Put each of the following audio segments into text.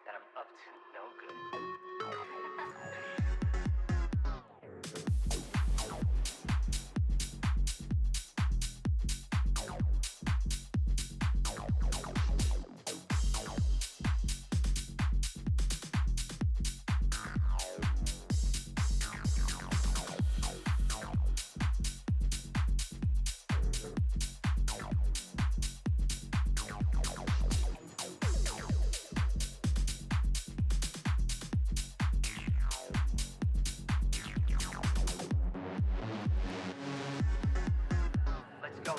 that I'm up to no good. Let's go.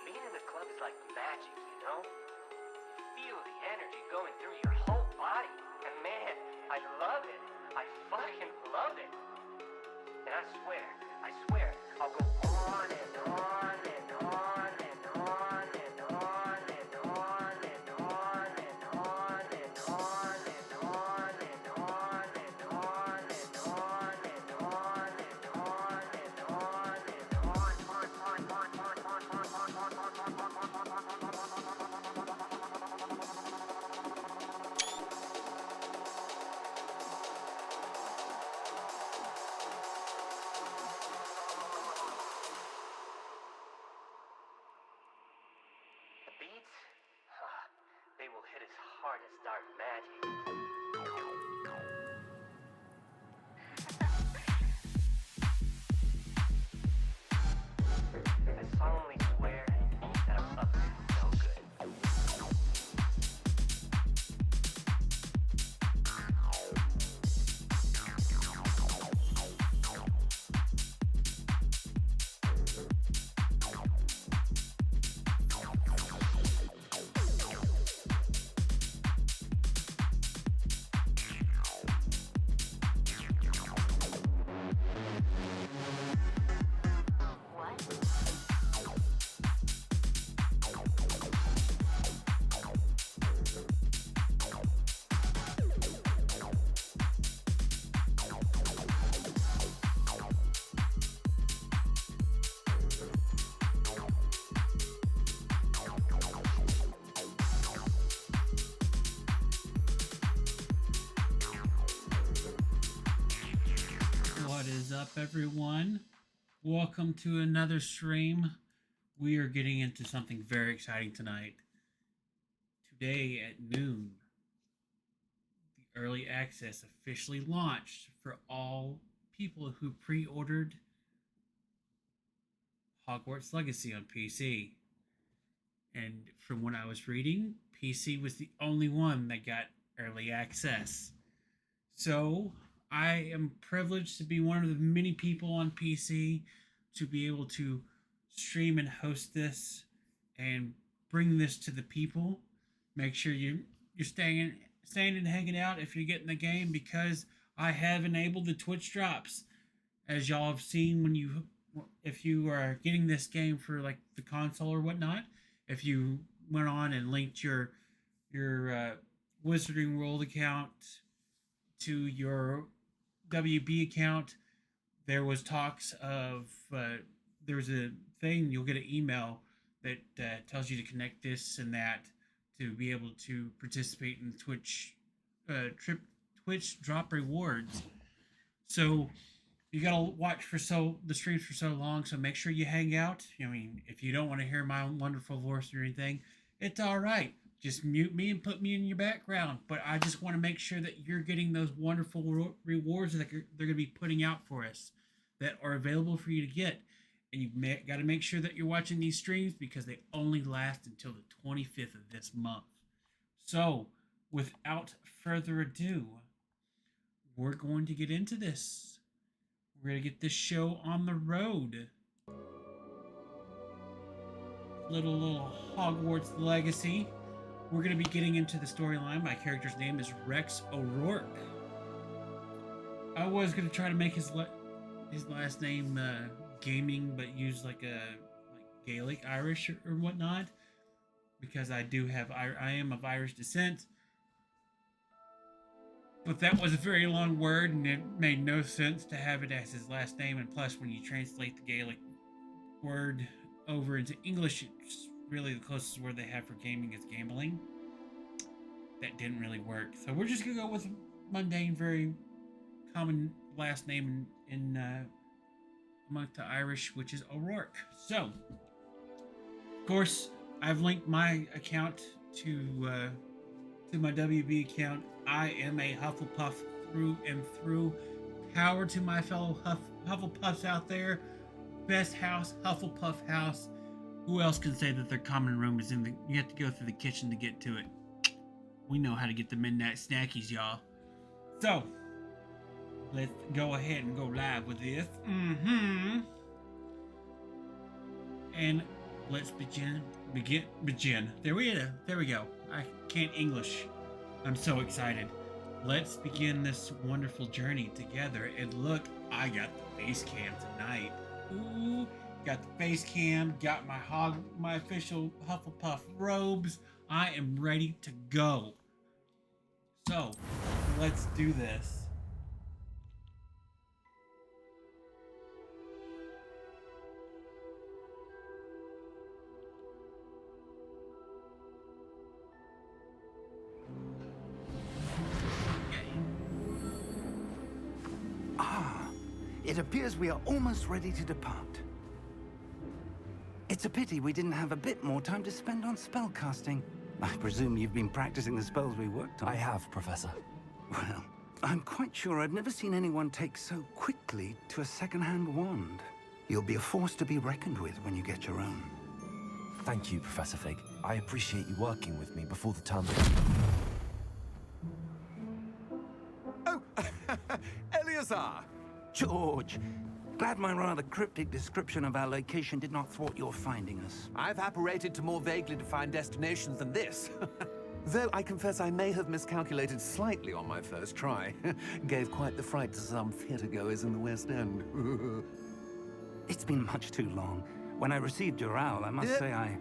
Being in the club is like magic, you know? Feel the energy going through your whole body. And man, I love it. I fucking love it. And I swear, I'll go on and on and on and on and on and on and on and on and on and on and on and on and on and on and on and on The beats, they will hit as hard as dark magic. I solemnly swear that I'm up to no good. What is up, everyone? Welcome to another stream. We are getting into something very exciting tonight. Today at noon, the early access officially launched for all people who pre-ordered Hogwarts Legacy on PC. And from what I was reading, PC was the only one that got early access. So I am privileged to be one of the many people on PC to be able to stream and host this and bring this to the people. Make sure you're staying and hanging out if you're getting the game, because I have enabled the Twitch drops, as y'all have seen if you are getting this game for like the console or whatnot. If you went on and linked your Wizarding World account to your WB account, there was talks of there's a thing, you'll get an email that tells you to connect this and that to be able to participate in Twitch drop rewards. So you gotta watch the streams for so long, so make sure you hang out. I mean, if you don't want to hear my wonderful voice or anything, it's all right. Just mute me and put me in your background. But I just want to make sure that you're getting those wonderful rewards that they're going to be putting out for us that are available for you to get. And you've got to make sure that you're watching these streams, because they only last until the 25th of this month. So, without further ado, we're going to get into this. We're going to get this show on the road. Little Hogwarts Legacy. We're going to be getting into the storyline. My character's name is Rex O'Rourke. I was gonna try to make his last name gaming, but use like Gaelic Irish or whatnot, because I am of Irish descent. But that was a very long word, and it made no sense to have it as his last name. And plus, when you translate the Gaelic word over into English, it's really the closest word they have for gaming is gambling. That didn't really work. So we're just gonna go with a mundane, very common last name in amongst the Irish, which is O'Rourke. So, of course, I've linked my account to my WB account. I am a Hufflepuff through and through. Power to my fellow Hufflepuffs out there. Best house, Hufflepuff house. Who else can say that their common room is in the... You have to go through the kitchen to get to it. We know how to get the midnight snackies, y'all. So, let's go ahead and go live with this. And let's begin. There we go. I can't English. I'm so excited. Let's begin this wonderful journey together. And look, I got the face cam tonight. Ooh, got the face cam, got my official Hufflepuff robes. I am ready to go. So, let's do this. It appears we are almost ready to depart. It's a pity we didn't have a bit more time to spend on spellcasting. I presume you've been practicing the spells we worked on. I have, Professor. Well, I'm quite sure I've never seen anyone take so quickly to a second-hand wand. You'll be a force to be reckoned with when you get your own. Thank you, Professor Fig. I appreciate you working with me before the term. Oh, Eleazar! George, glad my rather cryptic description of our location did not thwart your finding us. I've apparated to more vaguely defined destinations than this. Though I confess I may have miscalculated slightly on my first try. Gave quite the fright to some theatergoers in the West End. It's been much too long. When I received your owl, I must say I...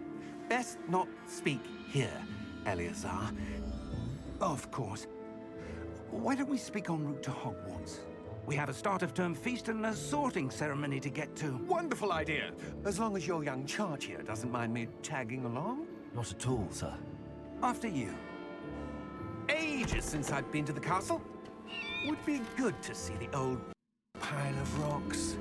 Best not speak here, Eleazar. Of course. Why don't we speak en route to Hogwarts? We have a start-of-term feast and a sorting ceremony to get to. Wonderful idea! As long as your young charge here doesn't mind me tagging along. Not at all, sir. After you. Ages since I've been to the castle. Would be good to see the old pile of rocks.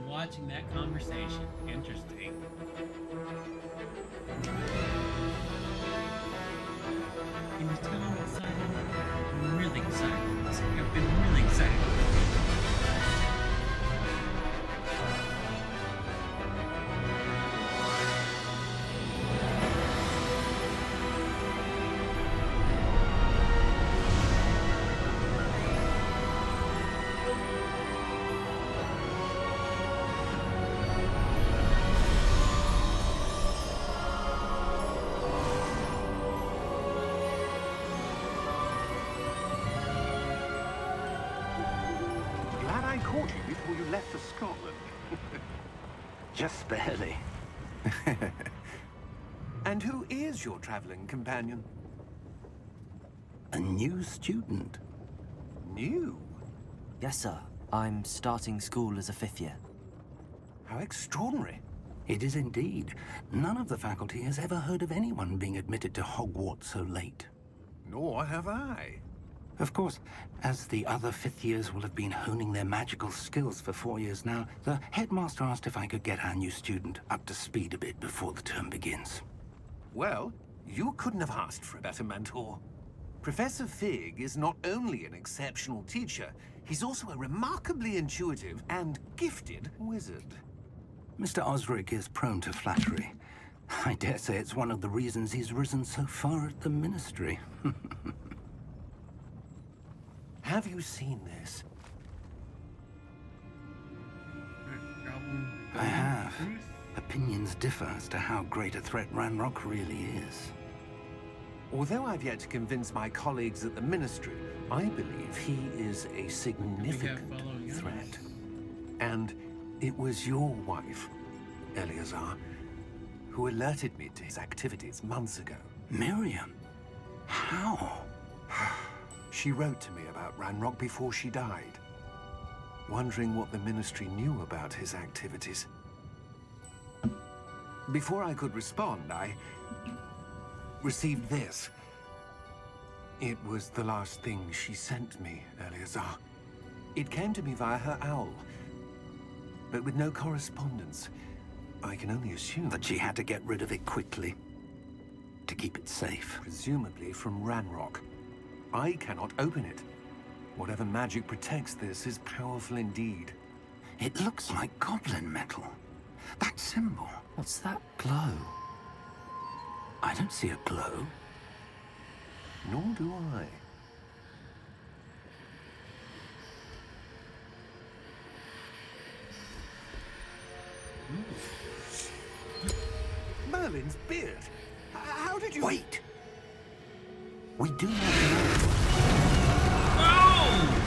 Watching that conversation. Interesting. Can you tell I'm excited? I'm really excited. I've been really excited. Caught you before you left for Scotland. Just barely. And who is your traveling companion? A new student. New? Yes, sir. I'm starting school as a 5th year. How extraordinary. It is indeed. None of the faculty has ever heard of anyone being admitted to Hogwarts so late. Nor have I. Of course, as the other 5th years will have been honing their magical skills for 4 years now, the headmaster asked if I could get our new student up to speed a bit before the term begins. Well, you couldn't have asked for a better mentor. Professor Fig is not only an exceptional teacher, he's also a remarkably intuitive and gifted wizard. Mr. Osric is prone to flattery. I dare say it's one of the reasons he's risen so far at the Ministry. Have you seen this? I have. Opinions differ as to how great a threat Ranrock really is. Although I've yet to convince my colleagues at the Ministry, I believe he is a significant threat. And it was your wife, Eleazar, who alerted me to his activities months ago. Miriam? How? She wrote to me about Ranrock before she died, wondering what the Ministry knew about his activities. Before I could respond, I received this. It was the last thing she sent me, Eleazar. It came to me via her owl, but with no correspondence. I can only assume That she had to get rid of it quickly, to keep it safe. presumably from Ranrock. I cannot open it. Whatever magic protects this is powerful indeed. It looks like goblin metal. That symbol. What's that? Glow. I don't see a glow. Nor do I. Merlin's beard. How did you... Wait! We do not know. Oh!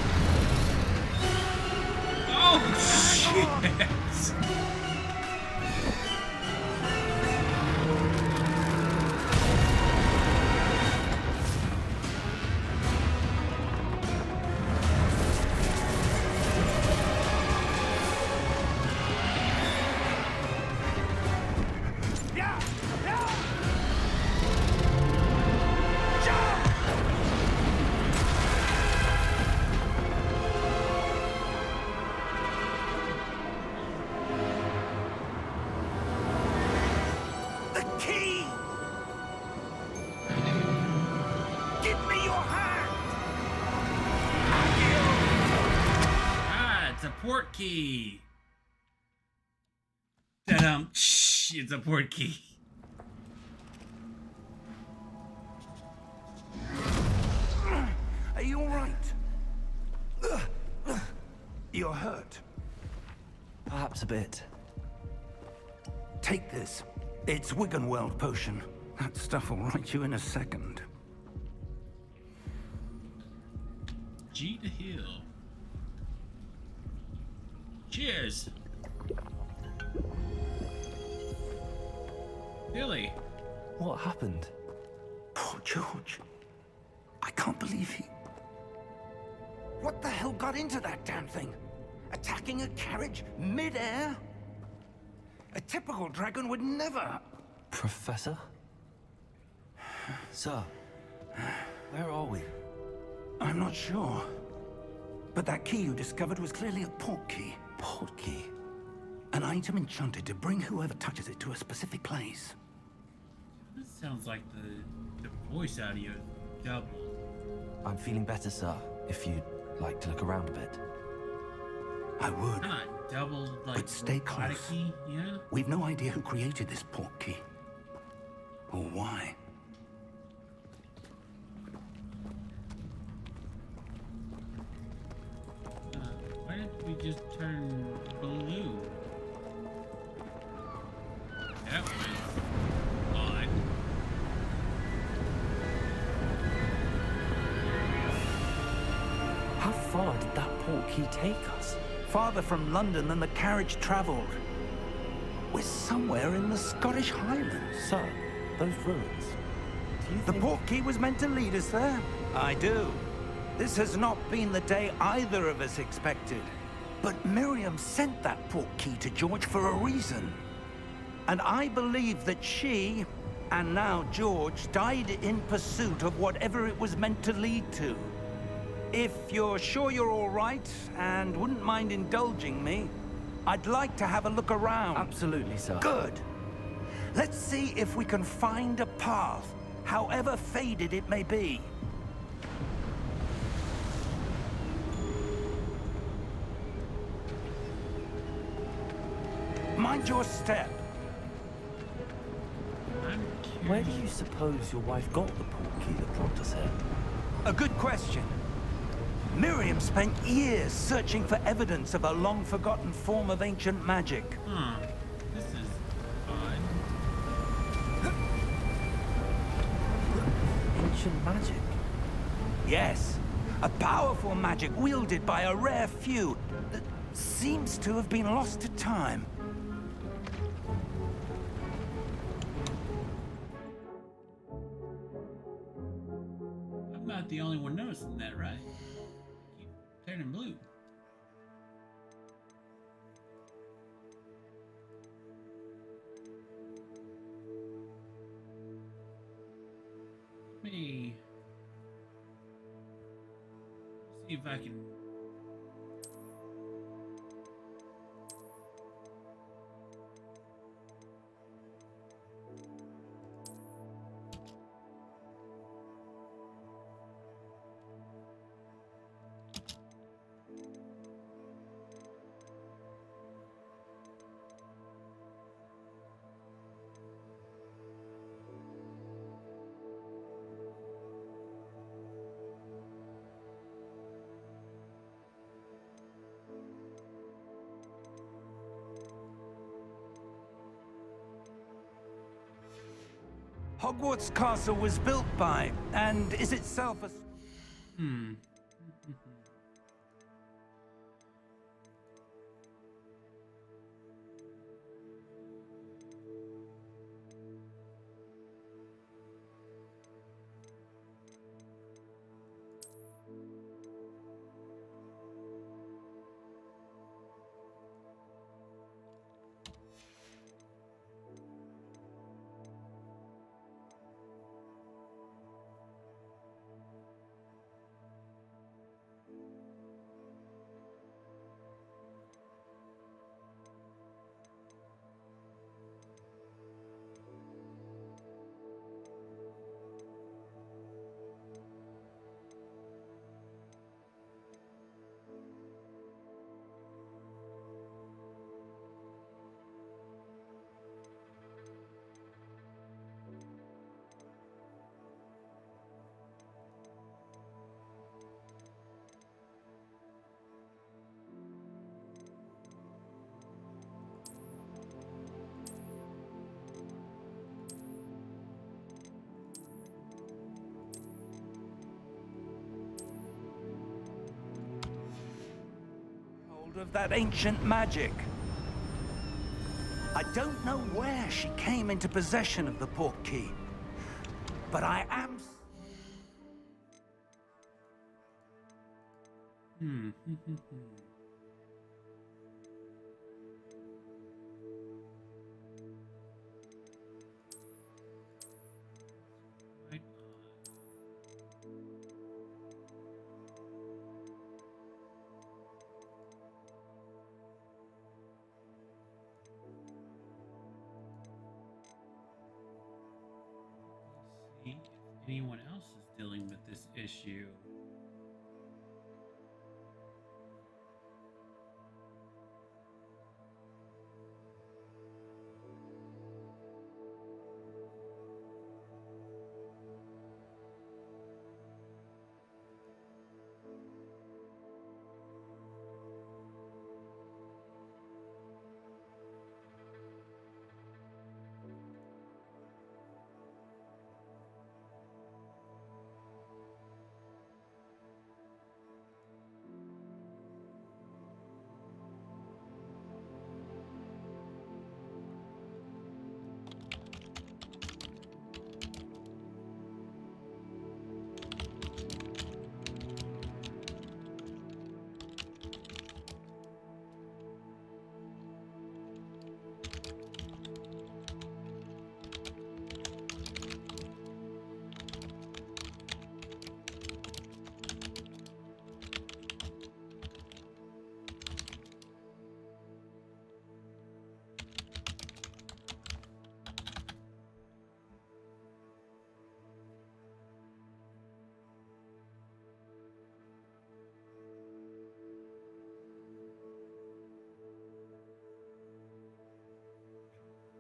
Oh, shit! The key! Give me your hand! Ah, it's a port key. It's a port key. Are you all right? You're hurt. Perhaps a bit. Take this. It's Wiggenweld potion. That stuff will right you in a second. G to heal. Cheers. Billy. What happened? Poor George. I can't believe he... What the hell got into that damn thing? Attacking a carriage mid-air? A typical dragon would never... Professor? Sir, where are we? I'm not sure. But that key you discovered was clearly a port key. Port key? An item enchanted to bring whoever touches it to a specific place. This sounds like the voice audio double. I'm feeling better, sir, if you'd like to look around a bit. I would. Not double, like, But stay robotic close. key, yeah? We've no idea who created this port key. Or why. Why did we just turn blue? That was odd. How far did that port key take us? Farther from London than the carriage travelled. We're somewhere in the Scottish Highlands. Sir, those ruins. Do you The think... port key was meant to lead us there. I do. This has not been the day either of us expected. But Miriam sent that port key to George for a reason. And I believe that she, and now George, died in pursuit of whatever it was meant to lead to. If you're sure you're all right, and wouldn't mind indulging me, I'd like to have a look around. Absolutely, sir. Good. Let's see if we can find a path, however faded it may be. Mind your step. Where do you suppose your wife got the portkey that brought us here? A good question. Miriam spent years searching for evidence of a long-forgotten form of ancient magic. Huh. This is odd. Ancient magic? Yes, a powerful magic wielded by a rare few that seems to have been lost to time. I'm not the only one noticing that, right? Keep turning blue. Let me see if I can. Hogwarts Castle was built by, and is itself a... Hmm. of that ancient magic. I don't know where she came into possession of the portkey, but I am... Right. See if anyone else is dealing with this issue.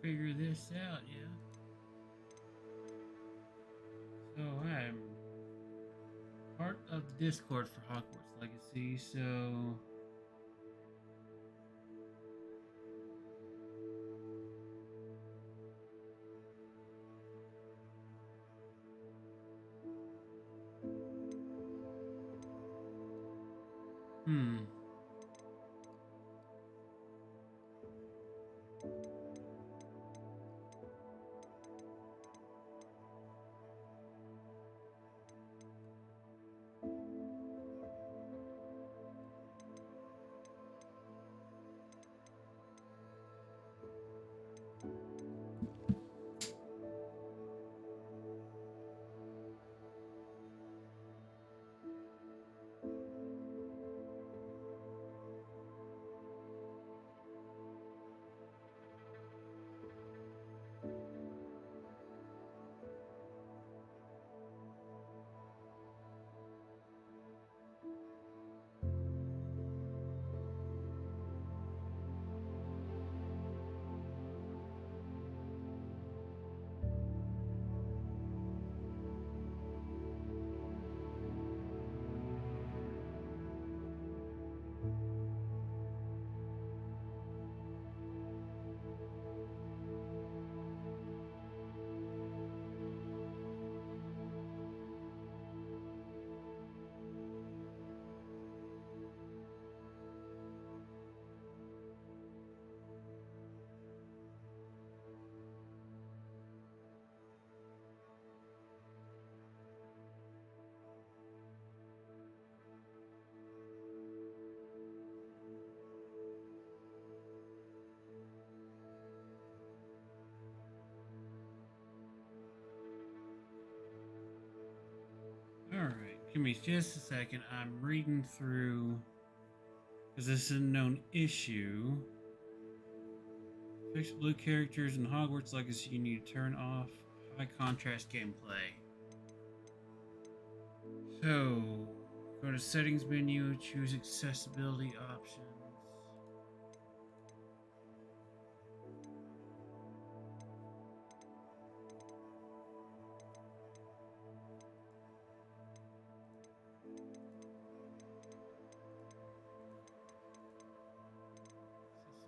Figure this out, yeah. So I'm part of the Discord for Hogwarts Legacy, so hmm. Alright, give me just a second. I'm reading through, because this is a known issue. Fix blue characters in Hogwarts Legacy, you need to turn off high contrast gameplay. So, go to settings menu, choose accessibility options.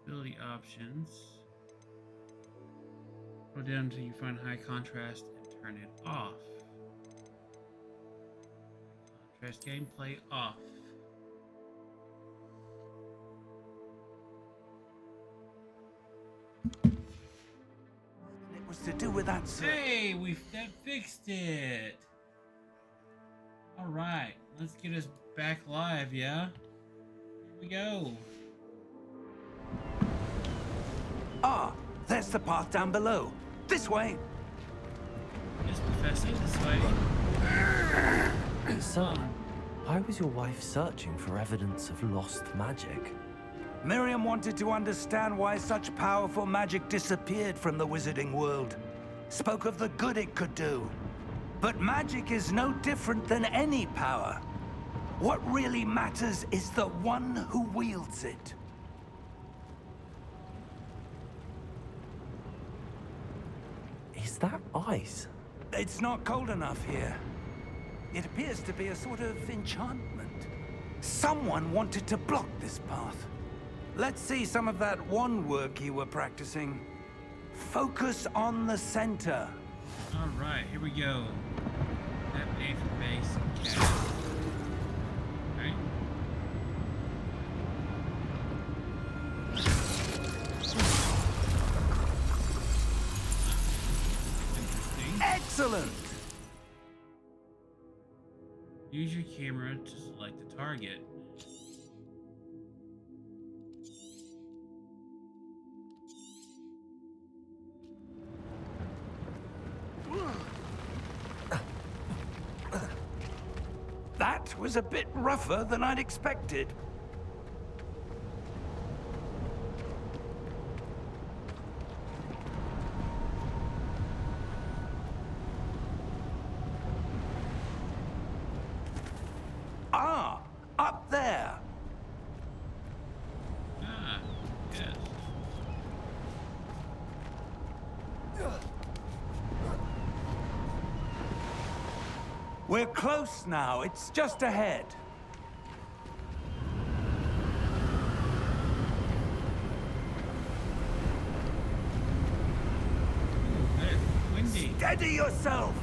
Accessibility options. Go down until you find high contrast and turn it off. Contrast gameplay off. It was to do with that, sir. Hey, we've fixed it. All right, let's get us back live, yeah? Here we go. Ah, there's the path down below. This way. Yes, Professor, this way. So, why was your wife searching for evidence of lost magic? Miriam wanted to understand why such powerful magic disappeared from the wizarding world. Spoke of the good it could do. But magic is no different than any power. What really matters is the one who wields it. Is that ice? It's not cold enough here. It appears to be a sort of enchantment. Someone wanted to block this path. Let's see some of that wand work you were practicing. Focus on the center. All right, here we go. Tap A for base. Cast. Right. Interesting. Excellent! Use your camera to select the target. That was a bit rougher than I'd expected. Ah, up there. Ah, yes. We're close now. It's just ahead. It's windy. Steady yourself!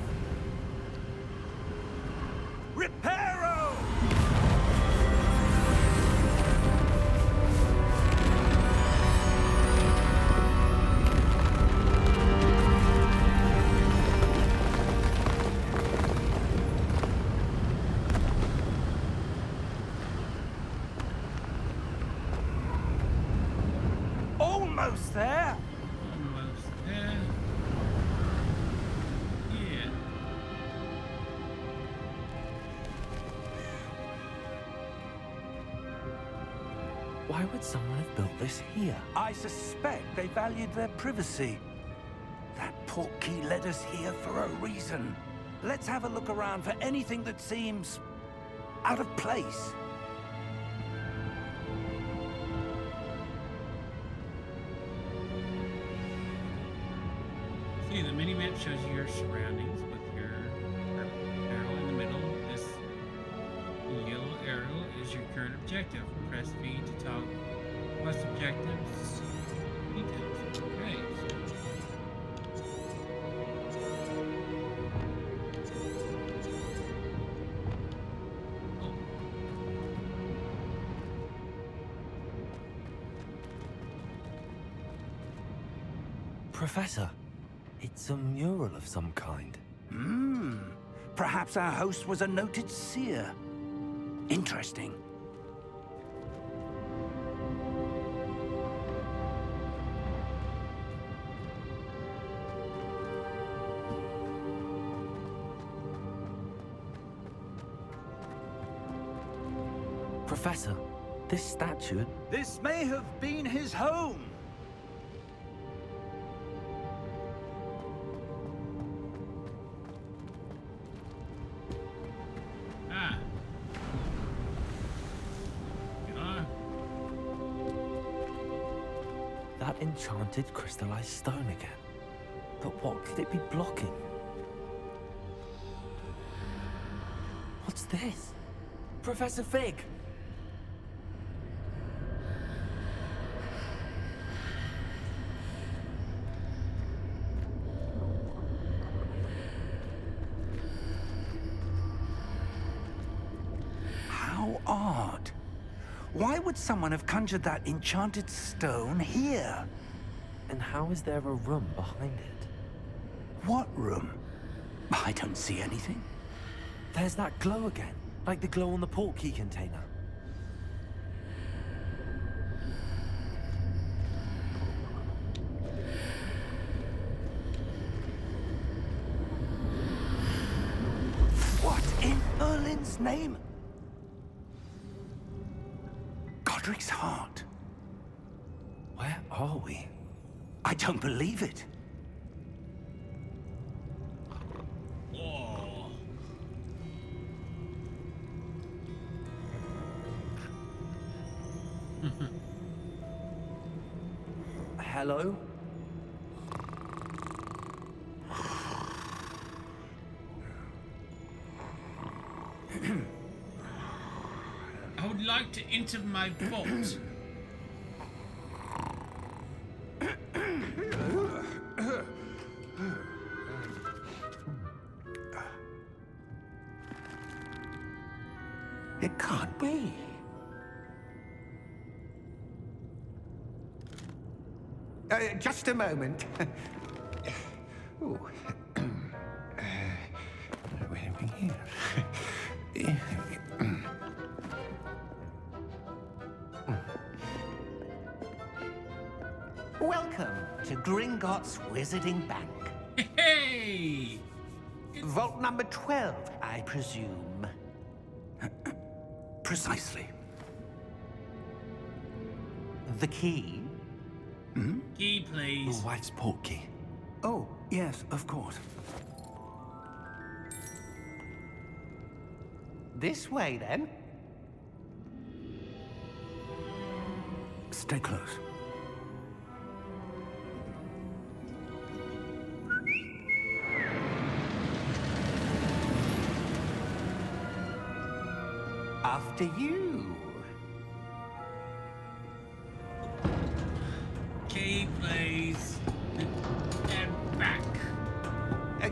Reparo! Almost there. Almost there. Yeah. Why would someone have built this here? I suspect they valued their privacy. That portkey led us here for a reason. Let's have a look around for anything that seems out of place. See, the mini-map shows you your surroundings with your arrow in the middle. This yellow arrow is your current objective. Press V to toggle quest objectives. Details. Okay. Oh. Professor, it's a mural of some kind. Perhaps our host was a noted seer. Interesting. Professor, this statue... This may have been his home. Ah. Ah. That enchanted crystallized stone again. But what could it be blocking? What's this? Professor Fig! How odd. Why would someone have conjured that enchanted stone here? And how is there a room behind it? What room? I don't see anything. There's that glow again, like the glow on the portkey container. What in Merlin's name? Godric's heart. Where are we? I don't believe it. Oh. Hello? I would like to enter my vault. It can't be. Just a moment. Ooh. Where are we here? Welcome to Gringotts Wizarding Bank. Hey! Vault number 12, I presume. Precisely. The key? Key, please. Your wife's portkey. Oh, yes, of course. This way, then. Stay close. after you. Key, please. And back.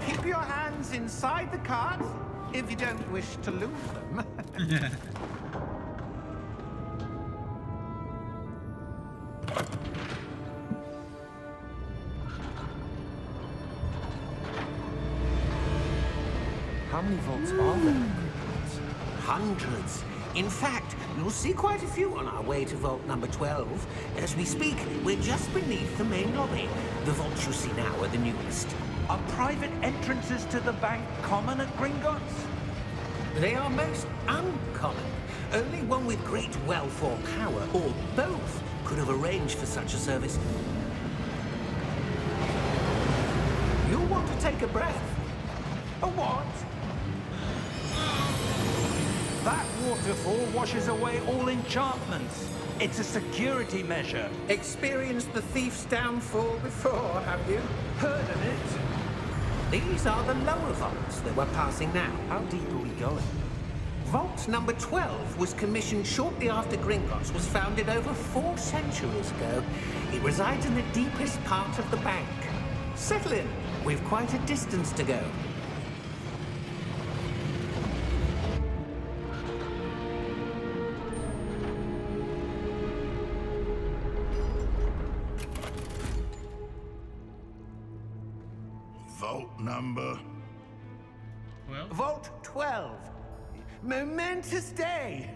Keep your hands inside the cart if you don't wish to lose them. How many vaults are there? Hundreds. In fact, you'll see quite a few on our way to vault number 12. As we speak, we're just beneath the main lobby. The vaults you see now are the newest. Are private entrances to the bank common at Gringotts? They are most uncommon. Only one with great wealth or power, or both, could have arranged for such a service. You'll want to take a breath. A what? That waterfall washes away all enchantments. It's a security measure. Experienced the thief's downfall before, have you? Heard of it? These are the lower vaults that we're passing now. How deep are we going? Vault number 12 was commissioned shortly after Gringotts was founded over 4 centuries ago. It resides in the deepest part of the bank. Settle in. We've quite a distance to go. Vault number. Well, Vault 12. Momentous day.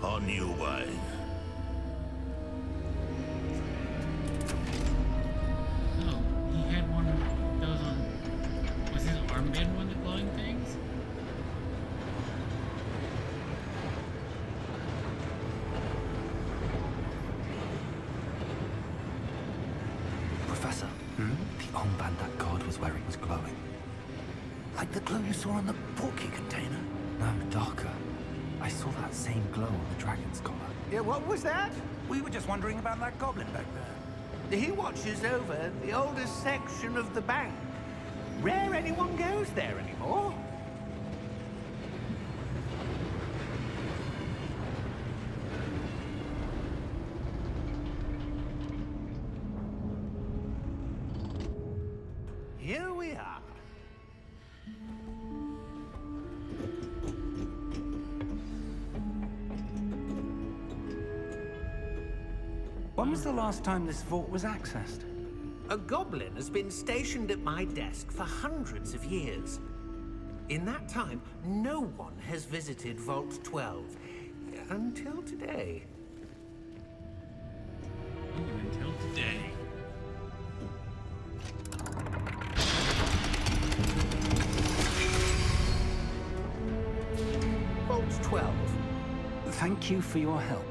On your way. oh, he had one of those on. Was his armband one of the glowing things? Professor, the armband that guard was wearing was glowing. Like the glow you saw on the portkey container. No, darker. I saw that same glow on the dragon's collar. Yeah, what was that? We were just wondering about that goblin back there. He watches over the oldest section of the bank. Rare anyone goes there anymore. Here we are. When was the last time this vault was accessed? A goblin has been stationed at my desk for hundreds of years. In that time, no one has visited Vault 12. Until today. Until today. Vault 12. Thank you for your help.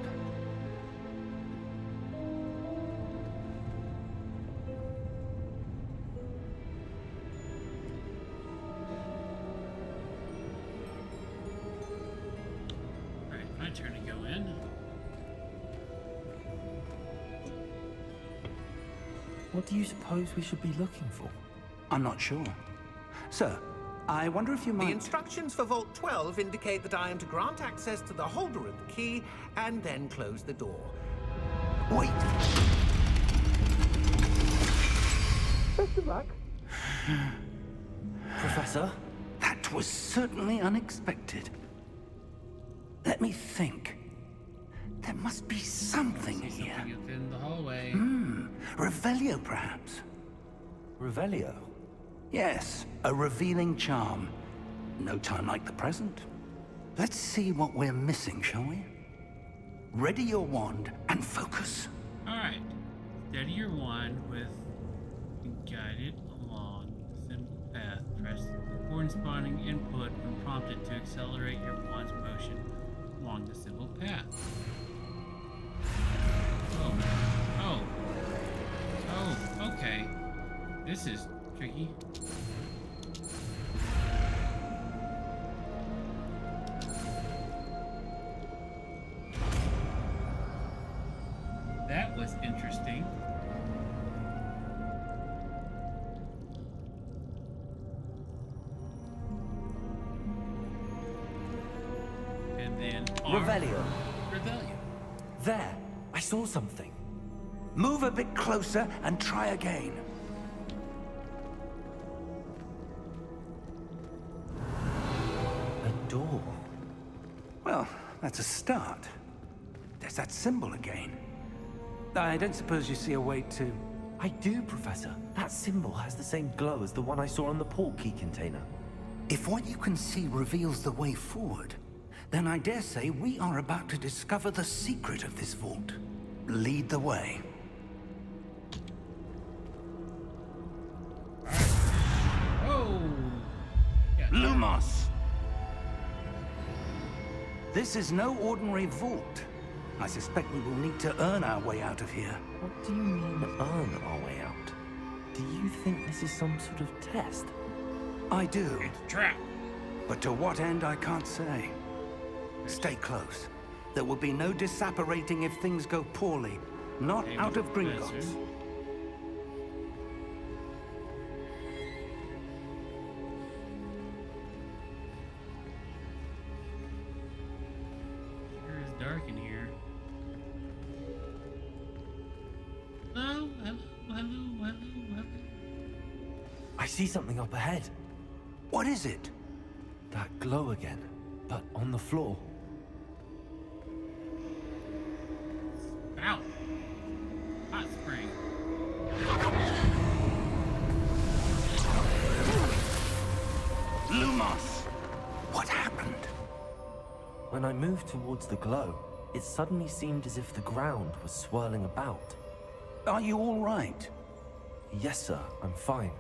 Alright, my turn to go in. What do you suppose we should be looking for? I'm not sure. Sir, I wonder if you The might... instructions for Vault 12 indicate that I am to grant access to the holder of the key and then close the door. Wait! Best of luck. Professor? That was certainly unexpected. Let me think. There must be something here. Something within the hallway. Revelio, perhaps? Revelio? Yes, a revealing charm. No time like the present. Let's see what we're missing, shall we? Ready your wand and focus. Alright. Steady your wand with and guide it along the simple path. Press the corresponding input when prompted to accelerate your wand's motion along the simple path. Oh, okay. This is tricky. That was interesting. Revelio. Rebellion. There, I saw something. Move a bit closer and try again. A door. Well, that's a start. There's that symbol again. I don't suppose you see a way to... I do, Professor. That symbol has the same glow as the one I saw on the portkey container. If what you can see reveals the way forward, then I dare say we are about to discover the secret of this vault. Lead the way. Oh! Yeah, Lumos! This is no ordinary vault. I suspect we will need to earn our way out of here. What do you mean, earn our way out? Do you think this is some sort of test? I do, it's a trap. but to what end I can't say. Stay close. There will be no disapparating if things go poorly. Not Hey, out of Professor. Gringotts. Sure is dark in here. Hello, hello, hello, hello, hello. I see something up ahead. What is it? That glow again, but on the floor. Ow! Hot spring. Lumos! What happened? When I moved towards the glow, it suddenly seemed as if the ground was swirling about. Are you all right? Yes, sir, I'm fine.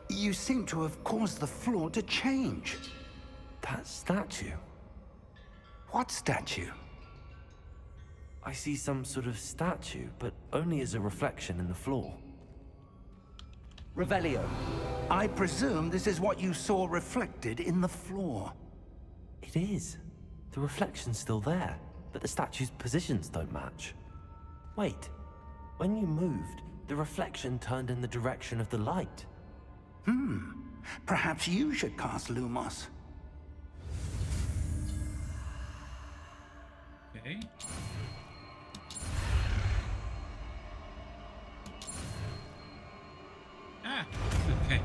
You seem to have caused the floor to change. That statue. What statue? I see some sort of statue, but only as a reflection in the floor. Revelio. I presume this is what you saw reflected in the floor. It is. The reflection's still there, but the statue's positions don't match. Wait. When you moved, the reflection turned in the direction of the light. Perhaps you should cast Lumos. Okay. Ah! Okay.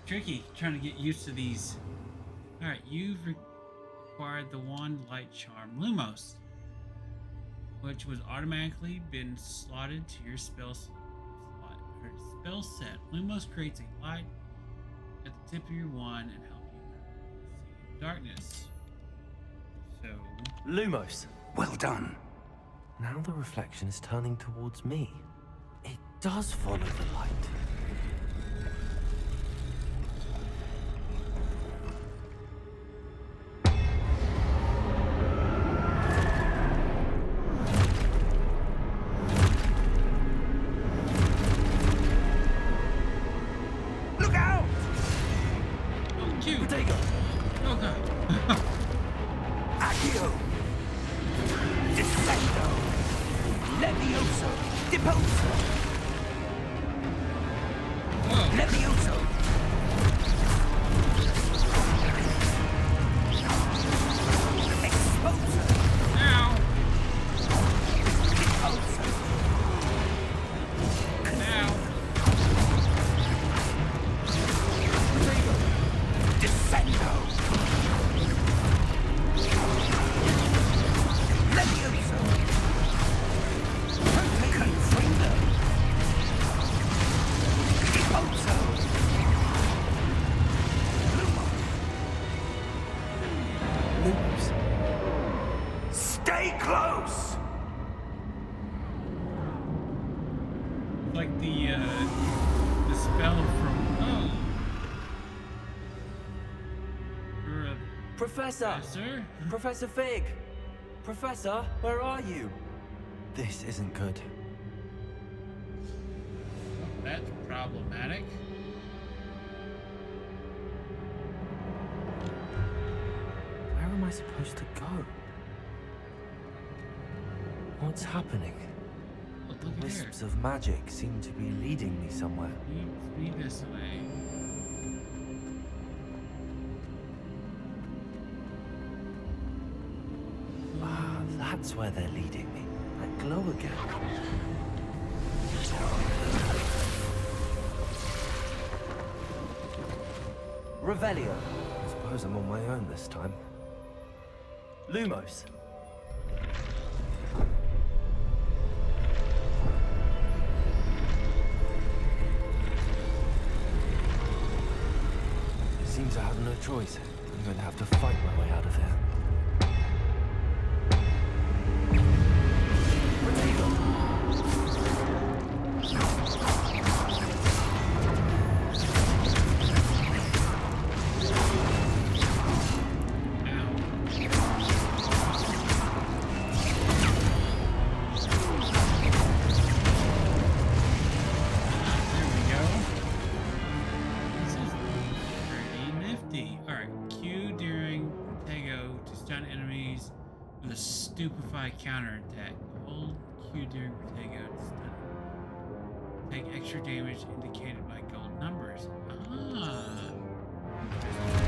Tricky, trying to get used to these. Alright, you've acquired the Wand Light Charm Lumos, which was automatically been slotted to your spell set. Lumos creates a light at the tip of your wand and help you see in darkness. So, Lumos! Well done. Now the reflection is turning towards me. It does follow the light. Look out! oh, cute. Potato! Oh god. Accio! Descendo! Levioso! Deposo! Whoa. Levioso! Exposo! Ow. Deposo! Ow. Descendo! Levioso! Confringo! Deposo! Lumos! Stay close! Like the spell from Professor! Professor? Professor Fig! Professor, where are you? This isn't good. That's problematic. Where am I supposed to go? What's happening? Look at here. Wisps of magic seem to be leading me somewhere. Leads me this way. That's where they're leading me. That glow again. Revelio. I suppose I'm on my own this time. Lumos. It seems I have no choice. I'm going to have to fight my way out of here. Stupefy counterattack. Hold Q during Protego to stun. Take extra damage indicated by gold numbers. Ah.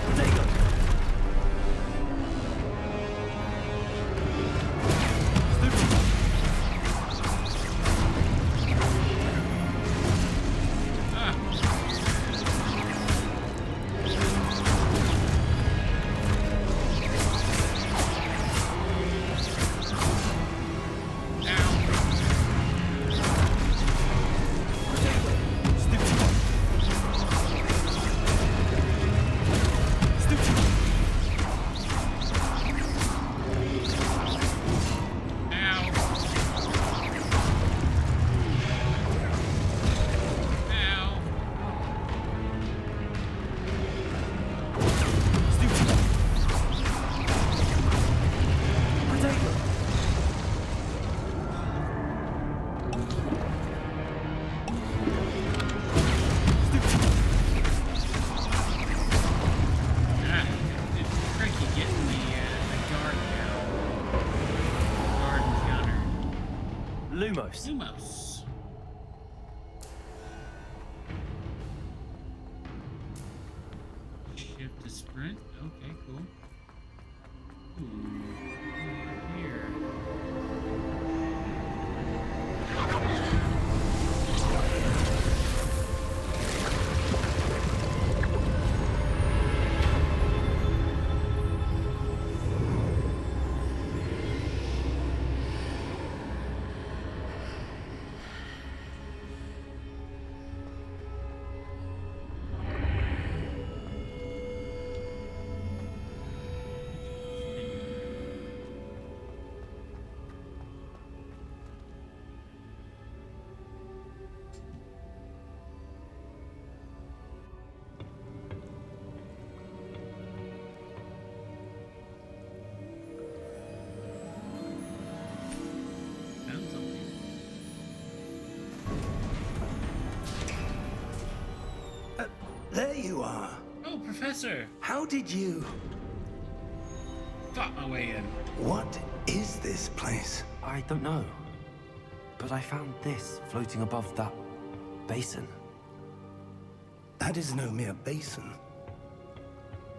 Protego. Lumos. Shift to sprint. Okay, cool. Ooh, here. There you are. Oh, Professor! How did you... Fought my way in. What is this place? I don't know. But I found this floating above that basin. That is no mere basin.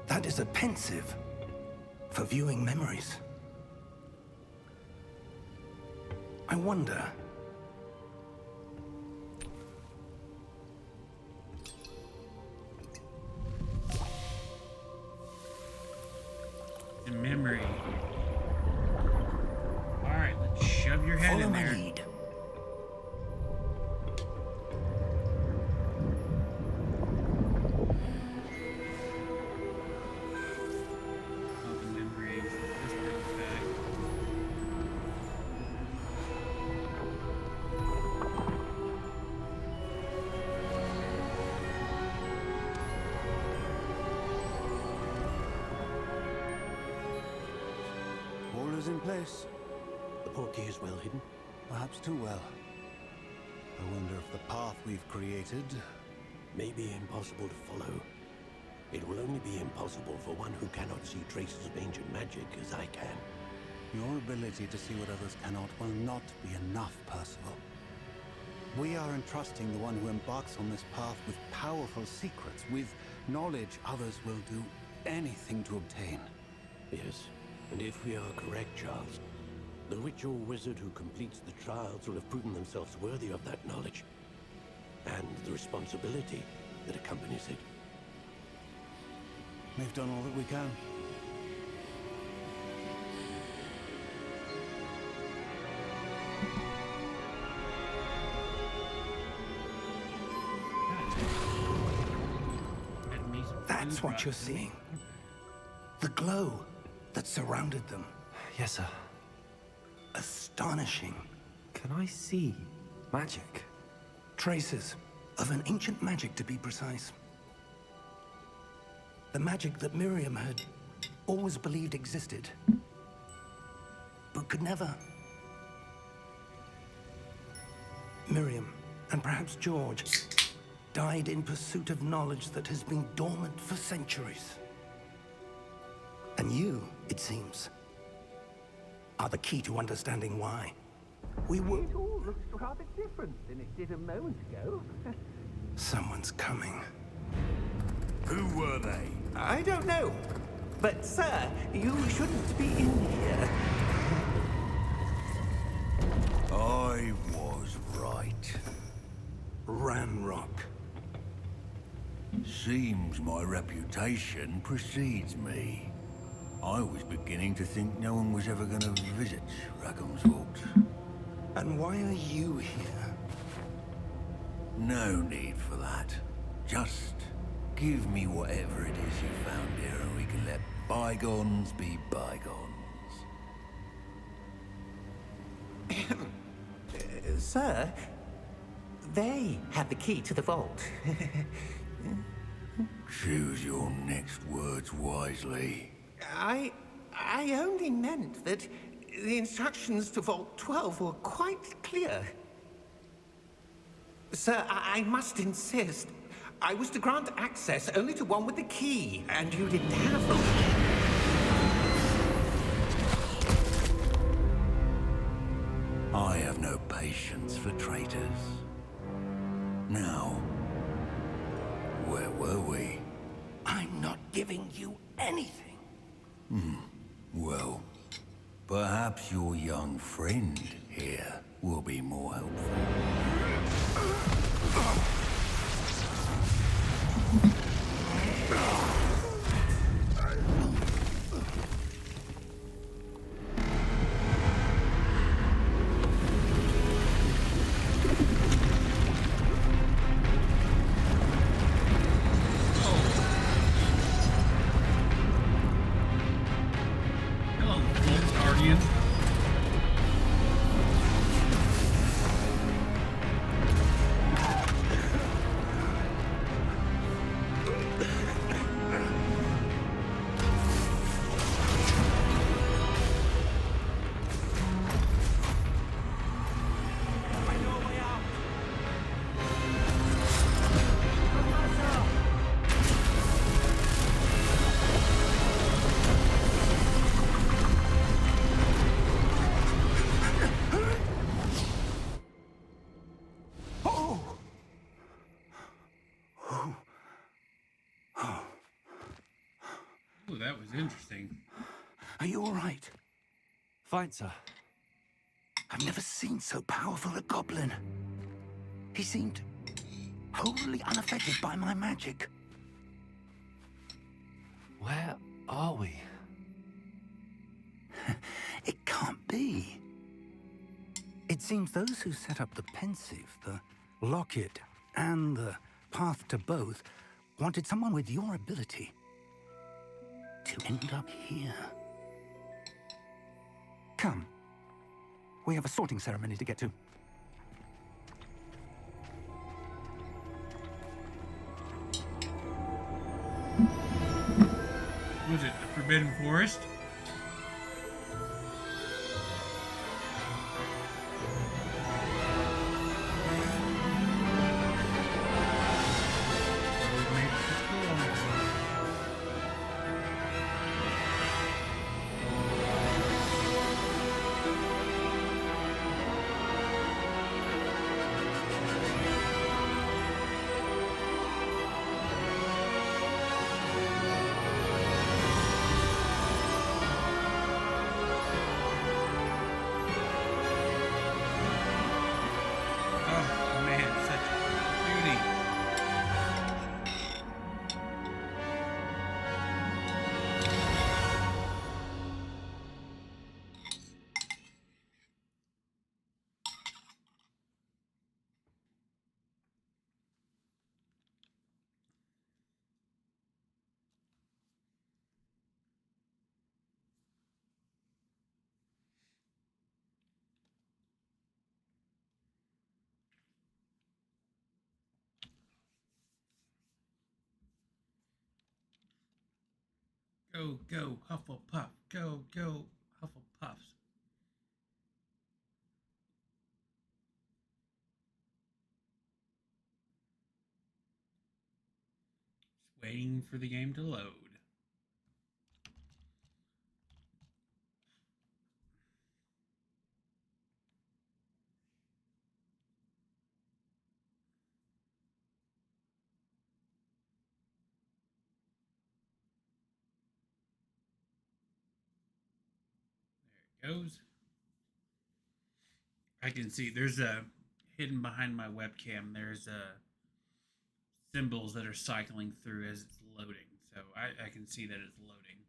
That is a pensive for viewing memories. I wonder... In memory. Alright, let's shove your head in there. Follow my lead. All the memories. This brings back. All is in place. The portkey is well hidden. Perhaps too well. I wonder if the path we've created may be impossible to follow. It will only be impossible for one who cannot see traces of ancient magic as I can. Your ability to see what others cannot will not be enough, Percival. We are entrusting the one who embarks on this path with powerful secrets, with knowledge others will do anything to obtain. Yes, and if we are correct, Charles, The ritual wizard who completes the trials will have proven themselves worthy of that knowledge. And the responsibility that accompanies it. We've done all that we can. That's what you're seeing. The glow that surrounded them. Yes, sir. Astonishing. Can I see magic? Traces of an ancient magic, to be precise. The magic that Miriam had always believed existed, but could never. Miriam, and perhaps George, died in pursuit of knowledge that has been dormant for centuries. And you, it seems, are the key to understanding why. We were... It all looks rather different than it did a moment ago. Someone's coming. Who were they? I don't know. But, sir, you shouldn't be in here. I was right. Ranrock. Seems my reputation precedes me. I was beginning to think no one was ever going to visit Rackham's Vault. And why are you here? No need for that. Just give me whatever it is you found here and we can let bygones be bygones. Sir, they had the key to the vault. Choose your next words wisely. I only meant that the instructions to Vault 12 were quite clear. Sir, I must insist. I was to grant access only to one with the key, and you didn't have them. I have no patience for traitors. Now, where were we? I'm not giving you anything. Well, perhaps your young friend here will be more helpful. Hello, Vault Guardian. Oh, that was interesting. Are you all right? Fine, sir. I've never seen so powerful a goblin. He seemed wholly unaffected by my magic. Where are we? It can't be. It seems those who set up the pensive, the locket, and the path to both wanted someone with your ability to end up here. Come. We have a sorting ceremony to get to. Was it the Forbidden Forest? Go, go, Hufflepuff. Go, go, Hufflepuffs. Just waiting for the game to load. There it goes. I can see there's a hidden behind my webcam. There's symbols that are cycling through as it's loading. So I can see that it's loading.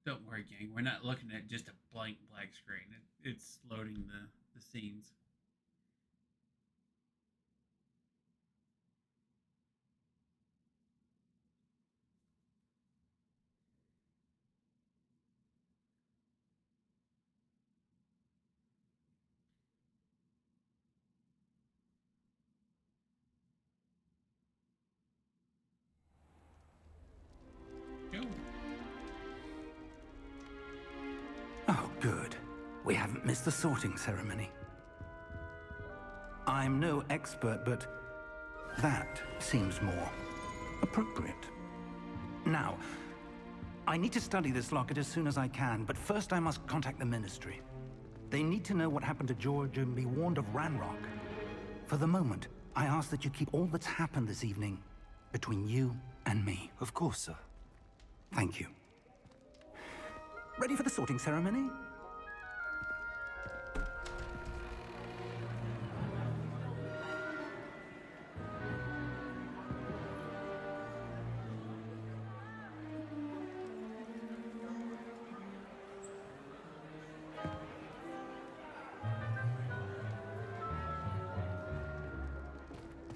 Don't worry, gang. We're not looking at just a blank black screen. It's loading the scenes. Go. Oh, good. We haven't missed the sorting ceremony. I'm no expert, but that seems more appropriate. Now, I need to study this locket as soon as I can, but first I must contact the Ministry. They need to know what happened to George and be warned of Ranrock. For the moment, I ask that you keep all that's happened this evening between you and me. Of course, sir. Thank you. Ready for the sorting ceremony?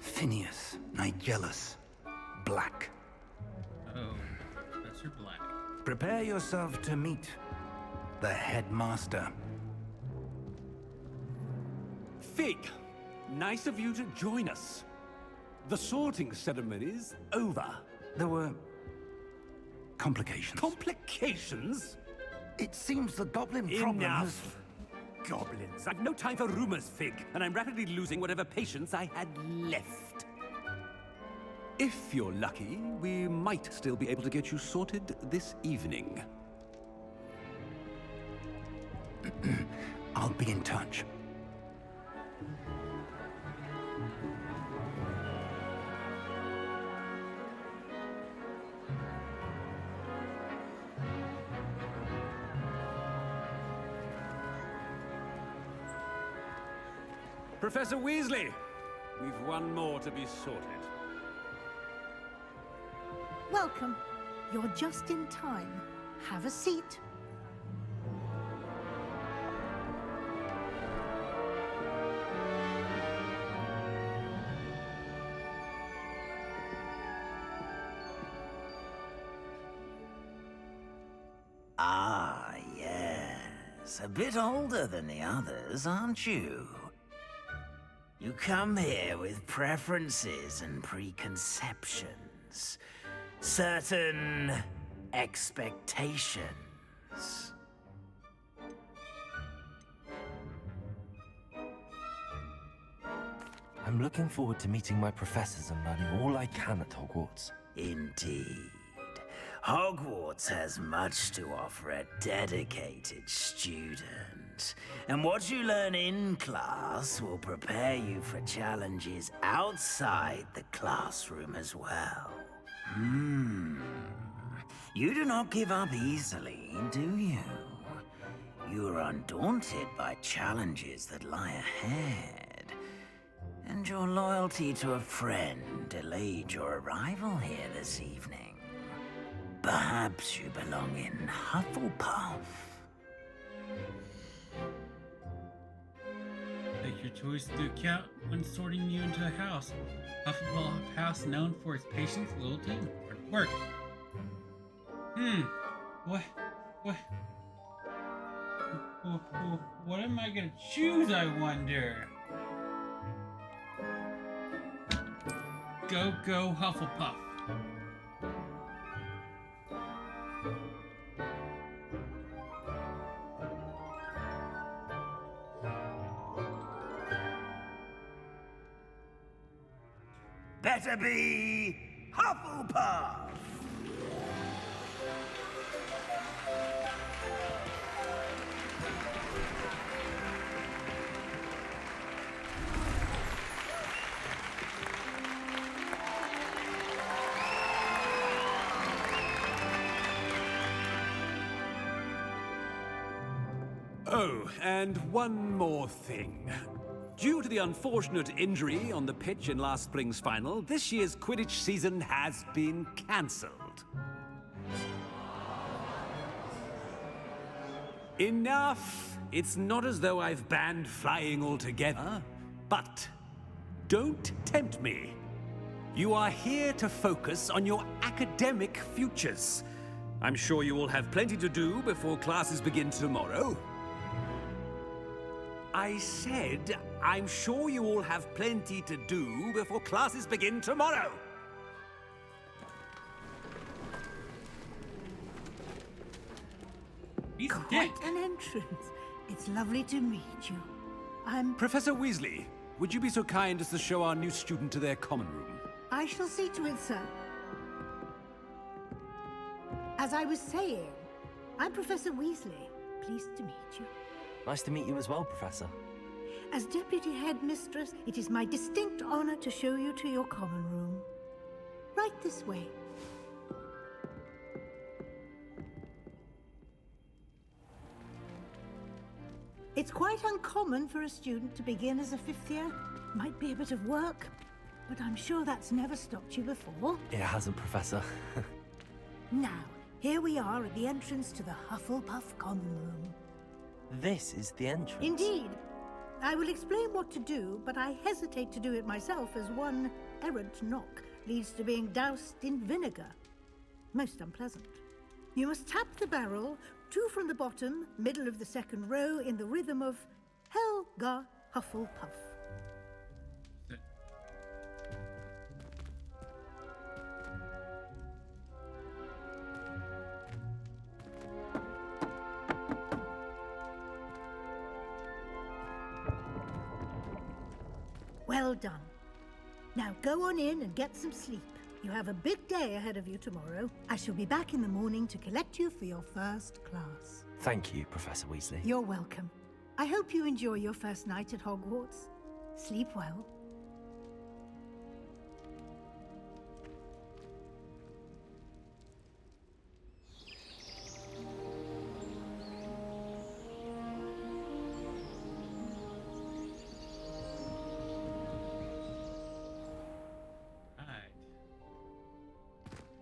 Phineas, Nigellus, Black. Oh, Professor Black. Prepare yourself to meet the headmaster. Fig, nice of you to join us. The sorting ceremony's over. There were complications. Complications? It seems the goblin problem has... Enough! Goblins. I've no time for rumors, Fig, and I'm rapidly losing whatever patience I had left. If you're lucky, we might still be able to get you sorted this evening. I'll be in touch. Professor Weasley, we've one more to be sorted. Welcome. You're just in time. Have a seat. Ah, yes. A bit older than the others, aren't you? You come here with preferences and preconceptions. Certain expectations. I'm looking forward to meeting my professors and learning all I can at Hogwarts. Indeed. Hogwarts has much to offer a dedicated student. And what you learn in class will prepare you for challenges outside the classroom as well. You do not give up easily, do you? You are undaunted by challenges that lie ahead. And your loyalty to a friend delayed your arrival here this evening. Perhaps you belong in Hufflepuff. Take your choice into account when sorting you into a house. Hufflepuff House known for its patience, loyalty, and hard work. What am I gonna choose, I wonder? Go Hufflepuff. Better be Hufflepuff! Oh, and one more thing. Due to the unfortunate injury on the pitch in last spring's final, this year's Quidditch season has been cancelled. Enough! It's not as though I've banned flying altogether, but don't tempt me. You are here to focus on your academic futures. I'm sure you will have plenty to do before classes begin tomorrow. I said, I'm sure you all have plenty to do before classes begin tomorrow. He's a Quite dick. an entrance. It's lovely to meet you. I'm... Professor Weasley, would you be so kind as to show our new student to their common room? I shall see to it, sir. As I was saying, I'm Professor Weasley. Pleased to meet you. Nice to meet you as well, Professor. As Deputy Headmistress, it is my distinct honor to show you to your common room. Right this way. It's quite uncommon for a student to begin as a fifth year. Might be a bit of work, but I'm sure that's never stopped you before. It hasn't, Professor. Now, here we are at the entrance to the Hufflepuff common room. This is the entrance. Indeed. I will explain what to do, but I hesitate to do it myself as one errant knock leads to being doused in vinegar. Most unpleasant. You must tap the barrel, 2 from the bottom, middle of the second row, in the rhythm of Helga Hufflepuff. Well done. Now go on in and get some sleep. You have a big day ahead of you tomorrow. I shall be back in the morning to collect you for your first class. Thank you, Professor Weasley. You're welcome. I hope you enjoy your first night at Hogwarts. Sleep well.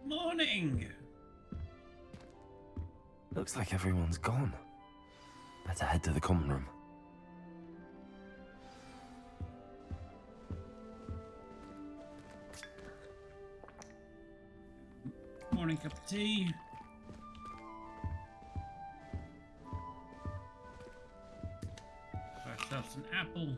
Morning! Looks like everyone's gone. Better head to the common room. Morning cup of tea. Buy ourselves an apple.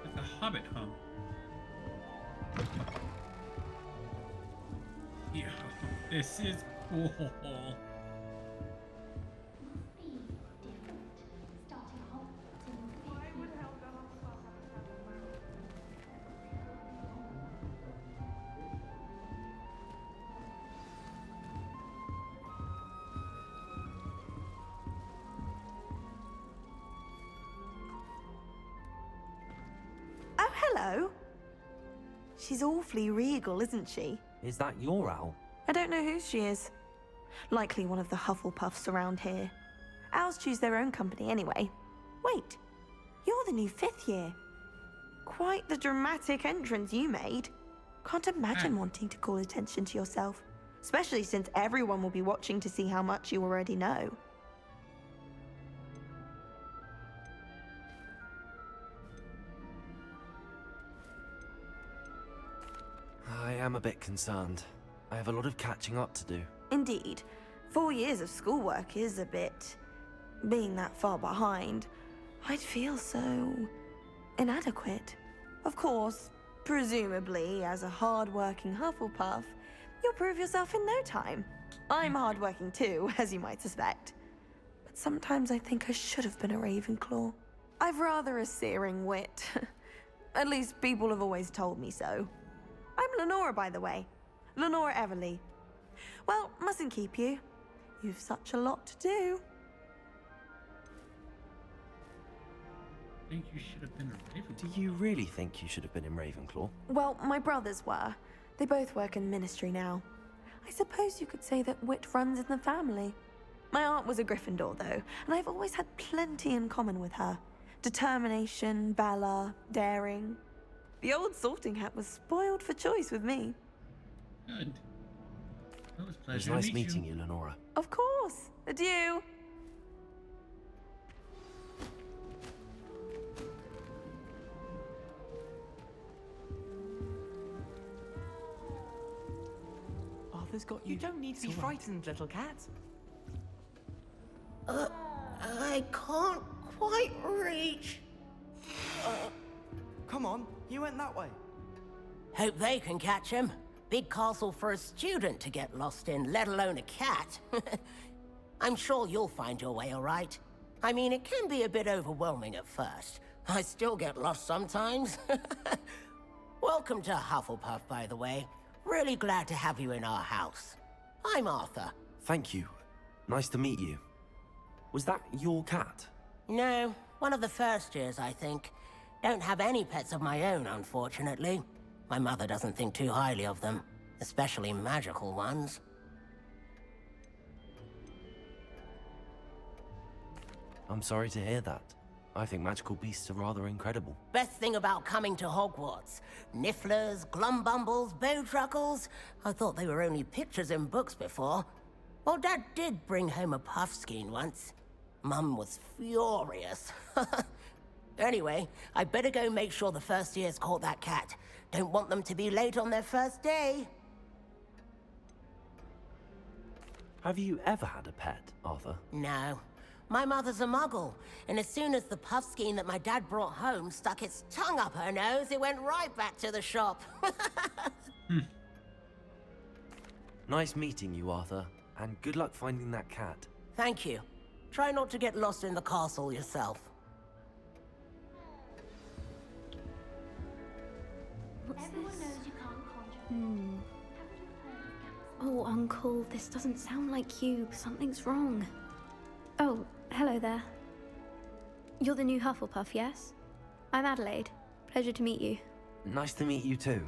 Like a hobbit home. Yeah, this is cool. Oh, hello. She's awfully regal, isn't she? Is that your owl? I don't know who she is. Likely one of the Hufflepuffs around here. Owls choose their own company anyway. Wait, you're the new 5th year. Quite the dramatic entrance you made. Can't imagine wanting to call attention to yourself, especially since everyone will be watching to see how much you already know. am a bit concerned. I have a lot of catching up to do. Indeed. 4 years of schoolwork is a bit... Being that far behind, I'd feel so... inadequate. Of course, presumably, as a hard-working Hufflepuff, you'll prove yourself in no time. I'm hard-working too, as you might suspect. But sometimes I think I should have been a Ravenclaw. I've rather a searing wit. At least people have always told me so. I'm Lenora, by the way. Lenora Everly. Well, mustn't keep you. You've such a lot to do. I think you should have been a Ravenclaw. Do you really think you should have been in Ravenclaw? Well, my brothers were. They both work in ministry now. I suppose you could say that wit runs in the family. My aunt was a Gryffindor, though, and I've always had plenty in common with her. Determination, valor, daring. The old sorting hat was spoiled for choice with me. Good. Well, it was a It was pleasure nice to meet meeting you, Lenora. Of course. Adieu. Arthur's got you. You don't need to be frightened, little cat. I can't quite reach. Come on, you went that way. Hope they can catch him. Big castle for a student to get lost in, let alone a cat. I'm sure you'll find your way all right. I mean, it can be a bit overwhelming at first. I still get lost sometimes. Welcome to Hufflepuff, by the way. Really glad to have you in our house. I'm Arthur. Thank you. Nice to meet you. Was that your cat? No, one of the first years, I think. Don't have any pets of my own, unfortunately. My mother doesn't think too highly of them, especially magical ones. I'm sorry to hear that. I think magical beasts are rather incredible. Best thing about coming to Hogwarts. Nifflers, Glumbumbles, Bowtruckles. I thought they were only pictures in books before. Well, Dad did bring home a Puffskein once. Mum was furious. Anyway, I better go make sure the first years caught that cat. Don't want them to be late on their first day. Have you ever had a pet, Arthur? No. My mother's a muggle, and as soon as the Puffskein that my dad brought home stuck its tongue up her nose, it went right back to the shop. Nice meeting you, Arthur, and good luck finding that cat. Thank you. Try not to get lost in the castle yourself. Everyone knows you can't conjure. Oh, Uncle, this doesn't sound like you. Something's wrong. Oh, hello there. You're the new Hufflepuff, yes? I'm Adelaide. Pleasure to meet you. Nice to meet you too.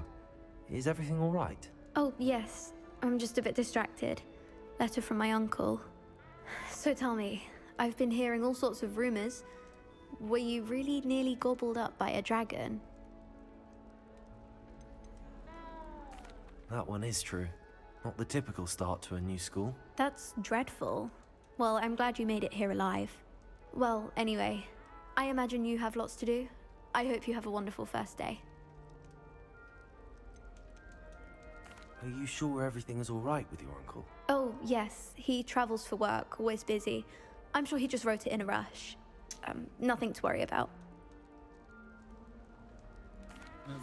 Is everything all right? Oh, yes. I'm just a bit distracted. Letter from my uncle. So tell me, I've been hearing all sorts of rumors. Were you really nearly gobbled up by a dragon? That one is true. Not the typical start to a new school. That's dreadful. Well, I'm glad you made it here alive. Well, anyway, I imagine you have lots to do. I hope you have a wonderful first day. Are you sure everything is all right with your uncle? Oh, yes. He travels for work, always busy. I'm sure he just wrote it in a rush. Nothing to worry about.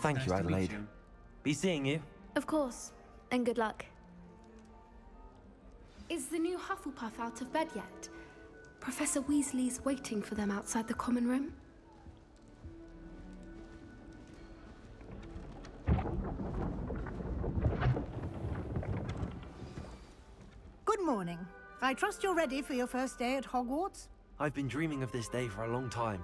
Thank Nice you, to meet Adelaide. you. Be seeing you. Of course. And good luck. Is the new Hufflepuff out of bed yet? Professor Weasley's waiting for them outside the common room. Good morning. I trust you're ready for your first day at Hogwarts? I've been dreaming of this day for a long time.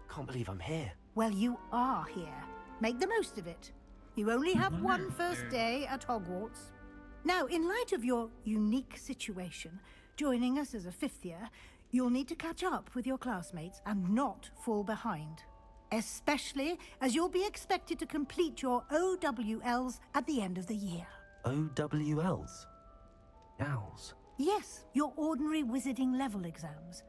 Can't believe I'm here. Well, you are here. Make the most of it. You only have one first day at Hogwarts. Now, in light of your unique situation, joining us as a fifth year, you'll need to catch up with your classmates and not fall behind. Especially as you'll be expected to complete your OWLs at the end of the year. OWLs? Owls? Yes, your ordinary wizarding level exams.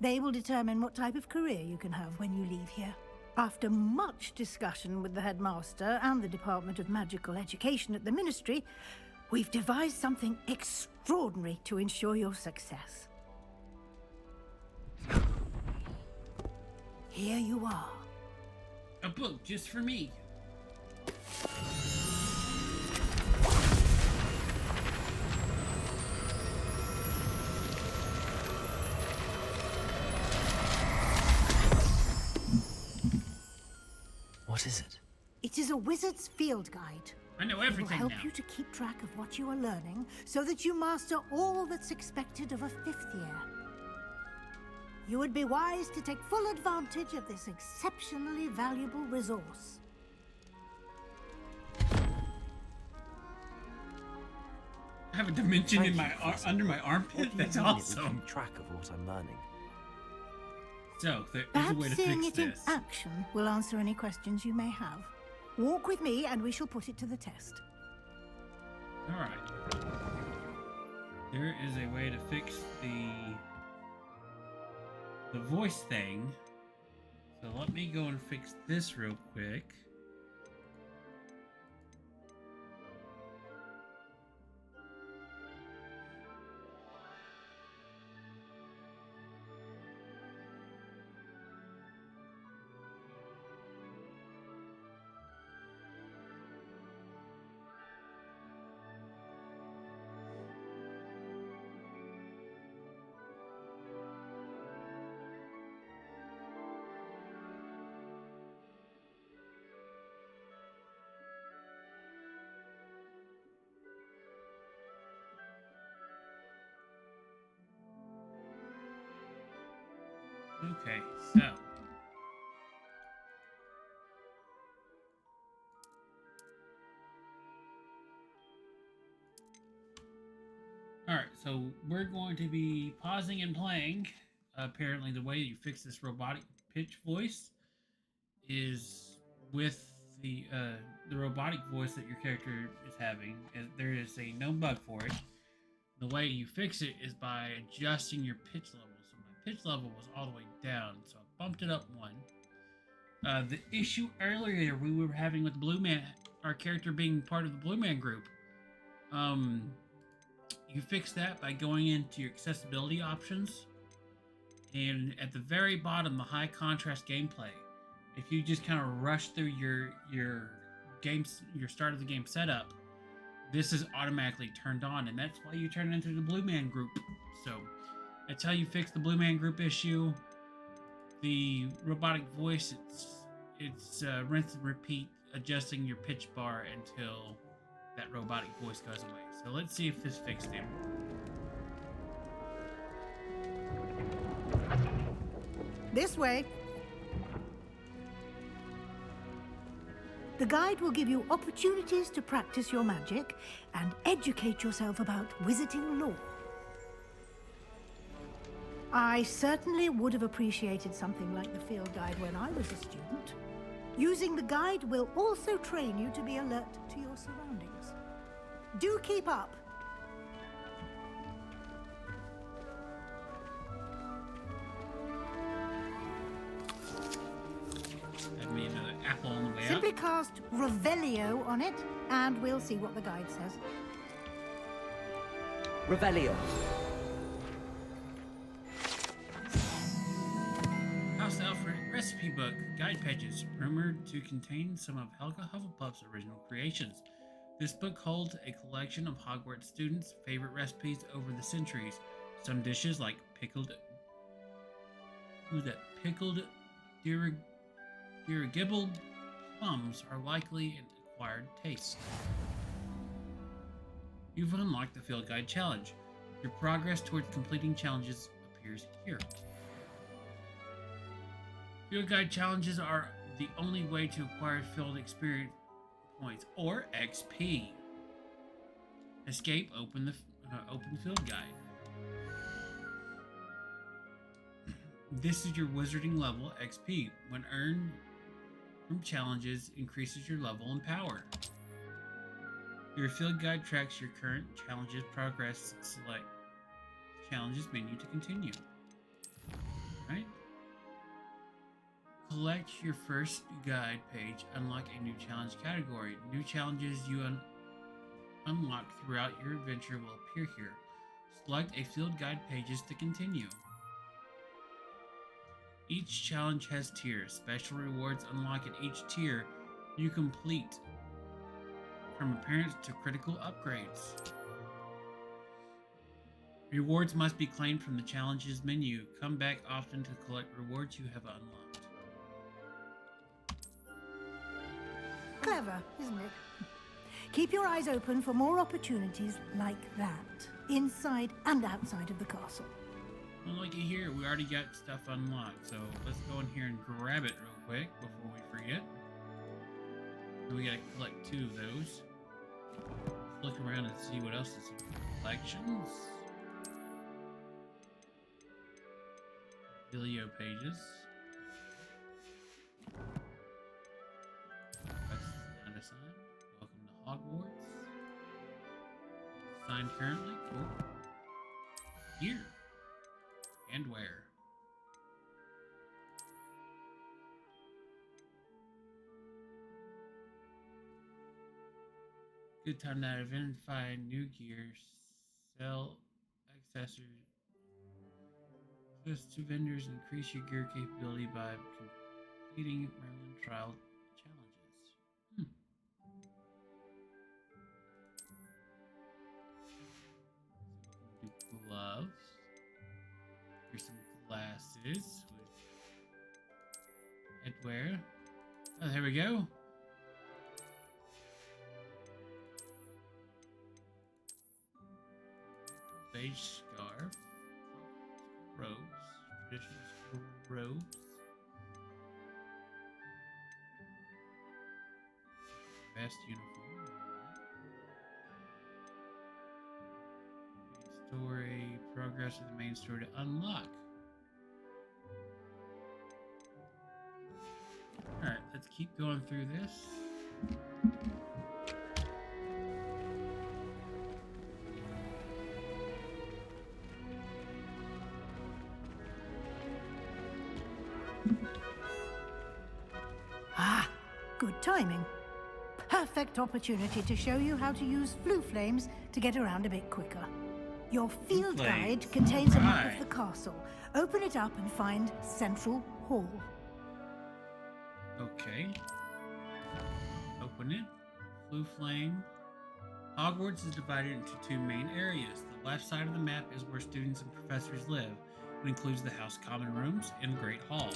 They will determine what type of career you can have when you leave here. After much discussion with the headmaster and the Department of Magical Education at the Ministry, we've devised something extraordinary to ensure your success. Here you are. A book just for me. What is it? It is a wizard's field guide. I know everything It will help now. you to keep track of what you are learning so that you master all that's expected of a 5th year. You would be wise to take full advantage of this exceptionally valuable resource. I have a dimension Thank in you, my Professor. under my What armpit. do you That's mean it will awesome. keep track of what I'm learning? So there is a Perhaps way to seeing fix it in this. action will answer any questions you may have. Walk with me and we shall put it to the test. All right. There is a way to fix the voice thing. So let me go and fix this real quick. Okay, so alright, so we're going to be pausing and playing. Apparently the way you fix this robotic pitch voice is with the robotic voice that your character is having. There is a known bug for it. The way you fix it is by adjusting your pitch level. So my pitch level was all the way down, so I bumped it up one. The issue earlier we were having with the Blue Man, our character being part of the Blue Man group, you fix that by going into your accessibility options, and at the very bottom, the high contrast gameplay. If you just kind of rush through your start of the game setup, this is automatically turned on, and that's why you turn it into the Blue Man group. So that's how you fix the Blue Man group issue. The robotic voice, it's rinse and repeat, adjusting your pitch bar until that robotic voice goes away. So let's see if this fixed it. This way. The guide will give you opportunities to practice your magic and educate yourself about wizarding lore. I certainly would have appreciated something like the field guide when I was a student. Using the guide will also train you to be alert to your surroundings. Do keep up. Add me another apple on the way Simply up. cast Revelio on it, and we'll see what the guide says. Revelio. House Alfred recipe book, guide pages, rumored to contain some of Helga Hufflepuff's original creations. This book holds a collection of Hogwarts students' favorite recipes over the centuries. Some dishes like pickled dirigible plums are likely an acquired taste. You've unlocked the Field Guide Challenge. Your progress towards completing challenges appears here. Field Guide Challenges are the only way to acquire field experience points, or XP. Escape, open Field Guide. This is your wizarding level XP. When earned from challenges, increases your level and power. Your field guide tracks your current challenges progress. Select challenges menu to continue. Right? collect your first guide page, unlock a new challenge category. New challenges you unlock throughout your adventure will appear here. Select a field guide pages to continue. Each challenge has tiers. Special rewards unlock at each tier you complete, from appearance to critical upgrades. Rewards must be claimed from the challenges menu. Come back often to collect rewards you have unlocked. Clever, isn't it? Keep your eyes open for more opportunities like that, inside and outside of the castle. Well, looky here, we already got stuff unlocked, so let's go in here and grab it real quick before we forget. And we gotta collect 2 of those. Let's look around and see what else is in the collections. Video pages. Quest unassigned. Welcome to Hogwarts. Signed currently. Cool. Here. And where? Good time to identify new gear, sell accessories. Access to vendors, increase your gear capability by completing Merlin trial challenges. So we can do gloves. Here's some glasses with headwear. Oh, there we go. Beige scarf. Robes. Traditional school robes. Vest uniform. Story. Progress of the main story to unlock. Alright, let's keep going through this. Ah, good timing. Perfect opportunity to show you how to use flue flames to get around a bit quicker. Your field guide contains a map of the castle. Open it up and find Central Hall. Okay. Open it. Blue flame. Hogwarts is divided into 2 main areas. The left side of the map is where students and professors live. It includes the House Common Rooms and Great Hall.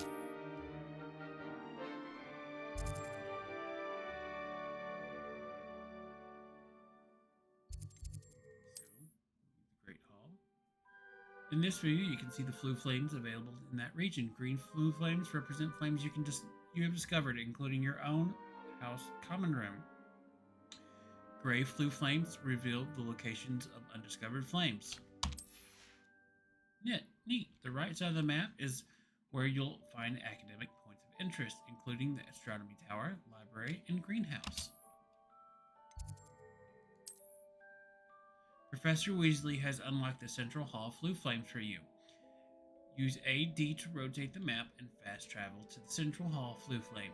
Great Hall. In this view, you can see the flue flames available in that region. Green flue flames represent flames you have discovered, including your own House Common Room. Gray flue flames reveal the locations of undiscovered flames. Neat. The right side of the map is where you'll find academic points of interest, including the Astronomy Tower, Library, and Greenhouse. Professor Weasley has unlocked the Central Hall flue flames for you. Use AD to rotate the map and fast travel to the Central Hall flue flame.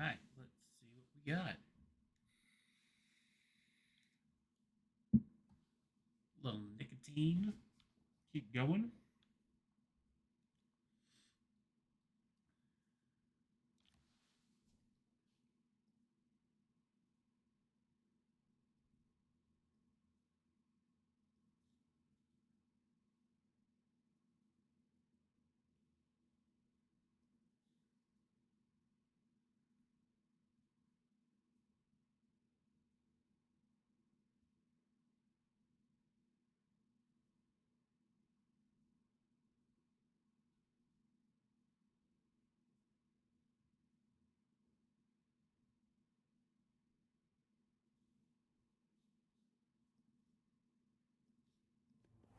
Alright, let's see what we got. Little nicotine. Keep going.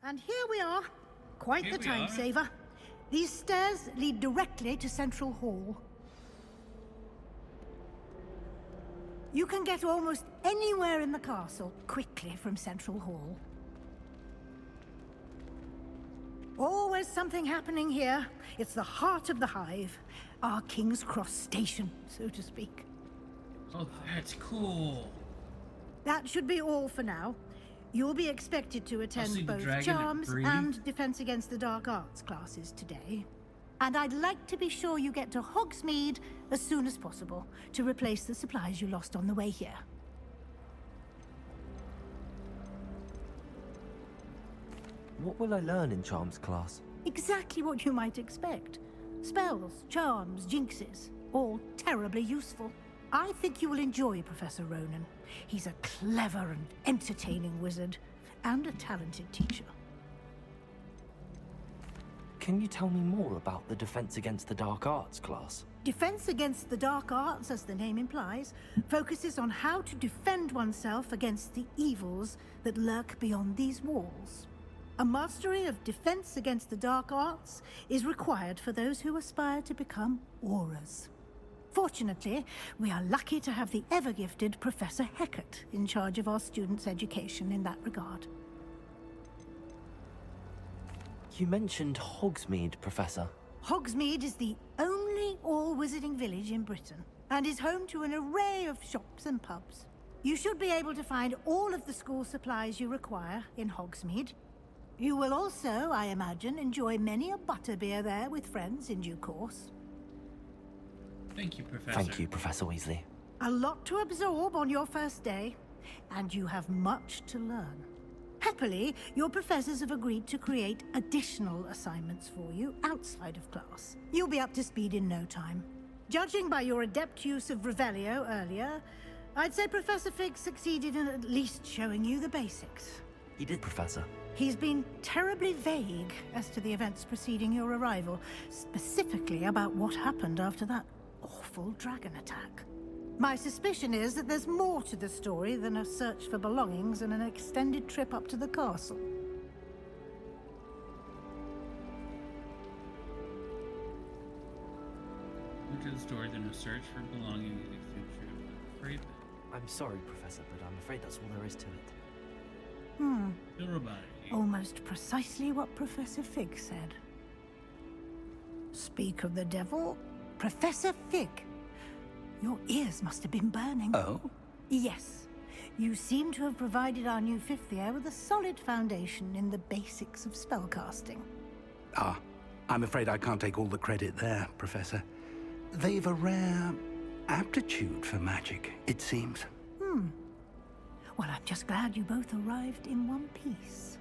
And here we are. Quite the time saver. These stairs lead directly to Central Hall. You can get almost anywhere in the castle quickly from Central Hall. Always something happening here. It's the heart of the Hive. Our King's Cross station, so to speak. Oh, that's cool. That should be all for now. You'll be expected to attend both Charms and Defense Against the Dark Arts classes today. And I'd like to be sure you get to Hogsmeade as soon as possible to replace the supplies you lost on the way here. What will I learn in Charms class? Exactly what you might expect. Spells, charms, jinxes, all terribly useful. I think you will enjoy Professor Ronan. He's a clever and entertaining wizard, and a talented teacher. Can you tell me more about the Defense Against the Dark Arts class? Defense Against the Dark Arts, as the name implies, focuses on how to defend oneself against the evils that lurk beyond these walls. A mastery of Defense Against the Dark Arts is required for those who aspire to become Aurors. Fortunately, we are lucky to have the ever-gifted Professor Hecat in charge of our students' education in that regard. You mentioned Hogsmeade, Professor. Hogsmeade is the only all-wizarding village in Britain, and is home to an array of shops and pubs. You should be able to find all of the school supplies you require in Hogsmeade. You will also, I imagine, enjoy many a butterbeer there with friends in due course. Thank you, Professor. Thank you, Professor Weasley. A lot to absorb on your first day, and you have much to learn. Happily, your professors have agreed to create additional assignments for you outside of class. You'll be up to speed in no time. Judging by your adept use of Revelio earlier, I'd say Professor Fig succeeded in at least showing you the basics. He did, Professor. He's been terribly vague as to the events preceding your arrival, specifically about what happened after that awful dragon attack. My suspicion is that there's more to the story than a search for belongings and an extended trip up to the castle. More to the story than a search for belongings and extended trip. I'm afraid that... I'm sorry, Professor, but I'm afraid that's all there is to it. Almost precisely what Professor Fig said. Speak of the devil, Professor Fig. Your ears must have been burning. Oh? Yes. You seem to have provided our new fifth year with a solid foundation in the basics of spellcasting. Ah, I'm afraid I can't take all the credit there, Professor. They've a rare aptitude for magic, it seems. Well, I'm just glad you both arrived in one piece.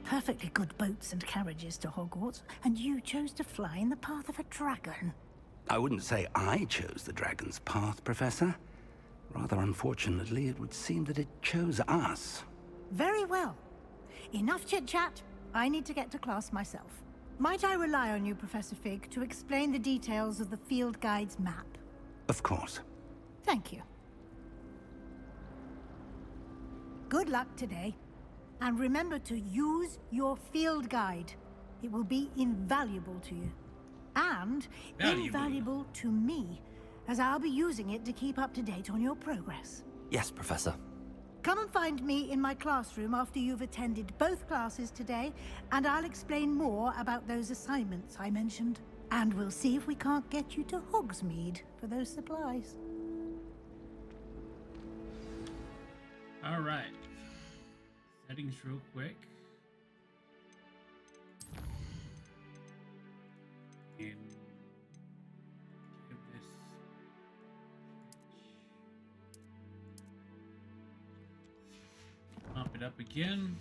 Perfectly good boats and carriages to Hogwarts, and you chose to fly in the path of a dragon. I wouldn't say I chose the dragon's path, Professor. Rather unfortunately, it would seem that it chose us. Very well. Enough chit-chat. I need to get to class myself. Might I rely on you, Professor Fig, to explain the details of the field guide's map? Of course. Thank you. Good luck today. And remember to use your field guide. It will be invaluable to you. And invaluable to me, as I'll be using it to keep up to date on your progress. Yes, Professor. Come and find me in my classroom after you've attended both classes today, and I'll explain more about those assignments I mentioned. And we'll see if we can't get you to Hogsmeade for those supplies. All right. Settings real quick. And give this. Pop it up again.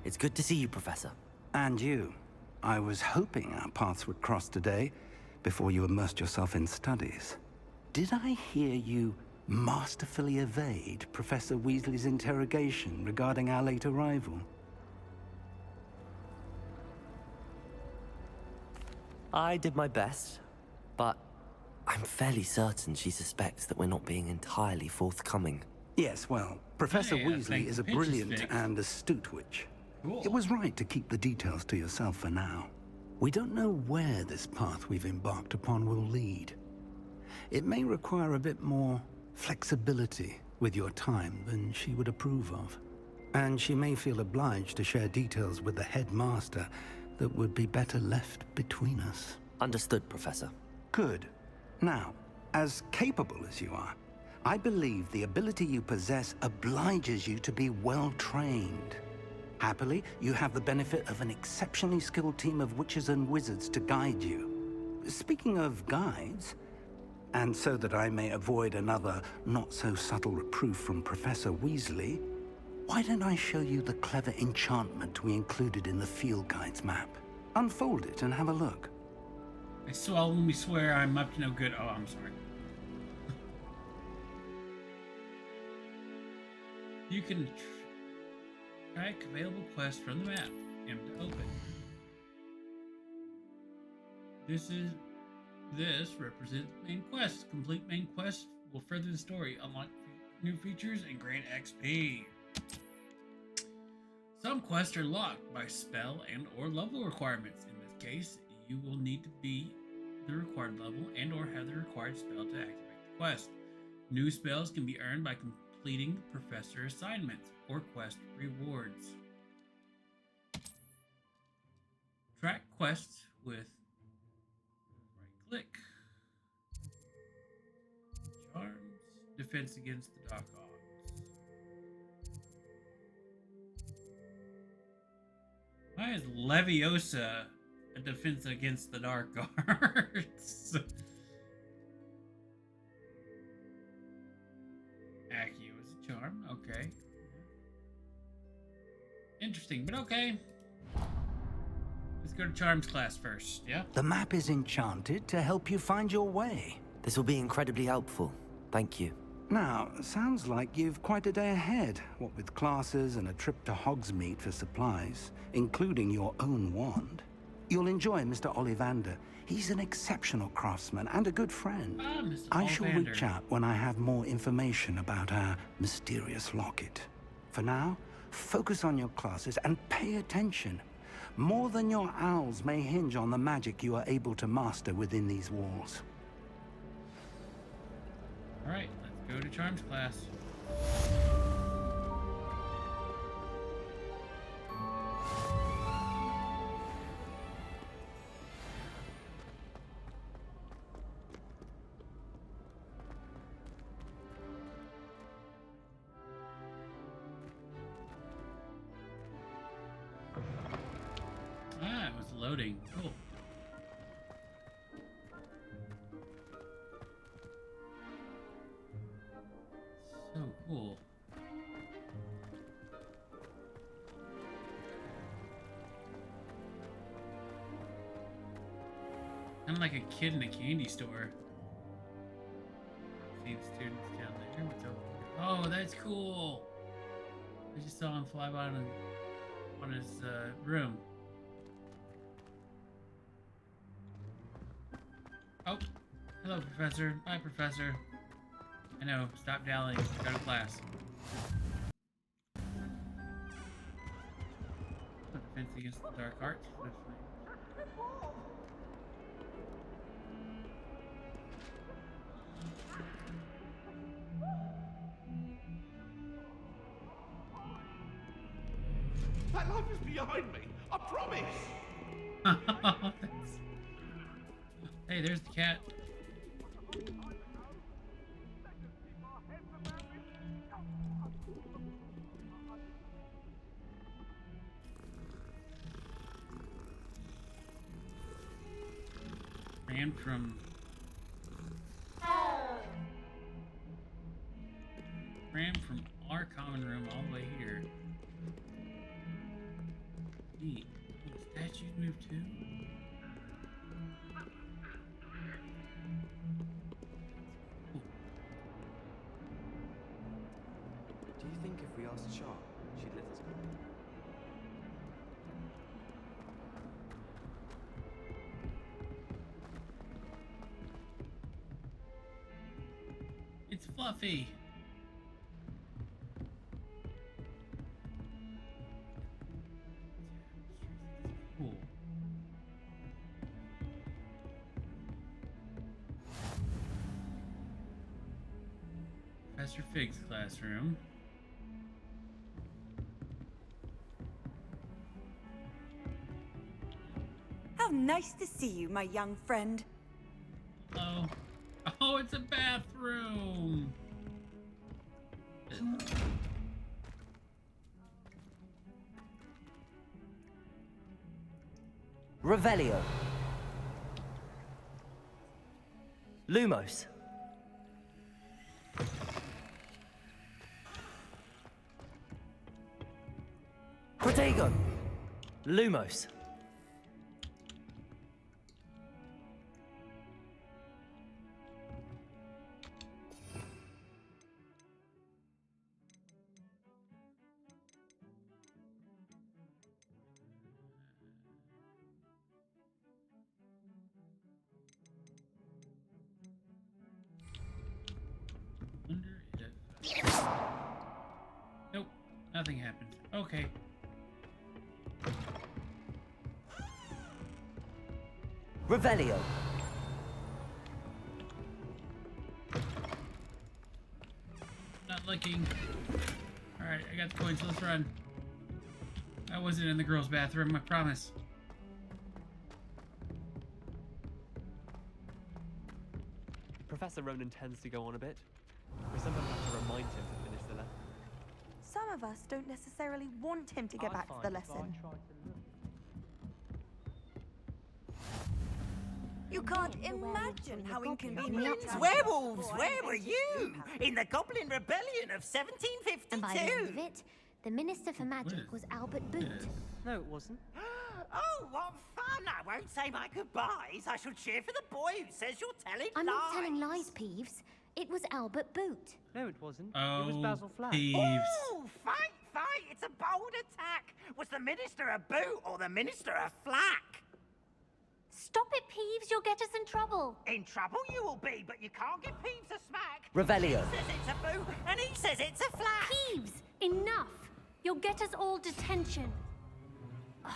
It's good to see you, Professor. And you. I was hoping our paths would cross today, before you immersed yourself in studies. Did I hear you masterfully evade Professor Weasley's interrogation regarding our late arrival? I did my best, but I'm fairly certain she suspects that we're not being entirely forthcoming. Yes, well, Professor Hey, Weasley thank is the a pinch brilliant stick. and astute witch. Cool. It was right to keep the details to yourself for now. We don't know where this path we've embarked upon will lead. It may require a bit more flexibility with your time than she would approve of. And she may feel obliged to share details with the headmaster that would be better left between us. Understood, Professor. Good. Now, as capable as you are, I believe the ability you possess obliges you to be well trained. Happily, you have the benefit of an exceptionally skilled team of witches and wizards to guide you. Speaking of guides, and so that I may avoid another not-so-subtle reproof from Professor Weasley, why don't I show you the clever enchantment we included in the field guide's map? Unfold it and have a look. I solemnly swear I'm up to no good. Oh, I'm sorry. You can track available quests from the map. M to open. This represents main quests. Complete main quests will further the story, unlock new features, and grant XP. Some quests are locked by spell and or level requirements. In this case, you will need to be the required level and or have the required spell to activate the quest. New spells can be earned by completing professor assignments or quest rewards. Track quests with right click. Charms, defense against the dark arts. Why is Leviosa a defense against the dark arts? Accio is a charm, okay. Interesting, but okay. Let's go to Charms class first, yeah? The map is enchanted to help you find your way. This will be incredibly helpful. Thank you. Now, sounds like you've quite a day ahead, what with classes and a trip to Hogsmeade for supplies, including your own wand. You'll enjoy Mr. Ollivander. He's an exceptional craftsman and a good friend. Ah, Mr. I shall Ollivander. reach out when I have more information about our mysterious locket. For now, focus on your classes and pay attention. More than your owls may hinge on the magic you are able to master within these walls. Alright, let's go to Charms class. Ah, it was loading. Cool. So cool. Kind of like a kid in a candy store. See the students down there. What's over here? Oh, that's cool. I just saw him fly by on his room. Oh, hello, Professor. Bye, Professor. I know. Stop dallying. Go to class. Defense against the dark arts. That life is behind me. I promise. Hey, there's the cat. Ran from our common room all the way here. Neat. Oh, the statues moved too. Do you think if we asked Sharp, she'd let us go? It's Fluffy. Professor Fig's classroom. How nice to see you, my young friend. Oh. Oh, it's a bathroom. Revelio. Lumos. Protego. Lumos. Nope, nothing happened. Okay. Revelio. Not looking. Alright, I got the coins. Let's run. I wasn't in the girls' bathroom, I promise. Professor Ronan tends to go on a bit. We sometimes have to remind him to finish the lesson. Some of us don't necessarily want him to get back to the lesson. You can't imagine how inconvenient. Werewolves, where were you? In the Goblin Rebellion of 1752. And by the end of it, the Minister for Magic was Albert Boot. No, it wasn't. Oh, what fun! I won't say my goodbyes. I shall cheer for the boy who says you're telling I'm lies. not telling lies, Peeves. It was Albert Boot. No, it wasn't. Oh, it was Basil Flack. Peeves. Oh, fight, fight! It's a bold attack. Was the Minister a boot or the Minister a flack? Stop it, Peeves. You'll get us in trouble. In trouble you will be, but you can't give Peeves a smack. Revelio. He says it's a boot, and he says it's a flack. Peeves, enough. You'll get us all detention. Ugh,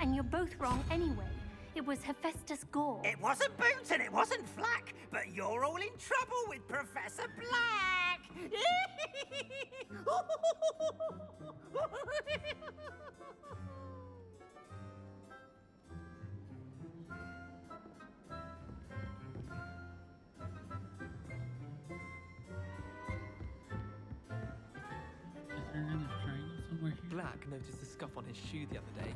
and you're both wrong anyway. It was Hephaestus Gore. It wasn't boot and it wasn't flack, but you're all in trouble with Professor Black. Is there another triangle somewhere here? Black noticed a scuff on his shoe the other day.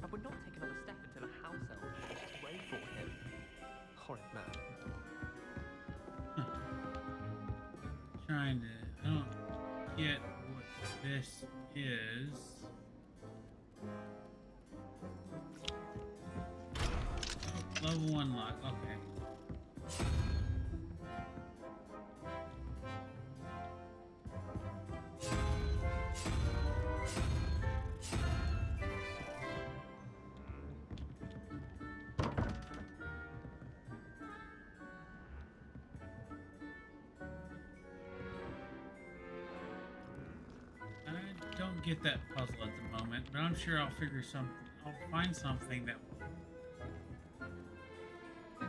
I would not take another step until a house elf was away for him. Horrid man. Trying to. I don't get what this is. Level 1 lock. Okay. I don't get that puzzle at the moment, but I'm sure I'll figure something. I'll find something that will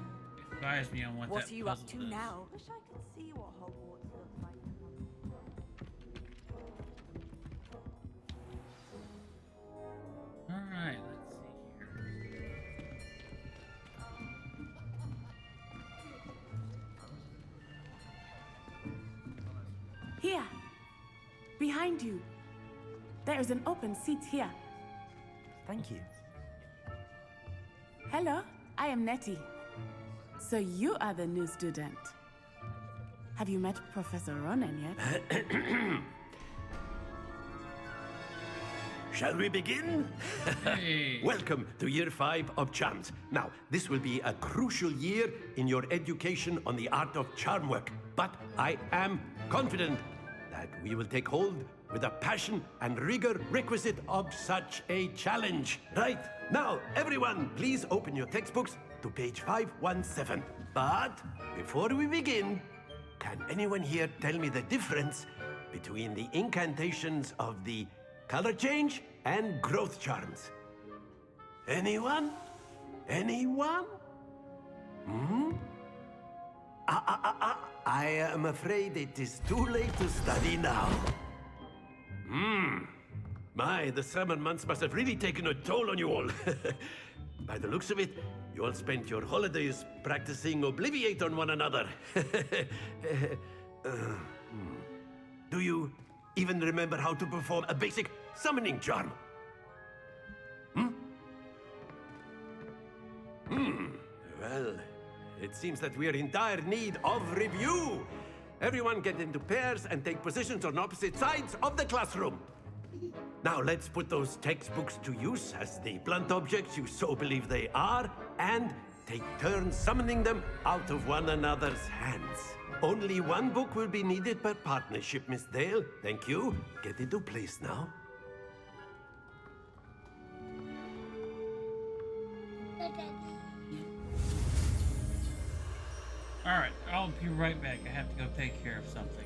advise me on what What that are you puzzle up to is. now? Wish I could see what Hogwarts looks like. All right, let's see here. Here. Behind you. There is an open seat here. Thank you. Hello, I am Nettie. So you are the new student. Have you met Professor Ronan yet? Shall we begin? Hey. Welcome to Year 5 of Charms. Now, this will be a crucial year in your education on the art of charm work. But I am confident that we will take hold with the passion and rigor requisite of such a challenge. Right, now, everyone, please open your textbooks to page 517. But before we begin, can anyone here tell me the difference between the incantations of the color change and growth charms? Anyone? Anyone? Hmm? I am afraid it is too late to study now. The summer months must have really taken a toll on you all. By the looks of it, you all spent your holidays practicing Obliviate on one another. Do you even remember how to perform a basic summoning charm? Well, it seems that we are in dire need of review. Everyone get into pairs and take positions on opposite sides of the classroom. Now let's put those textbooks to use as the blunt objects you so believe they are, and take turns summoning them out of one another's hands. Only one book will be needed per partnership, Miss Dale. Thank you. Get into place now. Alright, I'll be right back. I have to go take care of something.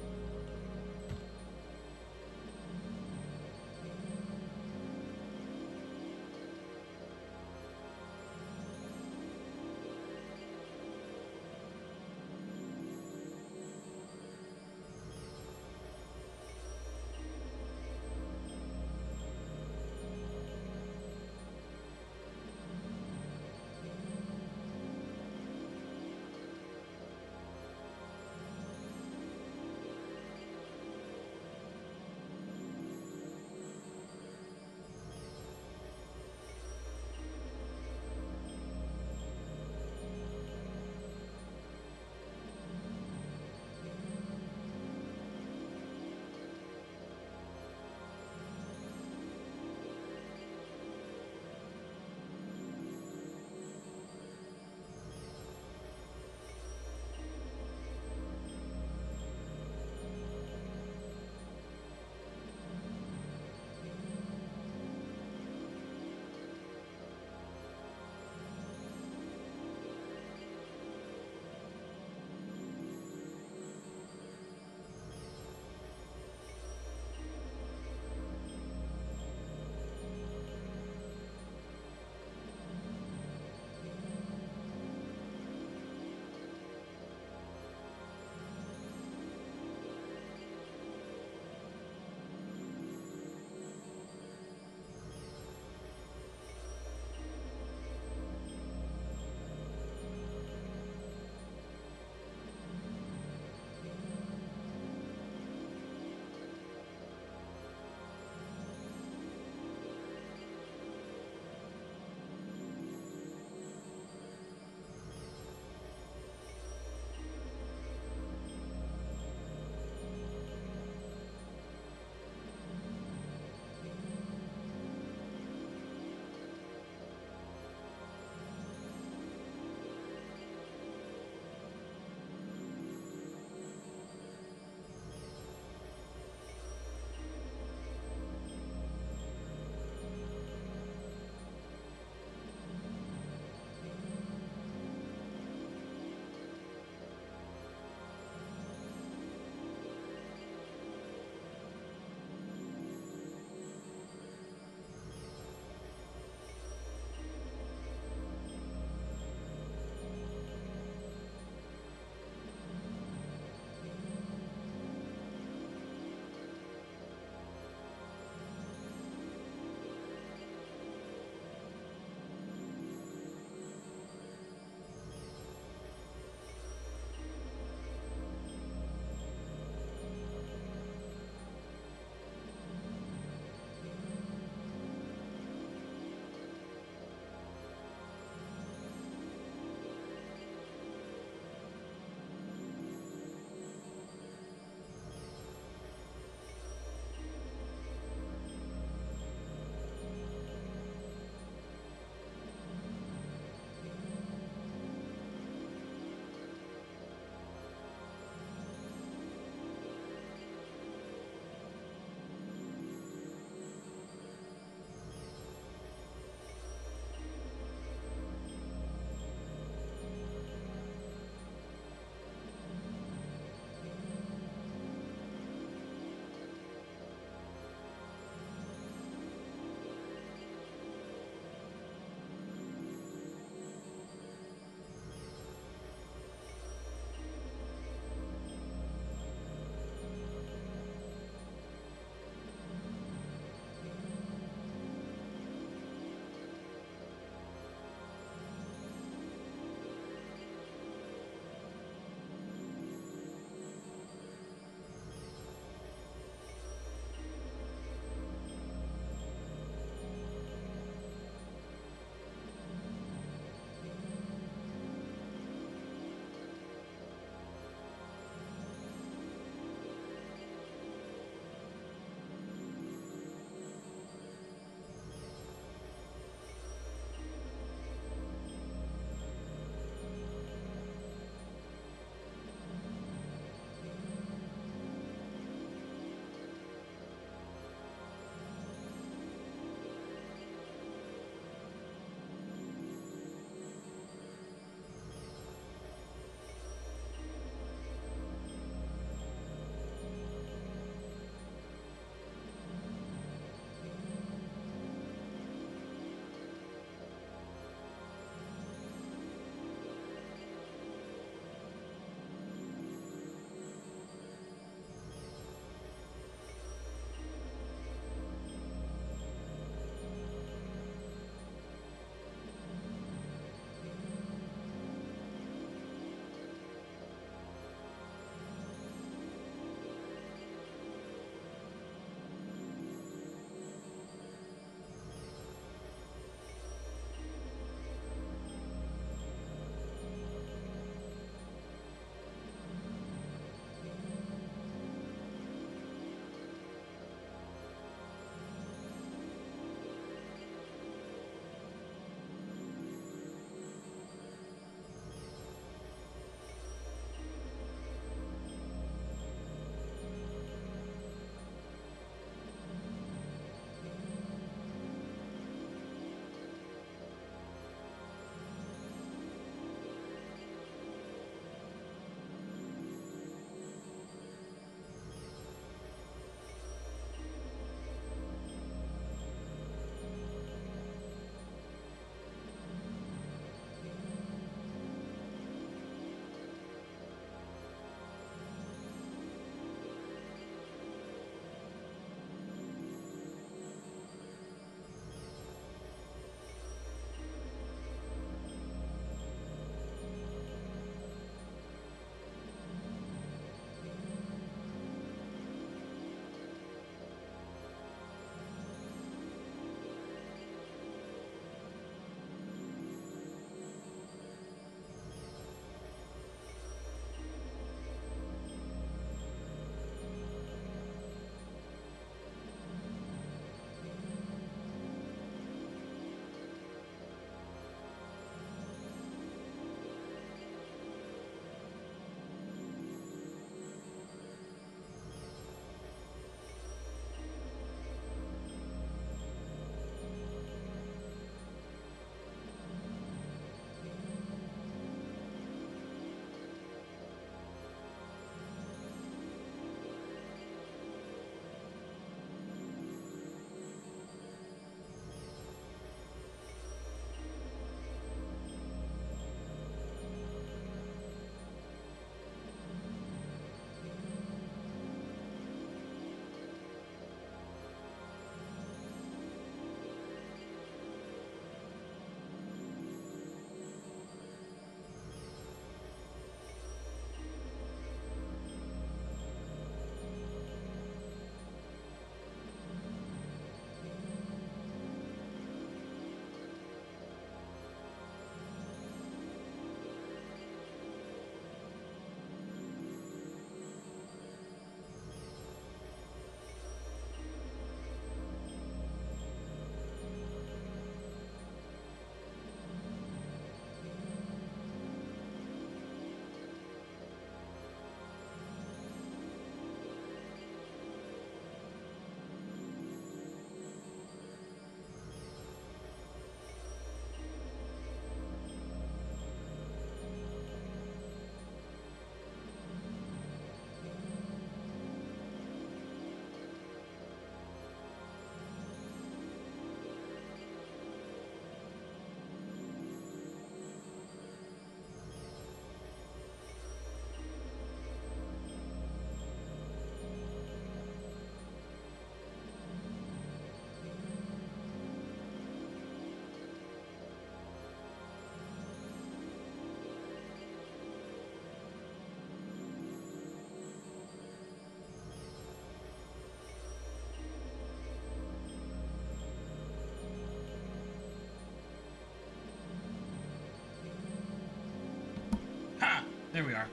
There we are.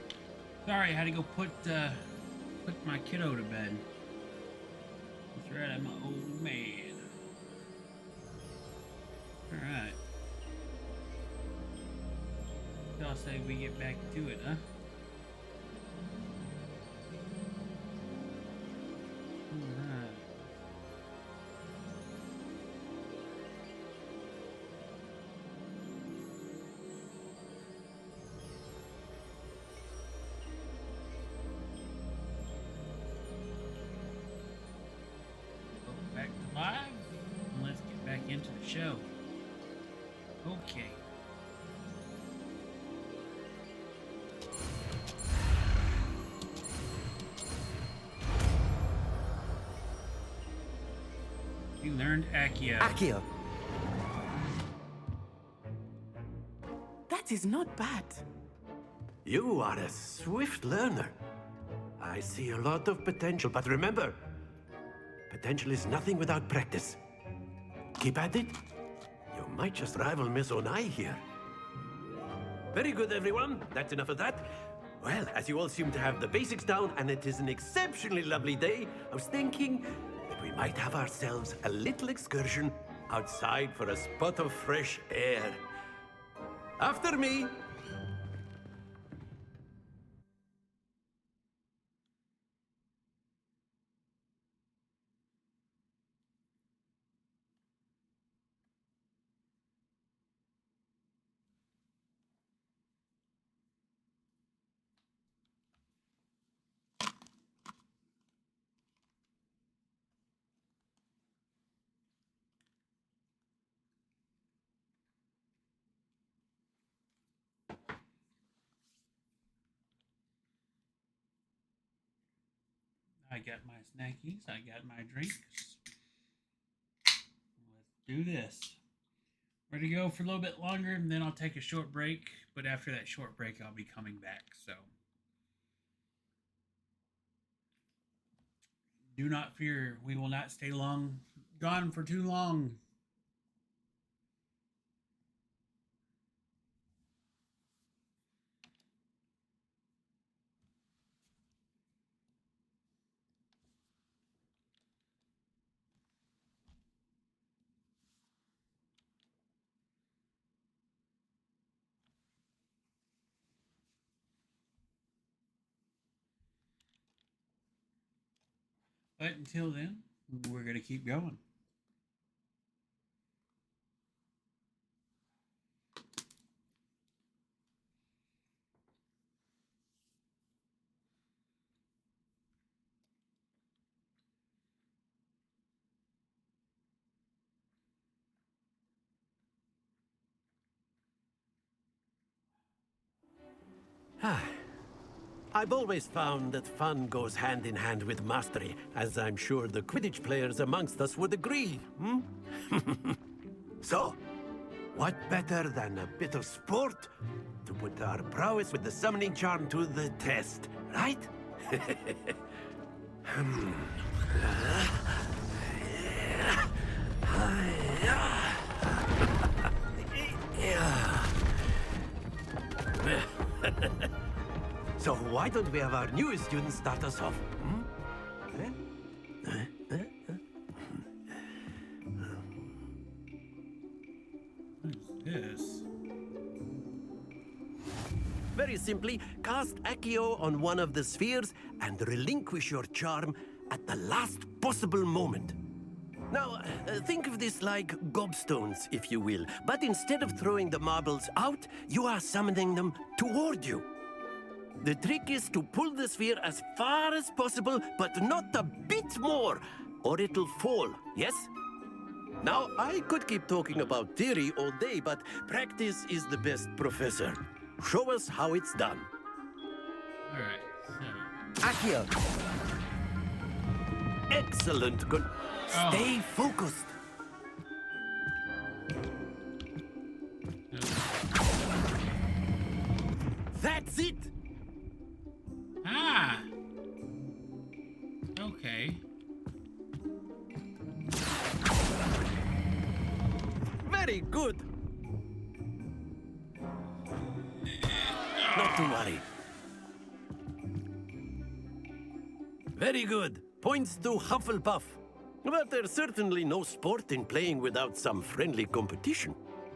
Sorry, I had to go put my kiddo to bed. That's right, I'm an old man. Alright. So I'll say we get back to it, huh? Alright. Go back to live and let's get back into the show. Okay. You learned Accio. Accio. That is not bad. You are a swift learner. I see a lot of potential, but remember, potential is nothing without practice. Keep at it. You might just rival Miss Onai here. Very good, everyone. That's enough of that. Well, as you all seem to have the basics down, and it is an exceptionally lovely day, I was thinking that we might have ourselves a little excursion outside for a spot of fresh air. After me. I got my snackies, I got my drinks. Let's do this. We're going to go for a little bit longer, and then I'll take a short break. But after that short break, I'll be coming back. So do not fear. We will not stay gone for too long. But until then, we're going to keep going. I've always found that fun goes hand in hand with mastery, as I'm sure the Quidditch players amongst us would agree, So, what better than a bit of sport to put our prowess with the summoning charm to the test, right? So why don't we have our newest student start us off? What is this? Very simply, cast Accio on one of the spheres and relinquish your charm at the last possible moment. Now, think of this like gobstones, if you will. But instead of throwing the marbles out, you are summoning them toward you. The trick is to pull the sphere as far as possible, but not a bit more, or it'll fall, yes? Now, I could keep talking about theory all day, but practice is the best professor. Show us how it's done. All right. So. Accio. Excellent. Good. Stay focused. That's it. Ah. Okay. Very good. Not to worry. Very good. Points to Hufflepuff. But there's certainly no sport in playing without some friendly competition.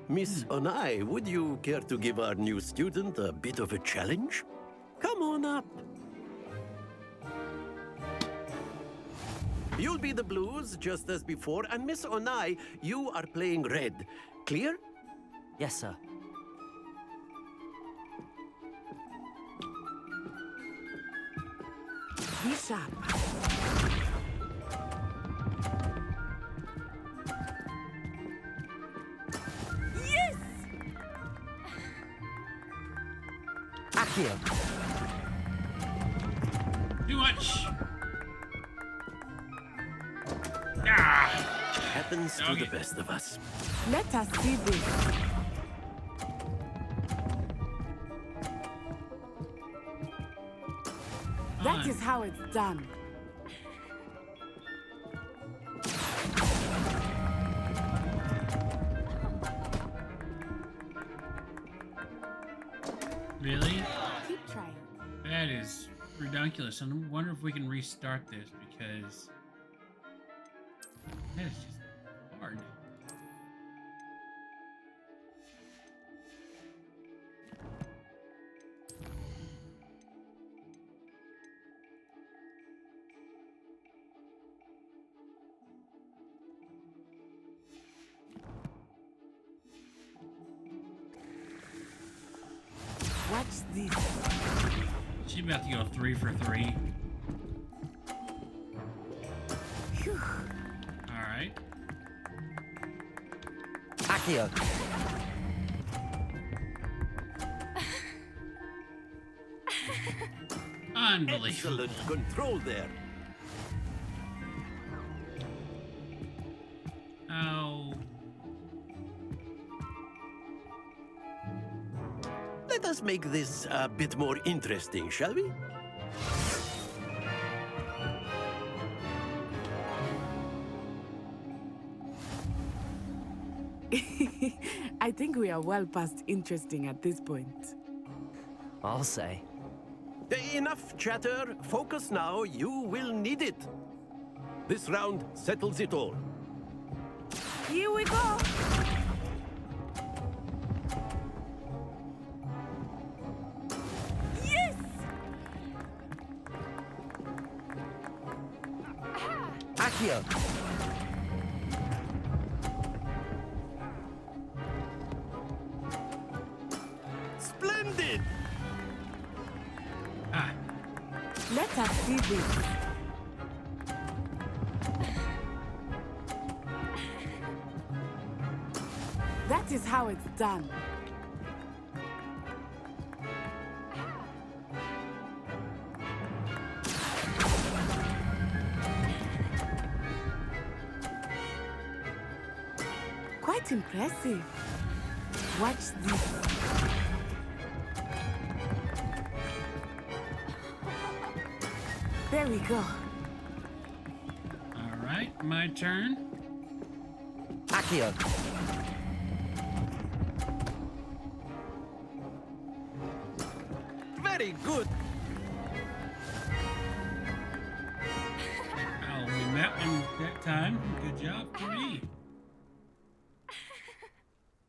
Miss Onai, would you care to give our new student a bit of a challenge? Come on up. You'll be the blues, just as before, and Miss Onai, you are playing red. Clear? Yes, sir. Be sharp. Yes! Accio. Too much. Happens to the best of us. Let us see this. That is how it's done. Really? Keep trying. That is ridiculous. I wonder if we can restart this because that is just hard. Watch this. She's about to go 3 for 3. Alright. Accio. Unbelievable. Excellent control there. Oh. Let us make this a bit more interesting, shall we? I think we are well past interesting at this point. I'll say. Enough chatter. Focus now. You will need it. This round settles it all. Here we go. Yes! Accio. Splendid! Let us see this. That is how it's done. Quite impressive. Watch this. There we go. Alright, my turn. Accio. Very good. Oh, we met one that time. Good job for me.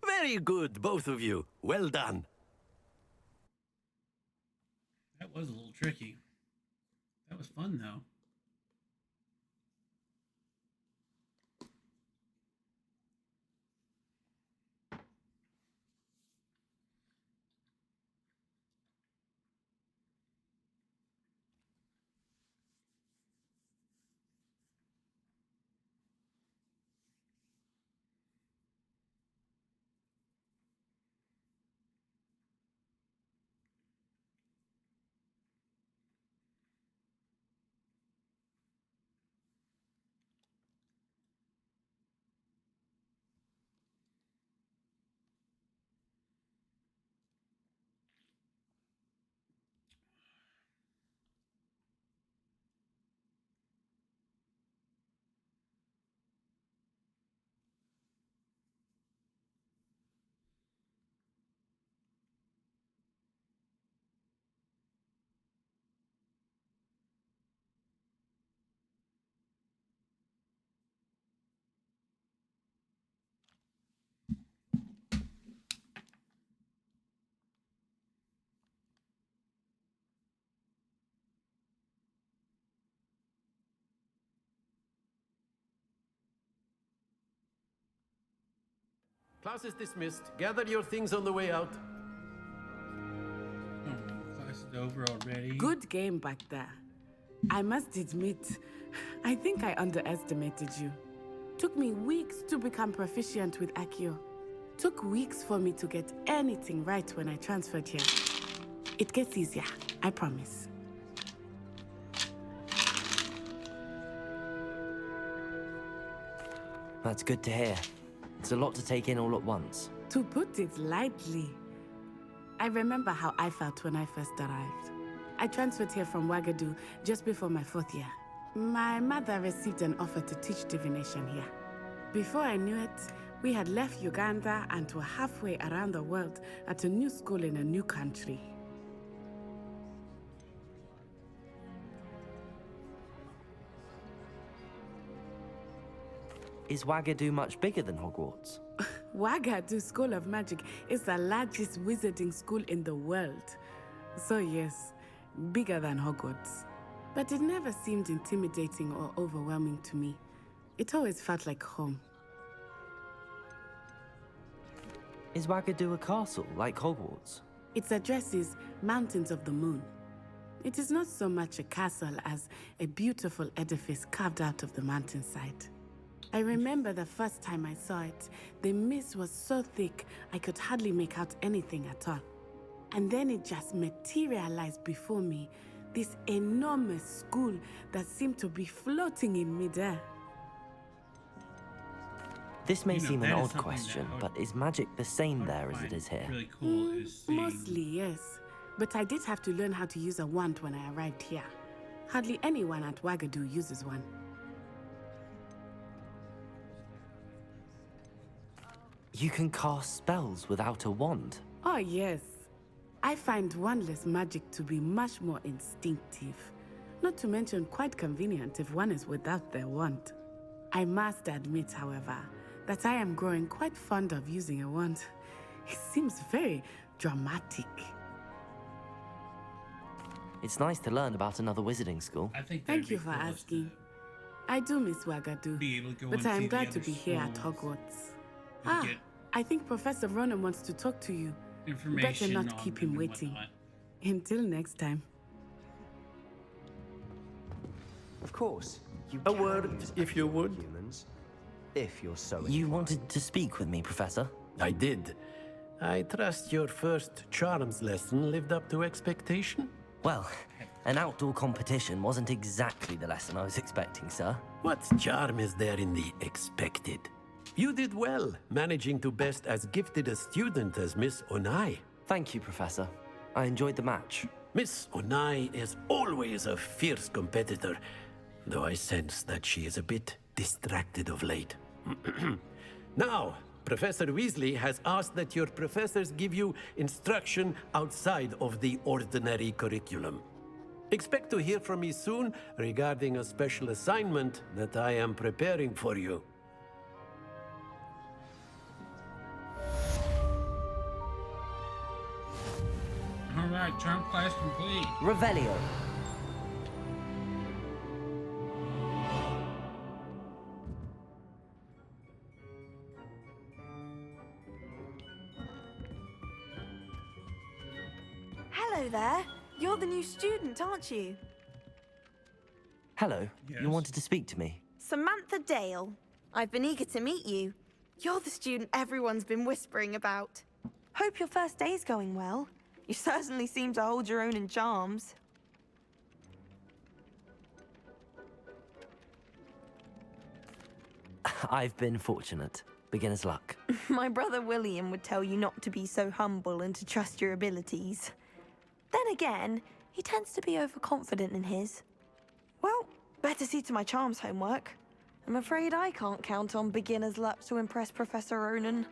Very good, both of you. Well done. That was a little tricky. That was fun, though. Class is dismissed. Gather your things on the way out. Class is over already. Good game back there. I must admit, I think I underestimated you. Took me weeks to become proficient with Accio. Took weeks for me to get anything right when I transferred here. It gets easier, I promise. That's good to hear. It's a lot to take in all at once. To put it lightly, I remember how I felt when I first arrived. I transferred here from Wagadu just before my 4th year. My mother received an offer to teach divination here. Before I knew it, we had left Uganda and were halfway around the world at a new school in a new country. Is Wagadu much bigger than Hogwarts? Wagadu School of Magic is the largest wizarding school in the world. So yes, bigger than Hogwarts. But it never seemed intimidating or overwhelming to me. It always felt like home. Is Wagadu a castle, like Hogwarts? Its address is Mountains of the Moon. It is not so much a castle as a beautiful edifice carved out of the mountainside. I remember the first time I saw it, the mist was so thick I could hardly make out anything at all. And then it just materialized before me, this enormous school that seemed to be floating in midair. This may seem an odd question, but is magic the same there as it is here? Really cool is seeing... Mostly, yes. But I did have to learn how to use a wand when I arrived here. Hardly anyone at Wagadu uses one. You can cast spells without a wand? Oh, yes. I find wandless magic to be much more instinctive. Not to mention quite convenient if one is without their wand. I must admit, however, that I am growing quite fond of using a wand. It seems very dramatic. It's nice to learn about another wizarding school. I think Thank you for asking. I do miss Wagadu, but I am glad to be here at Hogwarts. I think Professor Ronan wants to talk to you. Better not keep him waiting. Until next time. Of course. A word, if you would. Humans, if you're so You inclined. wanted to speak with me, Professor? I did. I trust your first charms lesson lived up to expectation? Well, an outdoor competition wasn't exactly the lesson I was expecting, sir. What charm is there in the expected? You did well, managing to best as gifted a student as Miss Onai. Thank you, Professor. I enjoyed the match. Miss Onai is always a fierce competitor, though I sense that she is a bit distracted of late. Now, Professor Weasley has asked that your professors give you instruction outside of the ordinary curriculum. Expect to hear from me soon regarding a special assignment that I am preparing for you. All right, charm class complete. Revelio. Hello there. You're the new student, aren't you? Hello. Yes. You wanted to speak to me? Samantha Dale. I've been eager to meet you. You're the student everyone's been whispering about. Hope your first day's going well. You certainly seem to hold your own in charms. I've been fortunate. Beginner's luck. My brother William would tell you not to be so humble and to trust your abilities. Then again, he tends to be overconfident in his. Well, better see to my charms homework. I'm afraid I can't count on beginner's luck to impress Professor Ronan.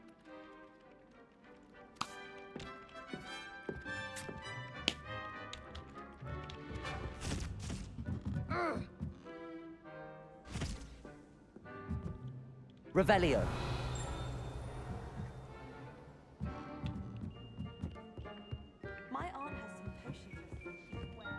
Revelio. My aunt has some potions she can wear.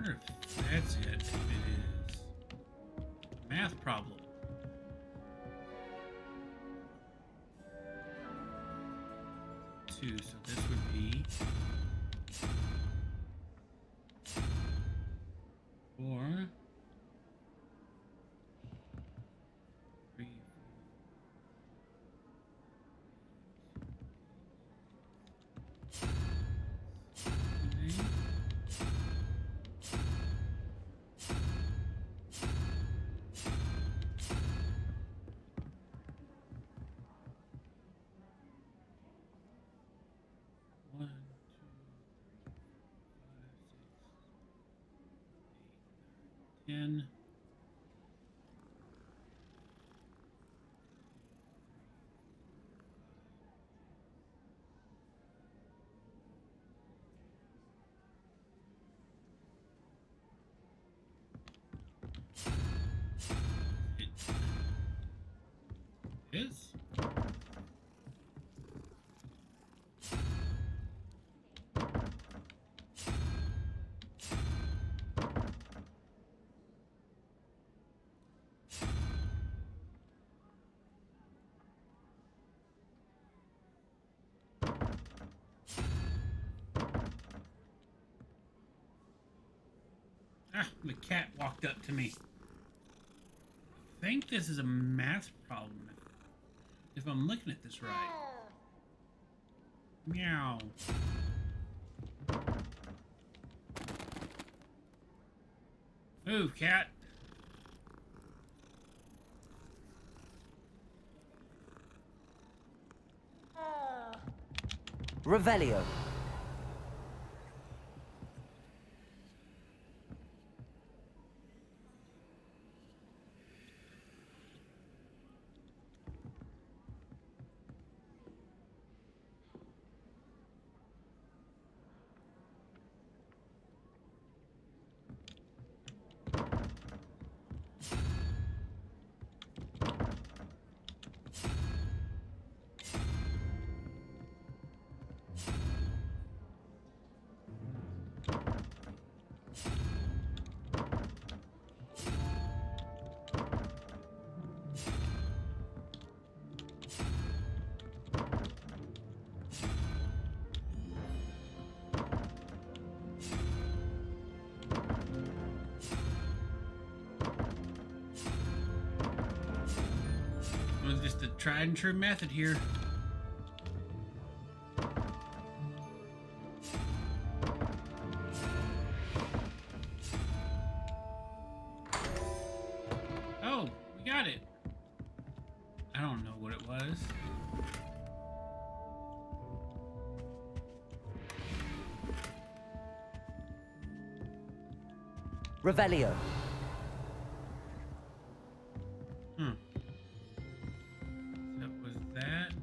wonder if that's it. If it is. Math problem. Two, so this would be 4, 3, 4, 1, 2, 3, 4, 5, 6, 8, 9, 10. Is the cat walked up to me. I think this is a math problem. If I'm looking at this right. Meow. Move, cat. Revelio. Well, just the tried and true method here. Oh, we got it. I don't know what it was. Revelio. That was that.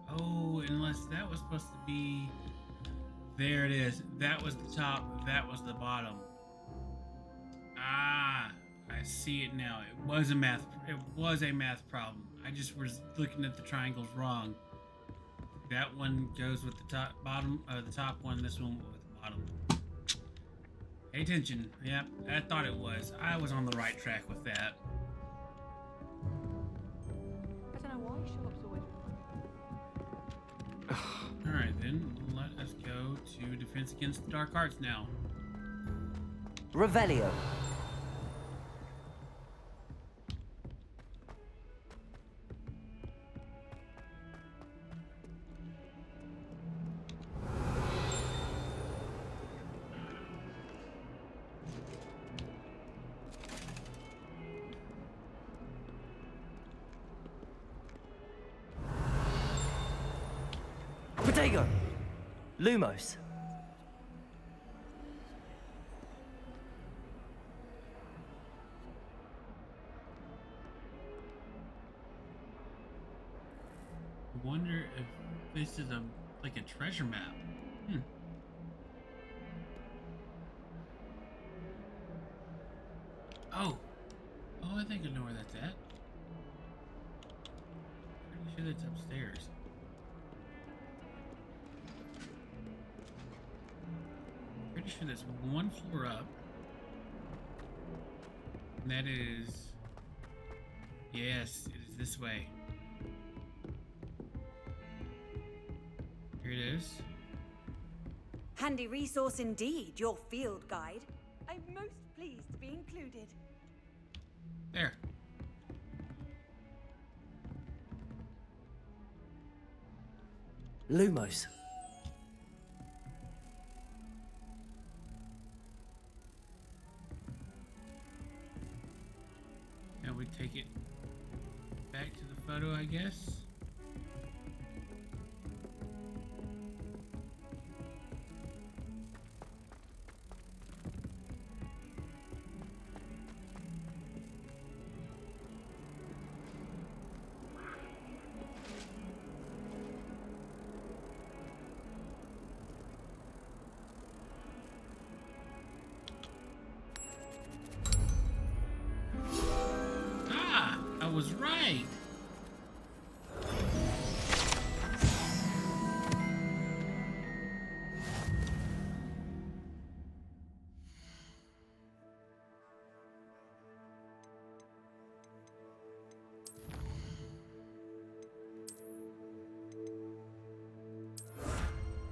Oh, unless that was supposed to be... There it is. That was the top. That was the bottom. Ah, I see it now. It was a math problem. I just was looking at the triangles wrong. That one goes with the top bottom. The top one. This one with the bottom. Pay attention. Yep, I thought it was. I was on the right track with that. I don't know why Sharp's always. All right, then let us go to Defense Against the Dark Arts now. Revelio. Protego. Lumos. I wonder if this is like a treasure map. Oh, I think I know where that's at. Pretty sure that's upstairs. pretty sure that's one floor up. And that is... Yes, it is this way. Here it is. Handy resource indeed, your field guide. I'm most pleased to be included. There. Lumos. Now we take it back to the photo, I guess. I was right.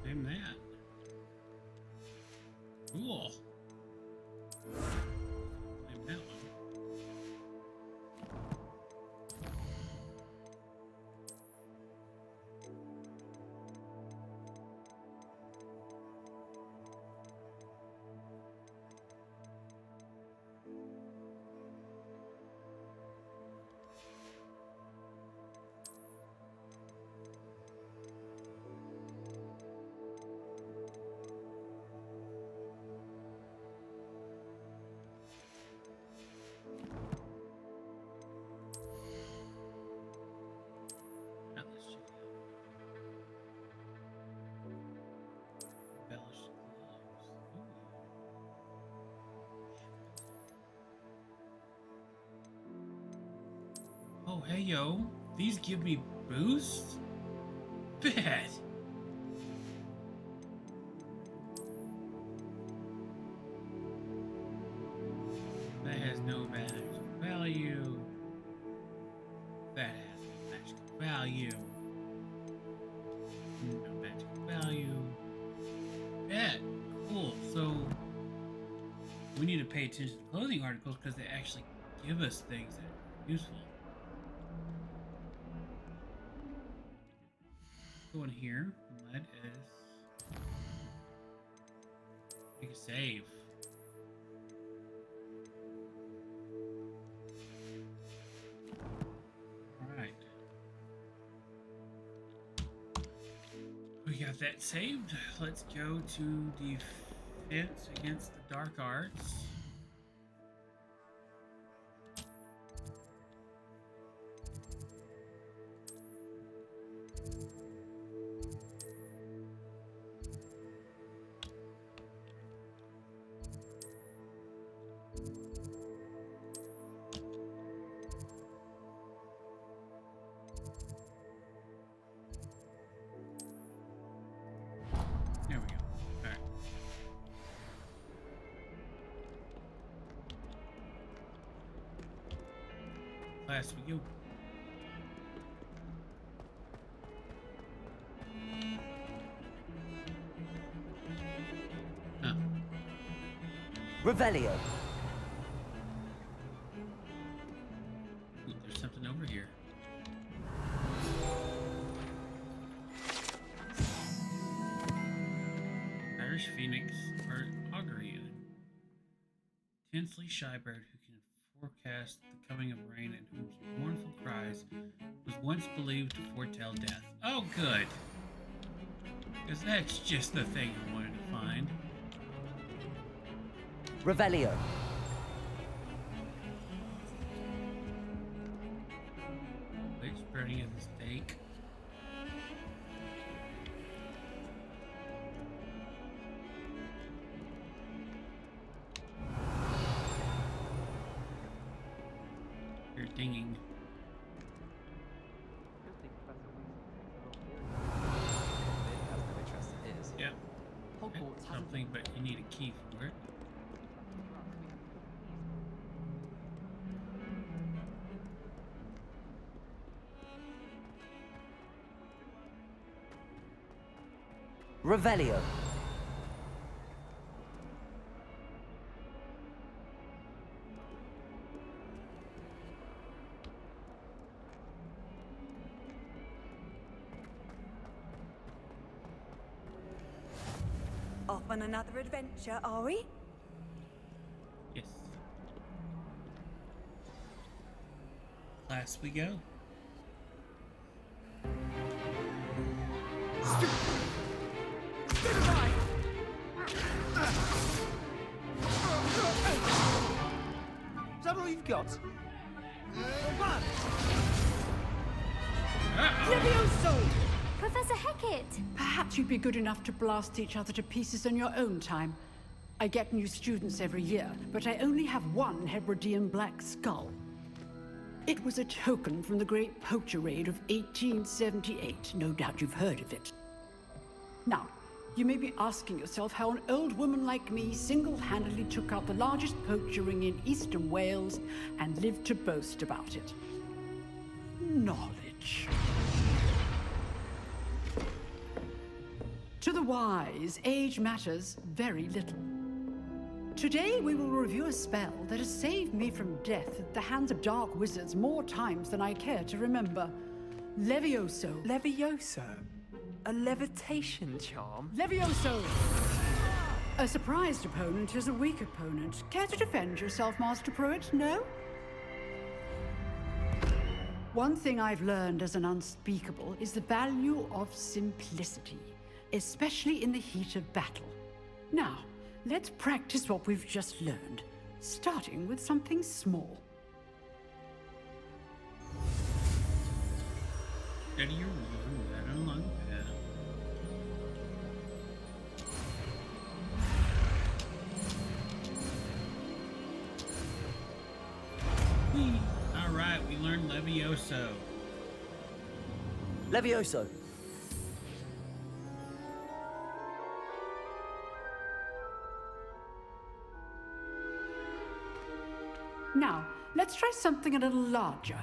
Name that. Cool. Name that one. Oh, hey, yo. These give me boosts? Bet. That has no magical value. That has no magical value. No magical value. Bet. Cool. So, we need to pay attention to clothing articles because they actually give us things that are useful. Go in here. Let us make a save. Alright. We got that saved. Let's go to defense against the dark arts. There we go. All right. Class with you. Huh. Revelio. Ooh, there's something over here. Irish Phoenix or augury, a intensely shy bird who can forecast the coming of rain and whose mournful cries was once believed to foretell death. Oh, good. Because that's just the thing I wanted to find. Revelio. Legs burning at the stake. You're dinging. Has no interest in his. Yeah. Hogwarts hasn't something, but you need a key for it. Revelio. Off on another adventure, are we? Yes. Class we go. Is that all you've got? Levioso! Professor Hecat! Perhaps you'd be good enough to blast each other to pieces in your own time. I get new students every year, but I only have one Hebridean black skull. It was a token from the Great Poacher Raid of 1878. No doubt you've heard of it. Now, you may be asking yourself how an old woman like me single-handedly took out the largest poacher ring in eastern Wales and lived to boast about it. Knowledge. To the wise, age matters very little. Today we will review a spell that has saved me from death at the hands of dark wizards more times than I care to remember. Levioso. Levioso? A levitation charm? Levioso! A surprised opponent is a weak opponent. Care to defend yourself, Master Pruitt? No? One thing I've learned as an unspeakable is the value of simplicity, especially in the heat of battle. Now, let's practice what we've just learned, starting with something small. Steady your roll, that along path. Alright, we learned Levioso. Levioso. Now, let's try something a little larger.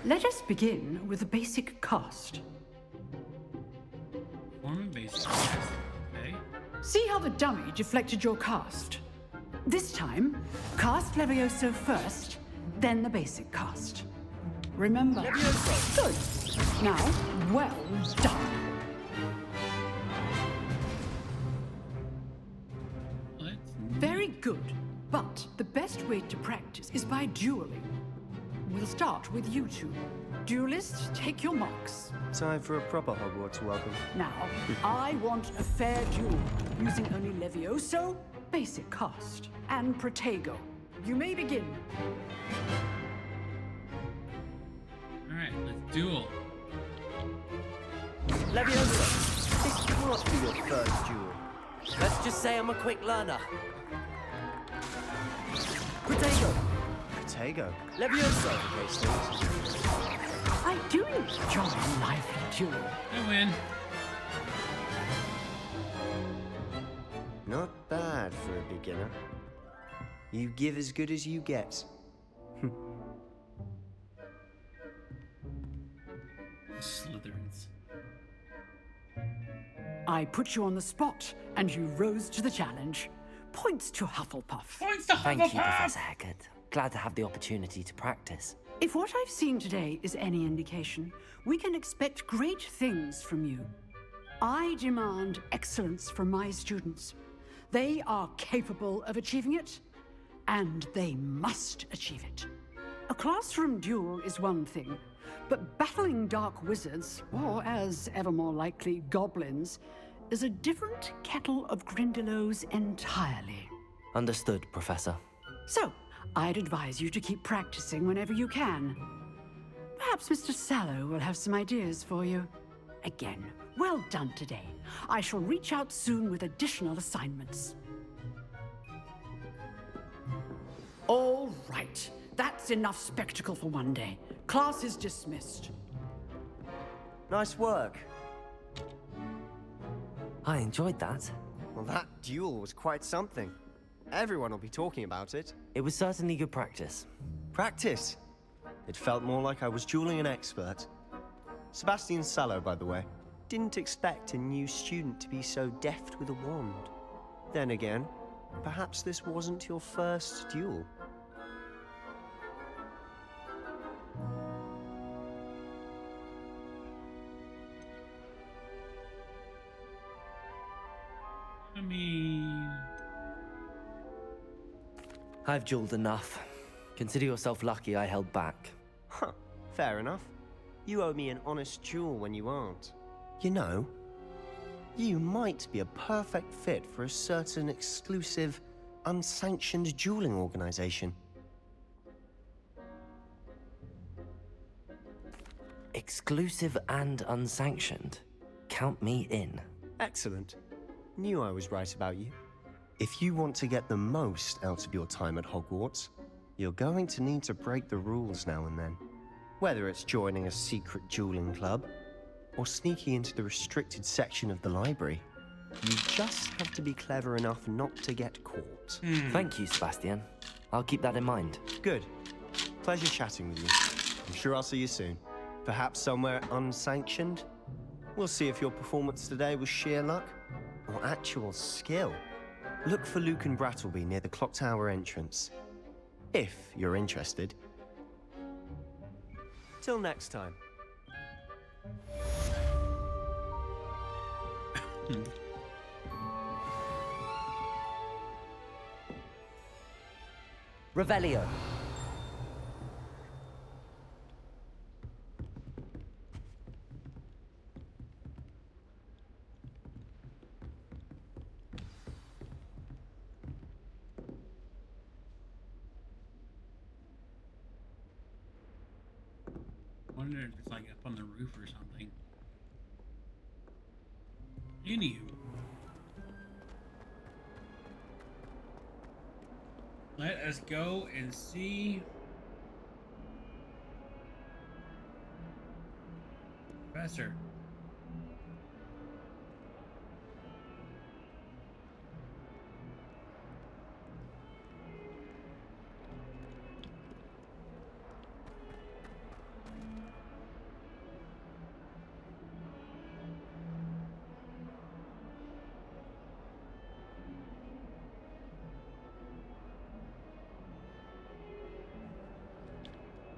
Let us begin with a basic cast. Form a basic cast. Okay. See how the dummy deflected your cast? This time, cast Levioso first, then the basic cast. Remember? Levioso! Good. Now, well done. Very good. But the best way to practice is by dueling. We'll start with you two. Duelists, take your marks. Time for a proper Hogwarts welcome. Now, I want a fair duel, using only Levioso, basic cast, and Protego. You may begin. Alright, let's duel. Levioso, this can't be your first duel. Let's just say I'm a quick learner. Protego. Protego. Levioso. I do enjoy a lively duel. I win. Not bad for a beginner. You give as good as you get. Slytherins. I put you on the spot, and you rose to the challenge. Points to Hufflepuff. Points to Hufflepuff! Thank you, Professor Hecat. Glad to have the opportunity to practice. If what I've seen today is any indication, we can expect great things from you. I demand excellence from my students. They are capable of achieving it, and they must achieve it. A classroom duel is one thing, but battling dark wizards, or as ever more likely, goblins, is a different kettle of Grindylows entirely. Understood, Professor. So, I'd advise you to keep practicing whenever you can. Perhaps Mr. Sallow will have some ideas for you. Again, well done today. I shall reach out soon with additional assignments. All right. That's enough spectacle for one day. Class is dismissed. Nice work. I enjoyed that. Well, that duel was quite something. Everyone will be talking about it. It was certainly good practice. Practice? It felt more like I was dueling an expert. Sebastian Sallow, by the way. Didn't expect a new student to be so deft with a wand. Then again, perhaps this wasn't your first duel. I mean... I've dueled enough. Consider yourself lucky I held back. Huh, fair enough. You owe me an honest duel when you aren't. You know, you might be a perfect fit for a certain exclusive, unsanctioned dueling organization. Exclusive and unsanctioned. Count me in. Excellent. Knew I was right about you. If you want to get the most out of your time at Hogwarts, you're going to need to break the rules now and then. Whether it's joining a secret dueling club, or sneaking into the restricted section of the library, you just have to be clever enough not to get caught. Thank you, Sebastian. I'll keep that in mind. Good. Pleasure chatting with you. I'm sure I'll see you soon. Perhaps somewhere unsanctioned? We'll see if your performance today was sheer luck or actual skill. Look for Luke and Brattleby near the clock tower entrance. If you're interested. Till next time. Revelio. I wonder if it's like up on the roof or something. Anywho. Let us go and see Professor.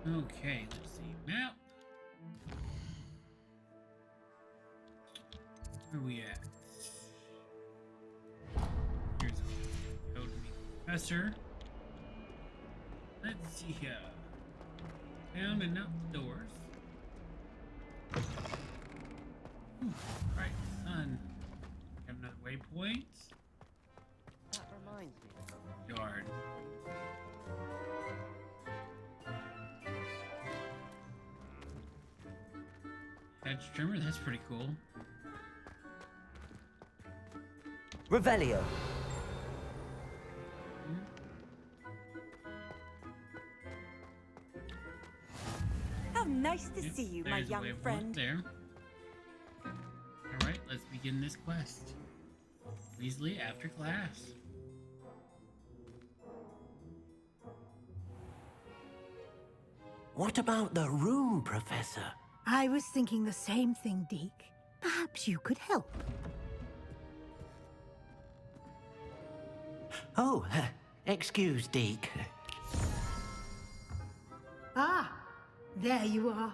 Okay, let's see. Map. Where are we at? Here's a code to meet Professor. Let's see here. Down and outdoors. Right, sun. Have another waypoint. That reminds me. Yard. Hedge trimmer, that's pretty cool. Revelio. How nice to see you, my There's a young waypoint friend. there. Alright, let's begin this quest. Weasley after class. What about the room, Professor? I was thinking the same thing, Deke. Perhaps you could help. Oh, excuse, Deke. Ah, there you are.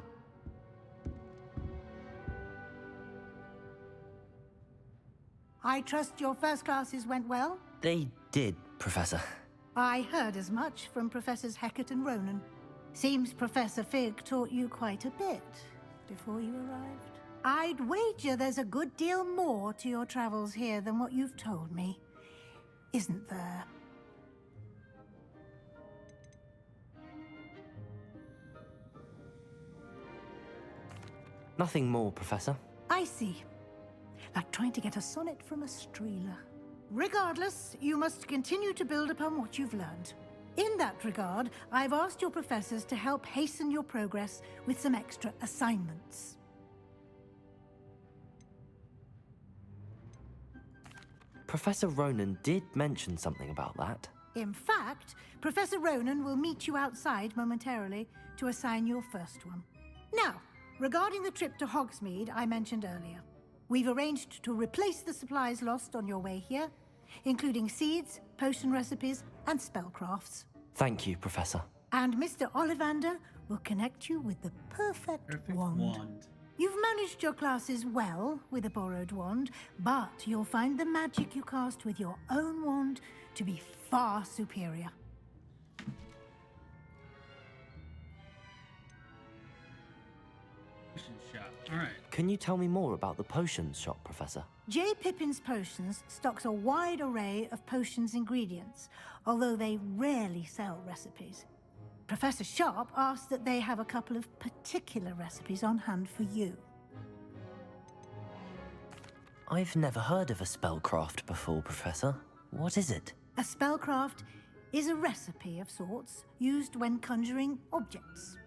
I trust your first classes went well? They did, Professor. I heard as much from Professors Hecat and Ronan. Seems Professor Fig taught you quite a bit before you arrived. I'd wager there's a good deal more to your travels here than what you've told me. Isn't there? Nothing more, Professor. I see. Like trying to get a sonnet from a streeler. Regardless, you must continue to build upon what you've learned. In that regard, I've asked your professors to help hasten your progress with some extra assignments. Professor Ronan did mention something about that. In fact, Professor Ronan will meet you outside momentarily to assign your first one. Now, regarding the trip to Hogsmeade I mentioned earlier, we've arranged to replace the supplies lost on your way here, including seeds, potion recipes, and spellcrafts. Thank you, Professor. And Mr. Ollivander will connect you with the perfect wand. You've managed your classes well with a borrowed wand, but you'll find the magic you cast with your own wand to be far superior. Shop. All right. Can you tell me more about the potions shop, Professor? J. Pippin's Potions stocks a wide array of potions ingredients, although they rarely sell recipes. Professor Sharp asked that they have a couple of particular recipes on hand for you. I've never heard of a spellcraft before, Professor. What is it? A spellcraft is a recipe of sorts used when conjuring objects.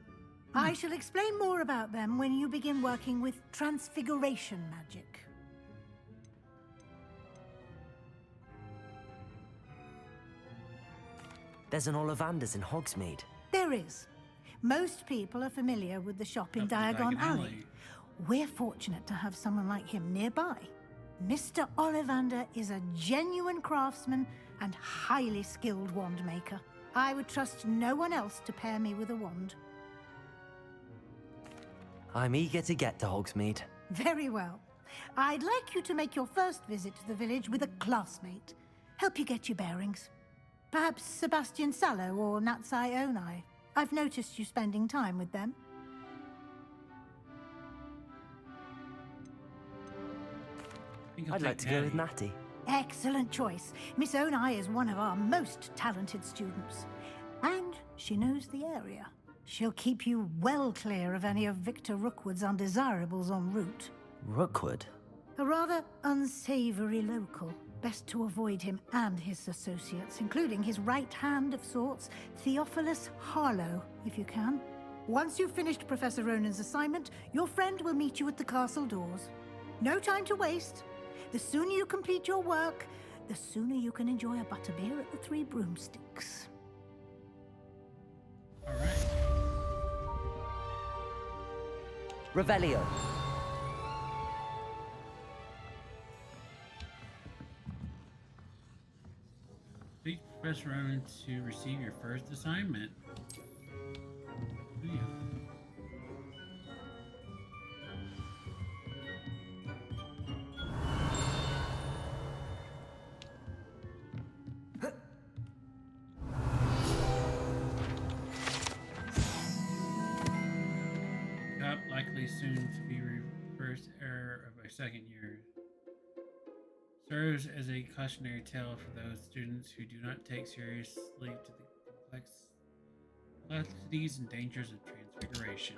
I shall explain more about them when you begin working with transfiguration magic. There's an Ollivander's in Hogsmeade. There is. Most people are familiar with the shop in Diagon Alley. We're fortunate to have someone like him nearby. Mr. Ollivander is a genuine craftsman and highly skilled wand maker. I would trust no one else to pair me with a wand. I'm eager to get to Hogsmeade. Very well. I'd like you to make your first visit to the village with a classmate. Help you get your bearings. Perhaps Sebastian Sallow or Natsai Onai. I've noticed you spending time with them. I'd like to go with Natty. Excellent choice. Miss Onai is one of our most talented students. And she knows the area. She'll keep you well clear of any of Victor Rookwood's undesirables en route. Rookwood? A rather unsavory local. Best to avoid him and his associates, including his right hand of sorts, Theophilus Harlow, if you can. Once you've finished Professor Ronan's assignment, your friend will meet you at the castle doors. No time to waste. The sooner you complete your work, the sooner you can enjoy a butterbeer at the Three Broomsticks. All right. Revelio. Speak to Professor Ronan to receive your first assignment. Yeah. Likely soon to be first error of a second year. Serves as a cautionary tale for those students who do not take seriously to the complexities and dangers of transfiguration.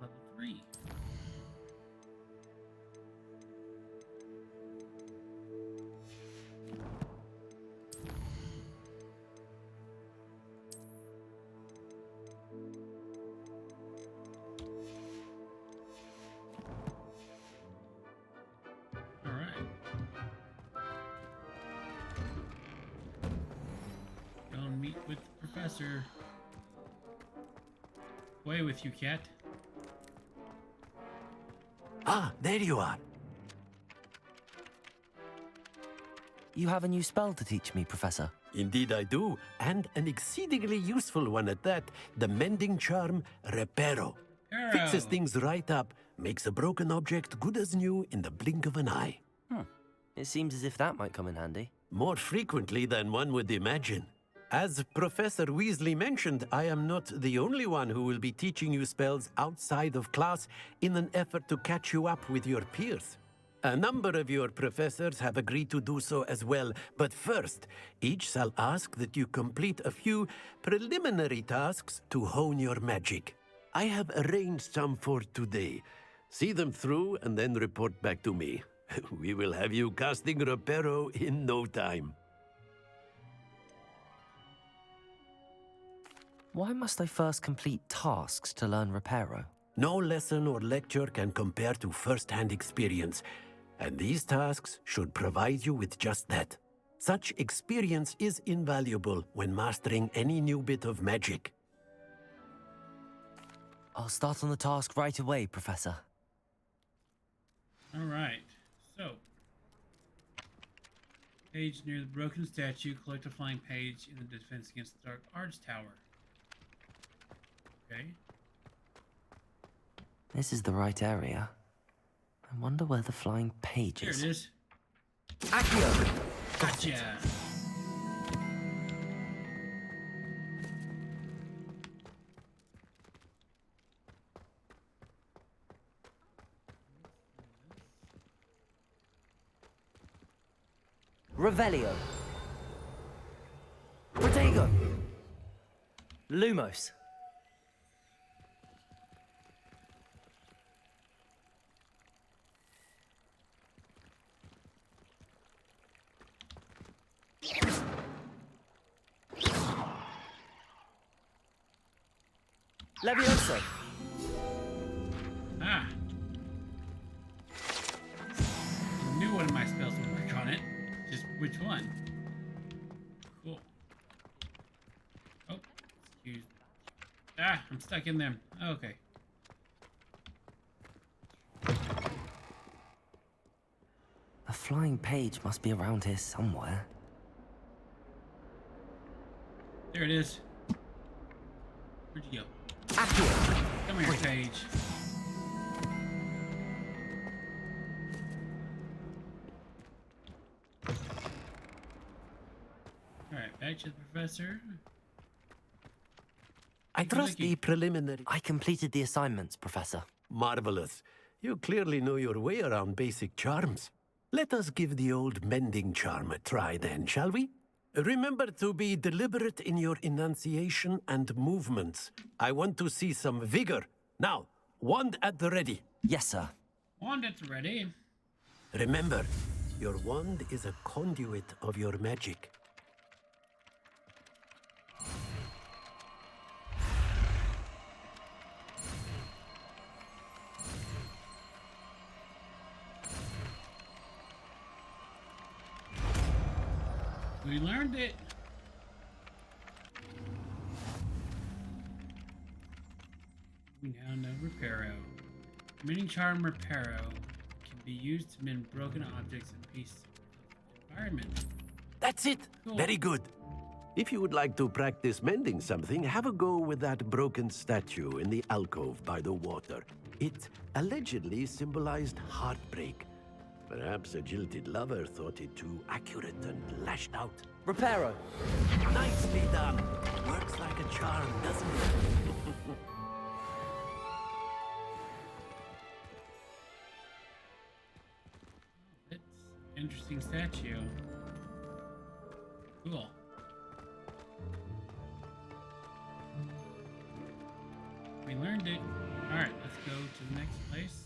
Level 3. Meet with the professor. Away with you, cat. Ah, there you are. You have a new spell to teach me, Professor. Indeed I do, and an exceedingly useful one at that. The mending charm, Reparo. Fixes things right up, makes a broken object good as new in the blink of an eye. It seems as if that might come in handy. More frequently than one would imagine. As Professor Weasley mentioned, I am not the only one who will be teaching you spells outside of class in an effort to catch you up with your peers. A number of your professors have agreed to do so as well, but first, each shall ask that you complete a few preliminary tasks to hone your magic. I have arranged some for today. See them through and then report back to me. We will have you casting Reparo in no time. Why must I first complete tasks to learn Reparo? No lesson or lecture can compare to first-hand experience, and these tasks should provide you with just that. Such experience is invaluable when mastering any new bit of magic. I'll start on the task right away, Professor. All right. So, page near the broken statue. Collect a flying page in the defense against the Dark Arts Tower. Okay. This is the right area. I wonder where the flying page is. Here it is. Accio! Gotcha. Revelio. Protego. Lumos. Levioso. Ah. I knew one of my spells would work on it. Just which one? Cool. Oh, excuse me. Ah, I'm stuck in them. Okay. The flying page must be around here somewhere. There it is. Where'd you go? Come here, Paige. Alright, back to the professor. I trust the preliminary... I completed the assignments, Professor. Marvelous. You clearly know your way around basic charms. Let us give the old mending charm a try then, shall we? Remember to be deliberate in your enunciation and movements. I want to see some vigor. Now, wand at the ready. Yes, sir. Wand at the ready. Remember, your wand is a conduit of your magic. We learned it. We now know Reparo. Mending charm Reparo can be used to mend broken objects and pieces of the environment. That's it. Cool. Very good. If you would like to practice mending something, have a go with that broken statue in the alcove by the water. It allegedly symbolized heartbreak. Perhaps a jilted lover thought it too accurate and lashed out. Reparo. Nicely done. Works like a charm, doesn't it? It's an interesting statue. Cool. We learned it. Alright, let's go to the next place.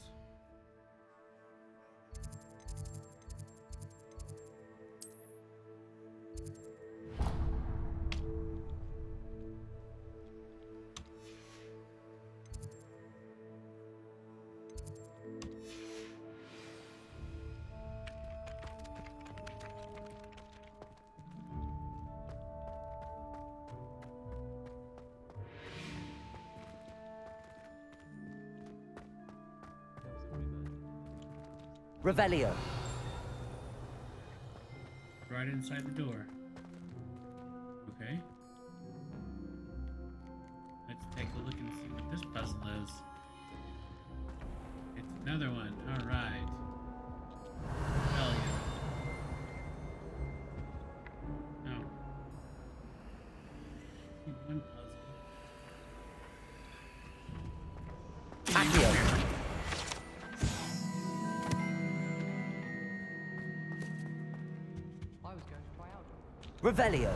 Revelio. Right inside the door. Okay. Let's take a look and see what this puzzle is. It's another one. Alright. Hell yeah. No. One puzzle. Accio. Revelio.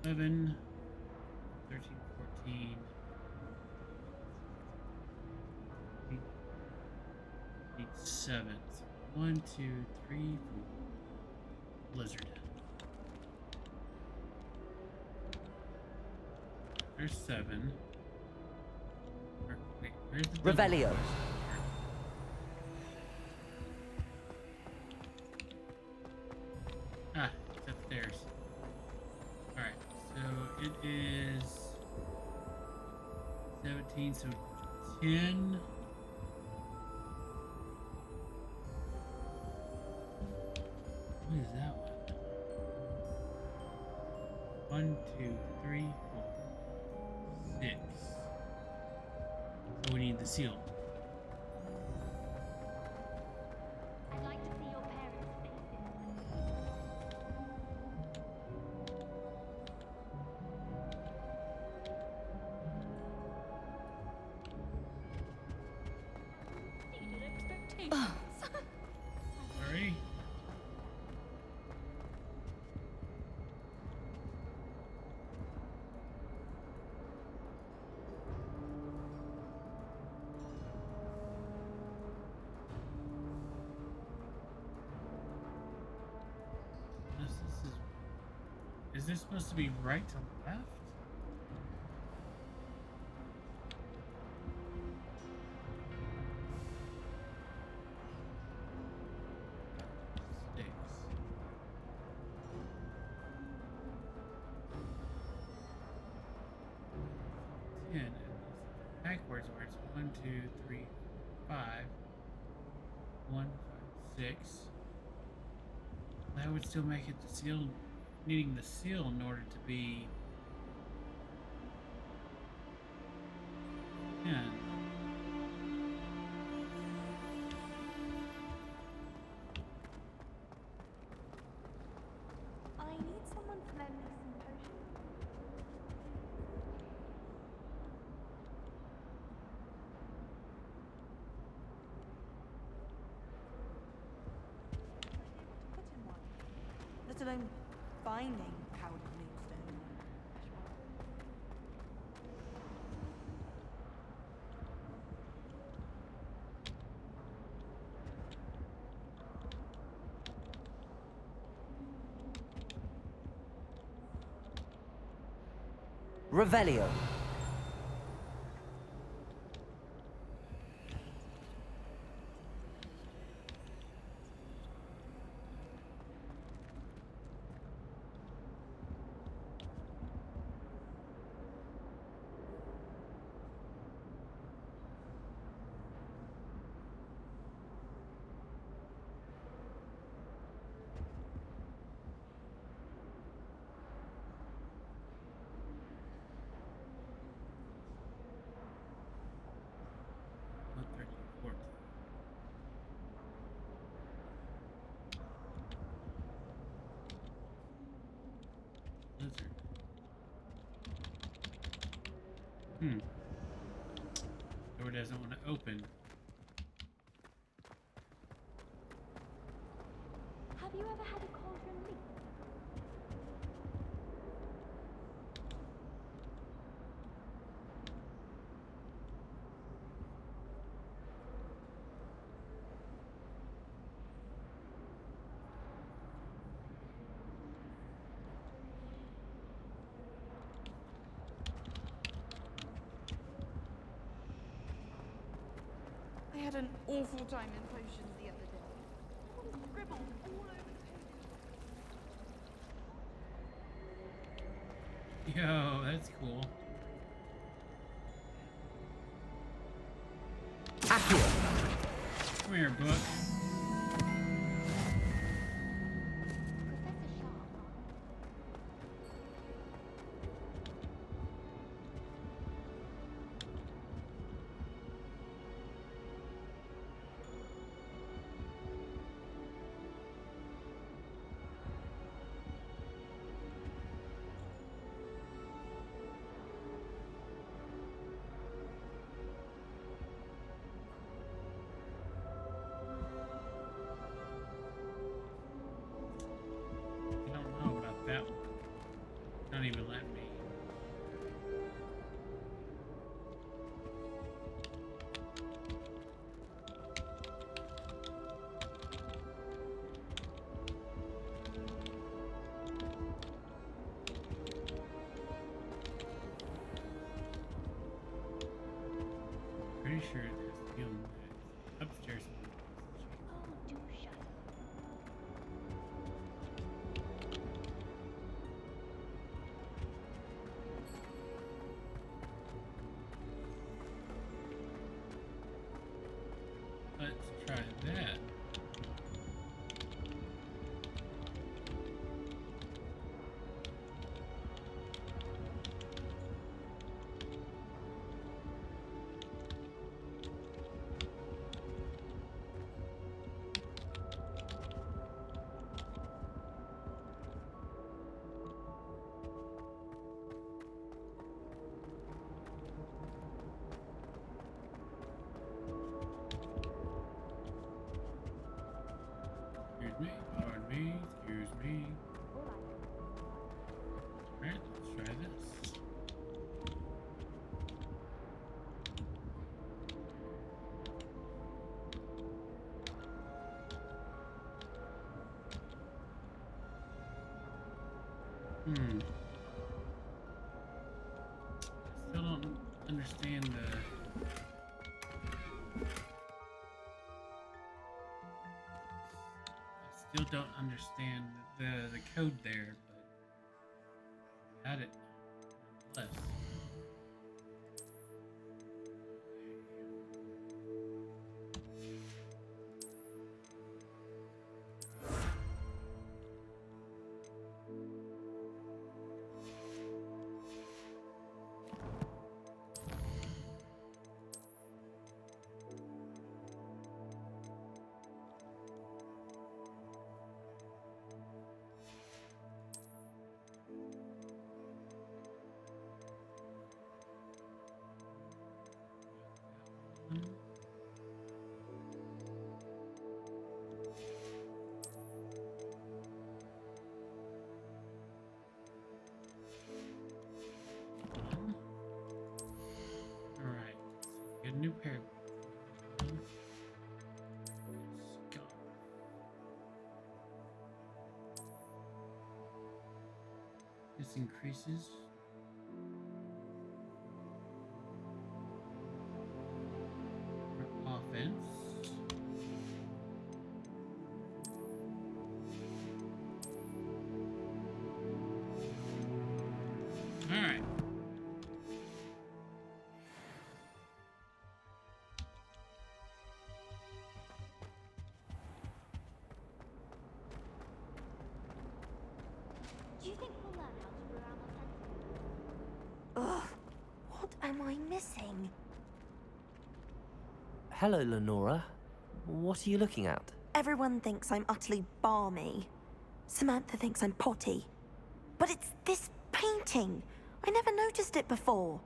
Eleven, 13, 14. Eight, 7. 1, 2, 3, 4. Blizzard. There's 7. Wait, where's the Revelio. Ah, it's upstairs. Alright, so it is 17, so 10. What is that one? 1, 2, 3, 4, 6. So we need the seal. I'd like to see your parents' faces. Exceeded expectations. Sorry. Is this supposed to be right to left? Six. Ten. And backwards where it's 1, 2, 3, 5. 1, 5, 6. That would still make it the seal. Needing the seal in order to be 10. I need someone to lend me some potions. Put in one, let alone finding powdered moonstone. Revelio. Door doesn't want to open. Have you ever had a cauldron leak? I had an awful time in potions the other day. Scribbled all over the paper. Yo, that's cool. Come here, book. Still don't understand the. I still don't understand the code there, but had it nonetheless. Alright, so get a new pair. This increases. Our offense. Alright. Do you think we'll learn how to brew our Ugh, what am I missing? Hello, Lenora. What are you looking at? Everyone thinks I'm utterly balmy. Samantha thinks I'm potty. But it's this painting. I never noticed it before.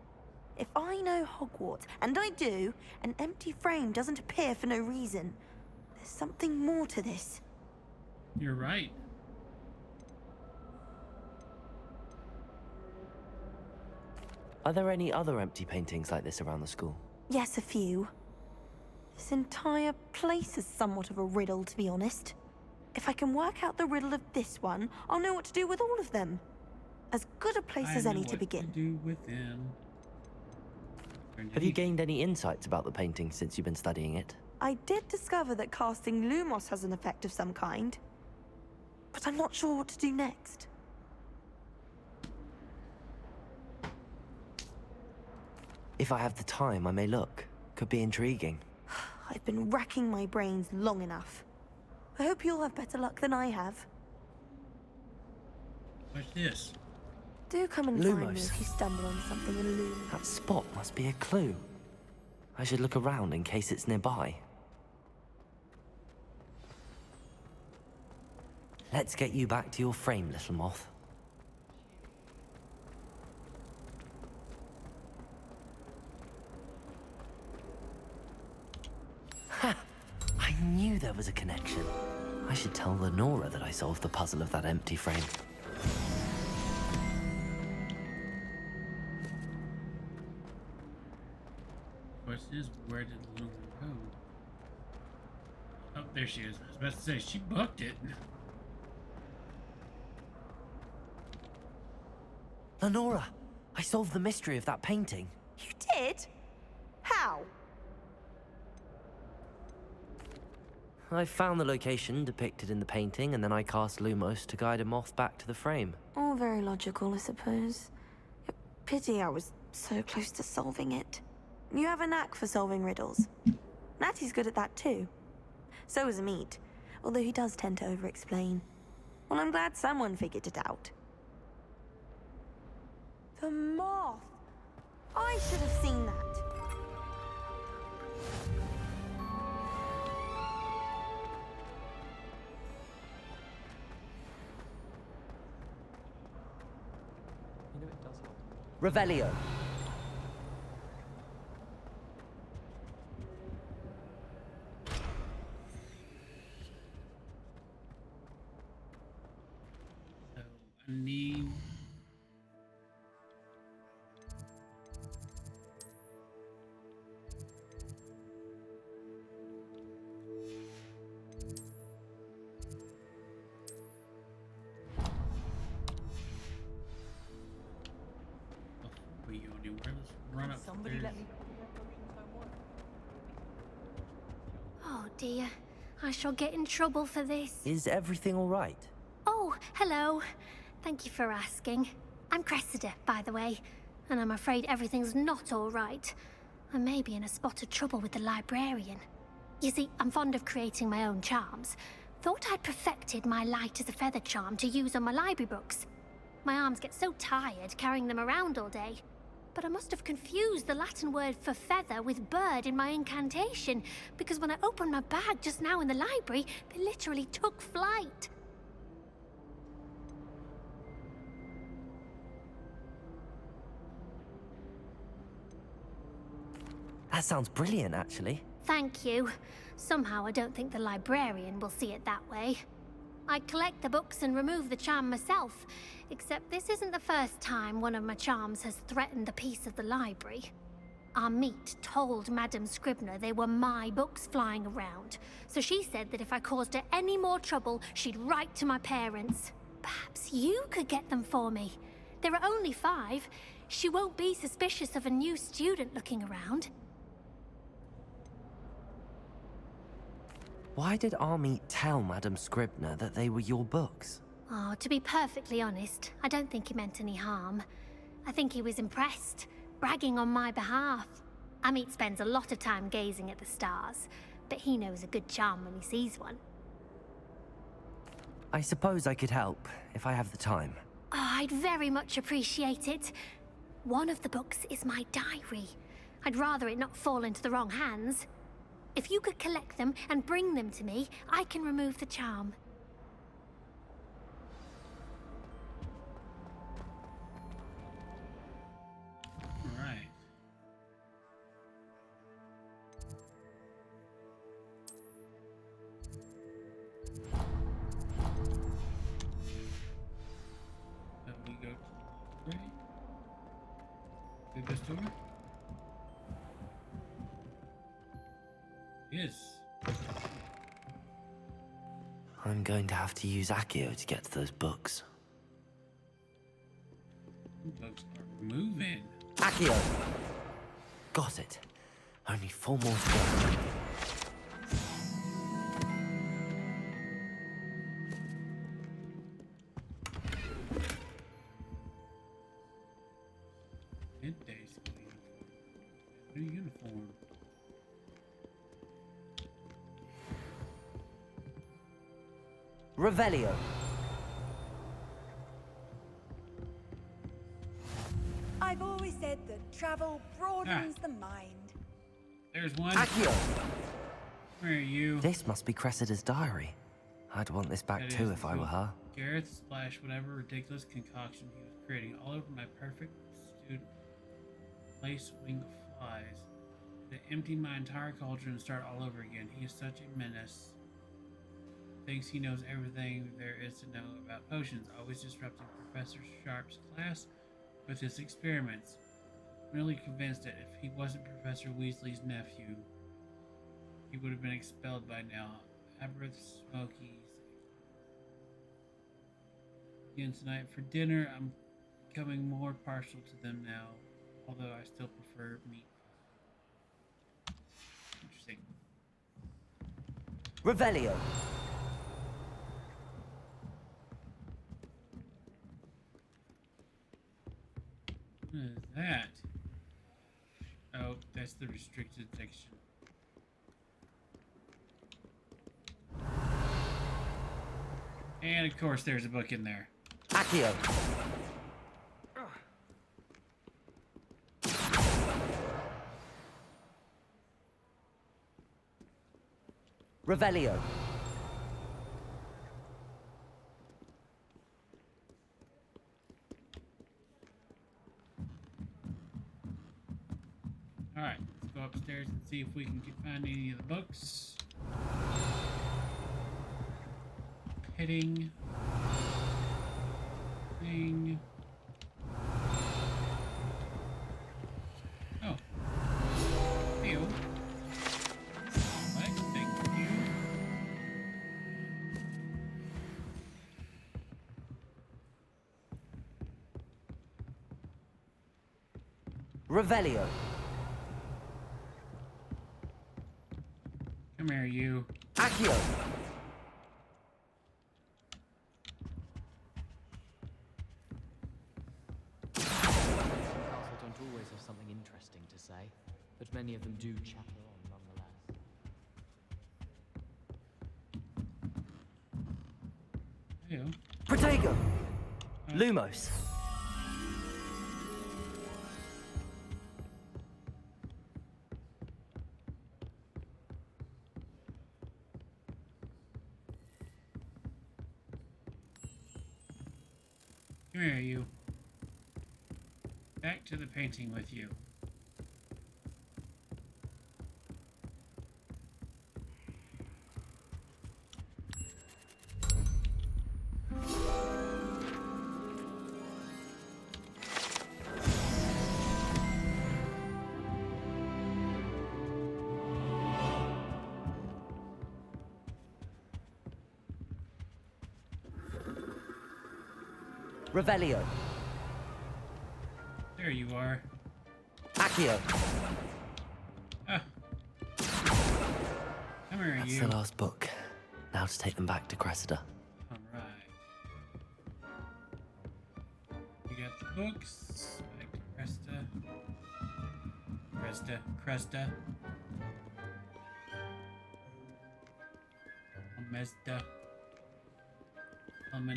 If I know Hogwarts, and I do, an empty frame doesn't appear for no reason. There's something more to this. You're right. Are there any other empty paintings like this around the school? Yes, a few. This entire place is somewhat of a riddle, to be honest. If I can work out the riddle of this one, I'll know what to do with all of them. As good a place as any to begin. Do with them. Have you gained any insights about the painting since you've been studying it? I did discover that casting Lumos has an effect of some kind. But I'm not sure what to do next. If I have the time, I may look. Could be intriguing. I've been racking my brains long enough. I hope you'll have better luck than I have. What's this? Do come and find me Lumos. if you stumble on something illuminating. That spot must be a clue. I should look around in case it's nearby. Let's get you back to your frame, little moth. Ha! I knew there was a connection. I should tell Lenora that I solved the puzzle of that empty frame. Question is, where did Luna go? Oh, there she is. I was about to say, she booked it. Lenora, I solved the mystery of that painting. You did? How? I found the location depicted in the painting, and then I cast Lumos to guide a moth back to the frame. All very logical, I suppose. Pity I was so close to solving it. You have a knack for solving riddles. Natty's good at that too. So is Amit, although he does tend to over-explain. Well, I'm glad someone figured it out. The moth! I should have seen that. You know it does help. Revelio. So I need. Let's run up. Somebody let me. Potions don't work. Oh dear, I shall get in trouble for this. Is everything all right? Oh, hello. Thank you for asking. I'm Cressida, by the way, and I'm afraid everything's not all right. I may be in a spot of trouble with the librarian. You see, I'm fond of creating my own charms. Thought I'd perfected my light as a feather charm to use on my library books. My arms get so tired carrying them around all day. But I must have confused the Latin word for feather with bird in my incantation, because when I opened my bag just now in the library, they literally took flight. That sounds brilliant, actually. Thank you. Somehow I don't think the librarian will see it that way. I collect the books and remove the charm myself, except this isn't the first time one of my charms has threatened the peace of the library. Our meet told Madame Scribner they were my books flying around, so she said that if I caused her any more trouble, she'd write to my parents. Perhaps you could get them for me. There are only 5. She won't be suspicious of a new student looking around. Why did Army tell Madame Scribner that they were your books? Oh, to be perfectly honest, I don't think he meant any harm. I think he was impressed, bragging on my behalf. Amit spends a lot of time gazing at the stars, but he knows a good charm when he sees one. I suppose I could help, if I have the time. Oh, I'd very much appreciate it. One of the books is my diary. I'd rather it not fall into the wrong hands. If you could collect them and bring them to me, I can remove the charm. Alright. Then we go right. Did this door? Yes. I'm going to have to use Accio to get to those books. Books are moving. Accio! Got it. Only 4 more to go. Midday school uniform. New uniform. Revelio. I've always said that travel broadens the mind. There's one. Accio! Where are you? This must be Cressida's diary. I'd want this back too if I were her. Gareth splashed whatever ridiculous concoction he was creating all over my perfect student. Lace wing flies. To empty my entire culture and start all over again. He is such a menace. Thinks he knows everything there is to know about potions, always disrupting Professor Sharp's class with his experiments. I'm really convinced that if he wasn't Professor Weasley's nephew, he would have been expelled by now. Aberth Smokies. Again tonight for dinner, I'm becoming more partial to them now, although I still prefer meat. Interesting. Revelio. What is that? Oh, that's the restricted section. And of course there's a book in there. Accio. Revelio. Alright, let's go upstairs and see if we can find any of the books. Pitting. Thing. Oh. Theo. What? Thank you. Revelio. Come here, you. Accio. Castle don't always have something interesting to say, but many of them do chatter on nonetheless. Ew. Protego. Lumos. Come here, you. Back to the painting with you. Revelio. There you are. Accio. Ah. Come here, That's you. the last book. Now to take them back to Cressida. Alright. You got the books. Back to Cresta.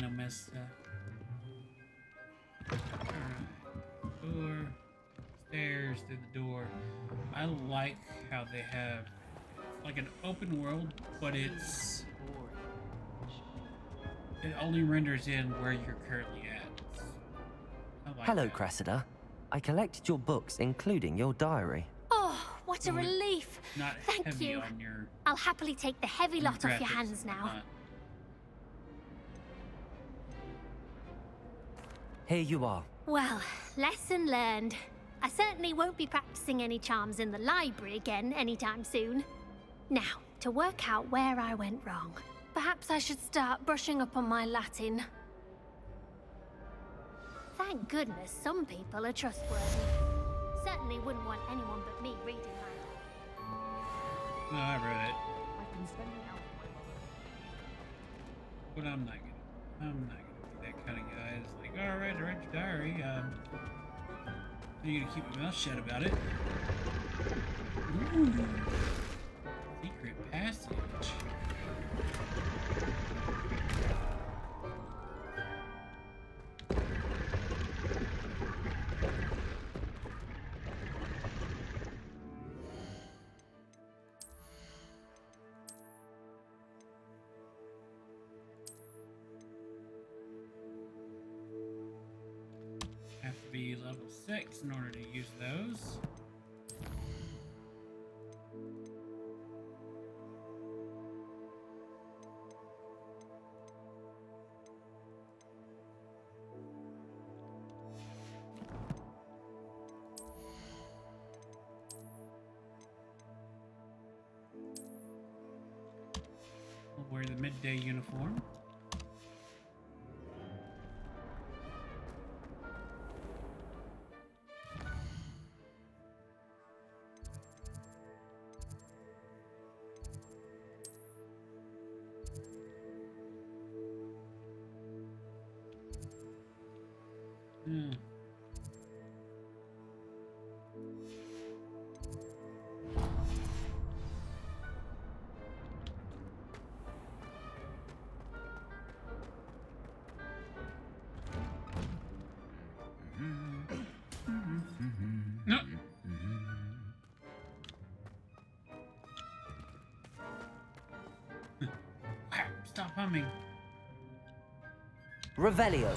Omesta. Alright. Door. Stairs through the door. I like how they have like an open world, but it only renders in where you're currently at. I like Hello, that. Cressida. I collected your books, including your diary. Oh, what a relief. Not Thank heavy you. on your I'll happily take the heavy lot off your graphics hands and now. whatnot. Here you are. Well, lesson learned. I certainly won't be practicing any charms in the library again anytime soon. Now, to work out where I went wrong. Perhaps I should start brushing up on my Latin. Thank goodness some people are trustworthy. Certainly wouldn't want anyone but me reading mine. No, I read it. I've been spending out with my mother. But I'm not gonna be that kind of guy. It's like, alright, I read your diary. You're gonna keep my mouth shut about it. Ooh. Secret passage. Have to be level 6 in order to use those. We'll wear the midday uniform. Hmm. No. Stop humming. Revelio.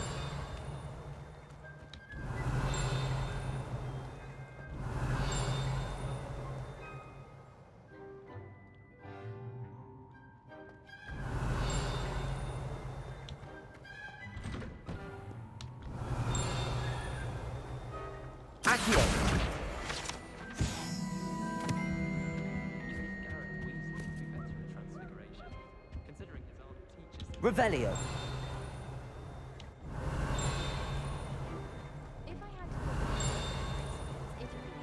Accio. Revelio. If I had to put it in, it'd be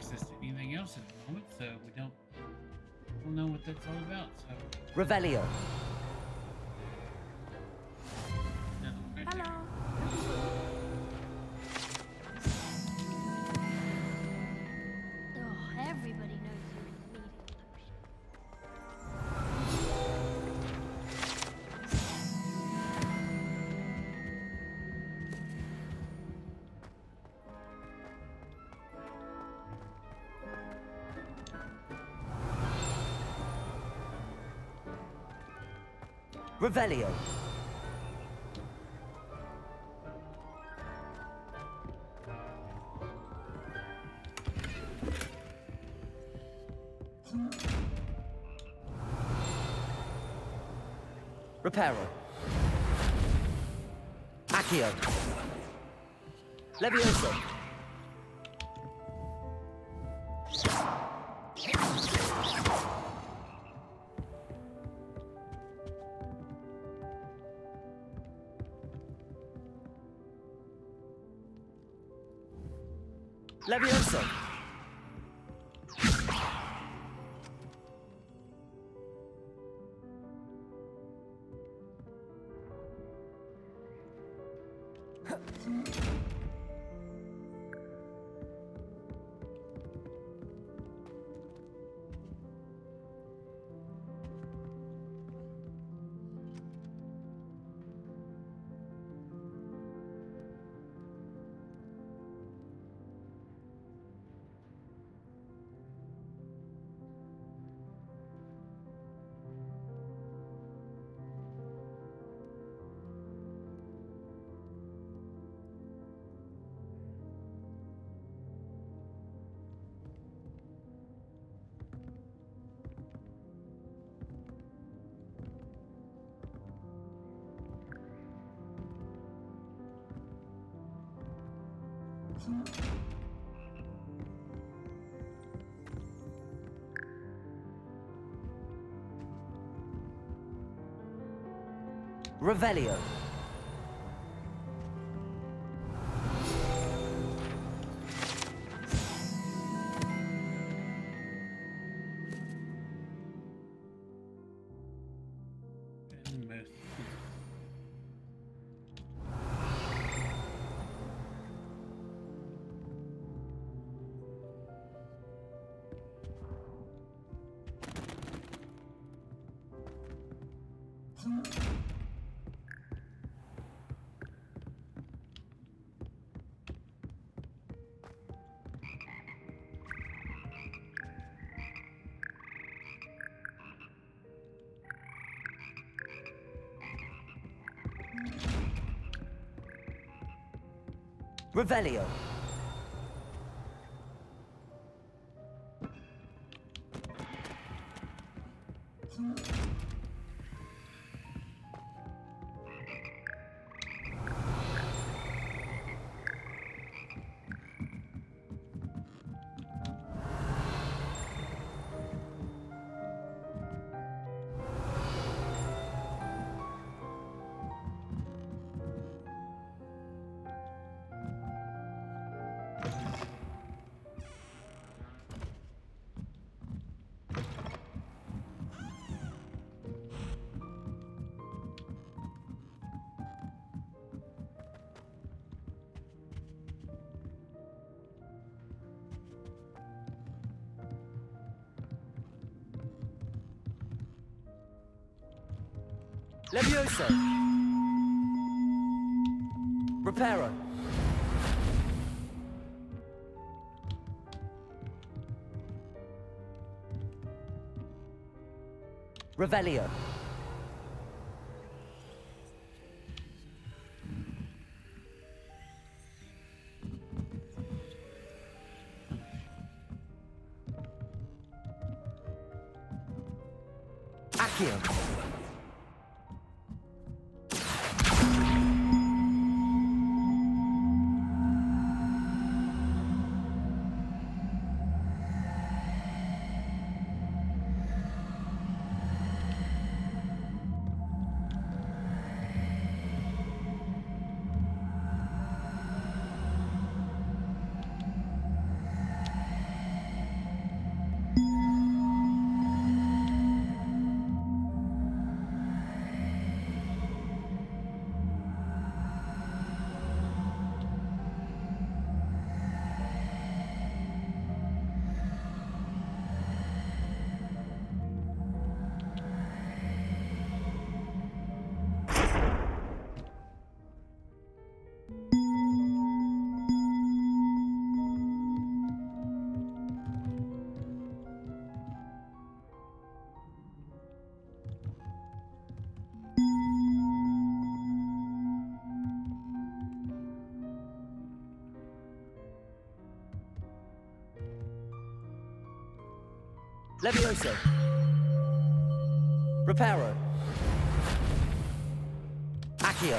access to anything else at the moment, so we don't know what that's all about. So Revelio. no, right there. Oh, everybody knows you're in the meeting potion. Revelio. Reparo. Accio. Levioso. Levioso. Revelio. Revelio. Levioso. Reparo. Revelio. Accio. Levioso. Reparo. Accio.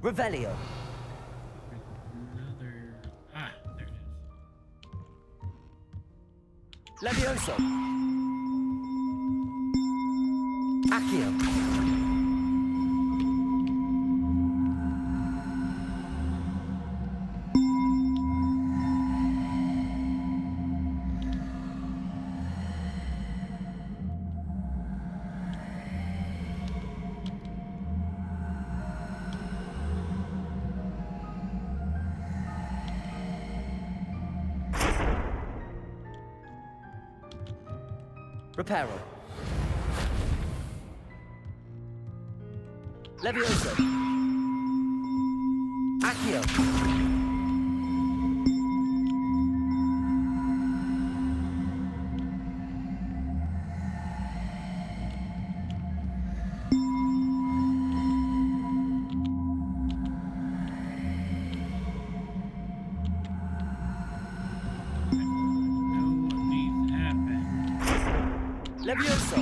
Revelio. There it is. Levioso. Accio. Reparo. Levioso. Accio. Levioso.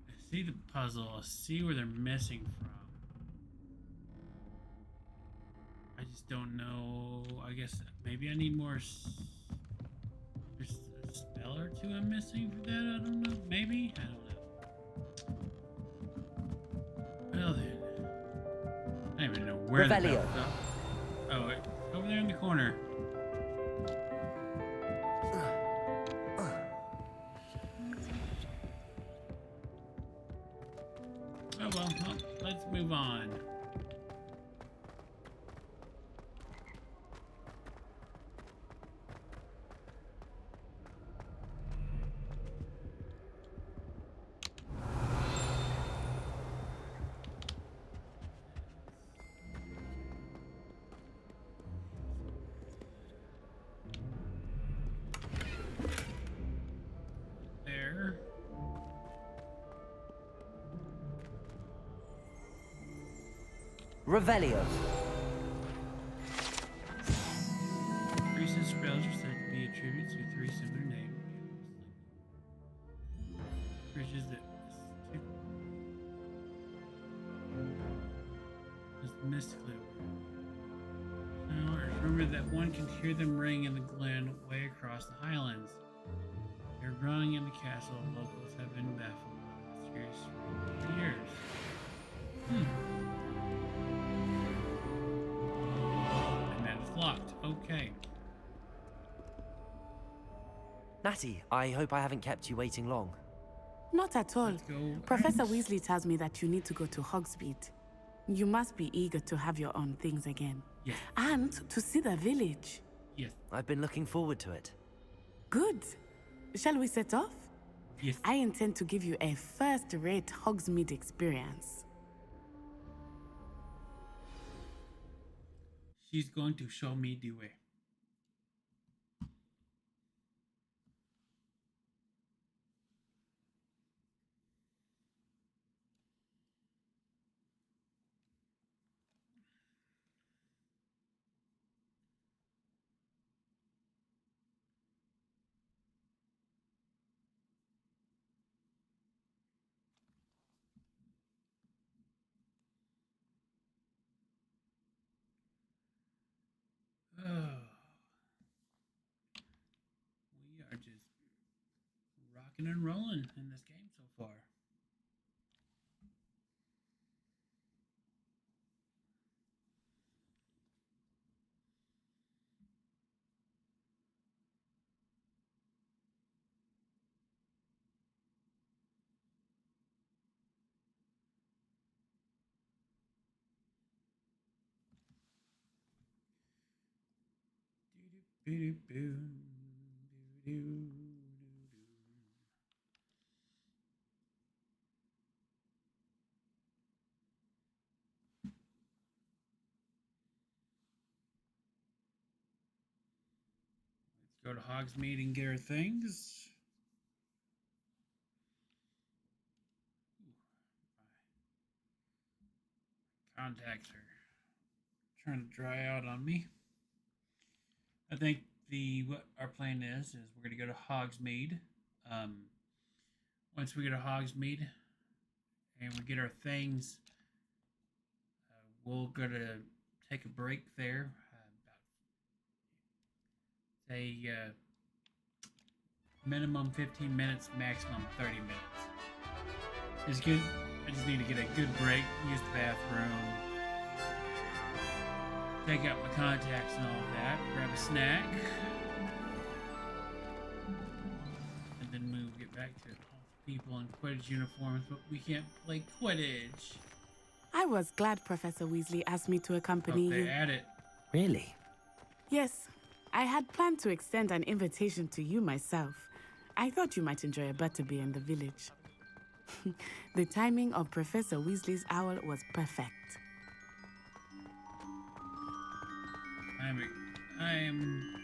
I see the puzzle. I see where they're missing from. I just don't know. I guess maybe I need more. There's a spell or two I'm missing for that. I don't know. Maybe I don't know. Well then, I don't even know where the Revelio. Oh, wait, over there in the corner. Oh well, let's move on. There. Revelio. Recent spells are said to be attributed to three similar names. Bridges that is mystically. Now, remember that one can hear them ring in the glen way across the highlands. They're rung in the castle. Locals have been baffled by the mysterious ring for years. And that is locked. Okay. Natty, I hope I haven't kept you waiting long. Not at all. Go. Professor Weasley tells me that you need to go to Hogsmeade. You must be eager to have your own things again. Yes. And to see the village. Yes. I've been looking forward to it. Good. Shall we set off? Yes. I intend to give you a first-rate Hogsmeade experience. She's going to show me the way. Oh. We are just rocking and rolling in this game so far. Go to Hogsmeade and get her things. Contacts are trying to dry out on me. I think what our plan is we're going to go to Hogsmeade. Once we go to Hogsmeade and we get our things, we'll go to take a break there. About say minimum 15 minutes, maximum 30 minutes. It's good. I just need to get a good break, use the bathroom, take out my contacts and all of that, grab a snack, and then get back to all the people in Quidditch uniforms, but we can't play Quidditch. I was glad Professor Weasley asked me to accompany you. They add it. Really? Yes. I had planned to extend an invitation to you myself. I thought you might enjoy a butterbeer in the village. The timing of Professor Weasley's owl was perfect. I'm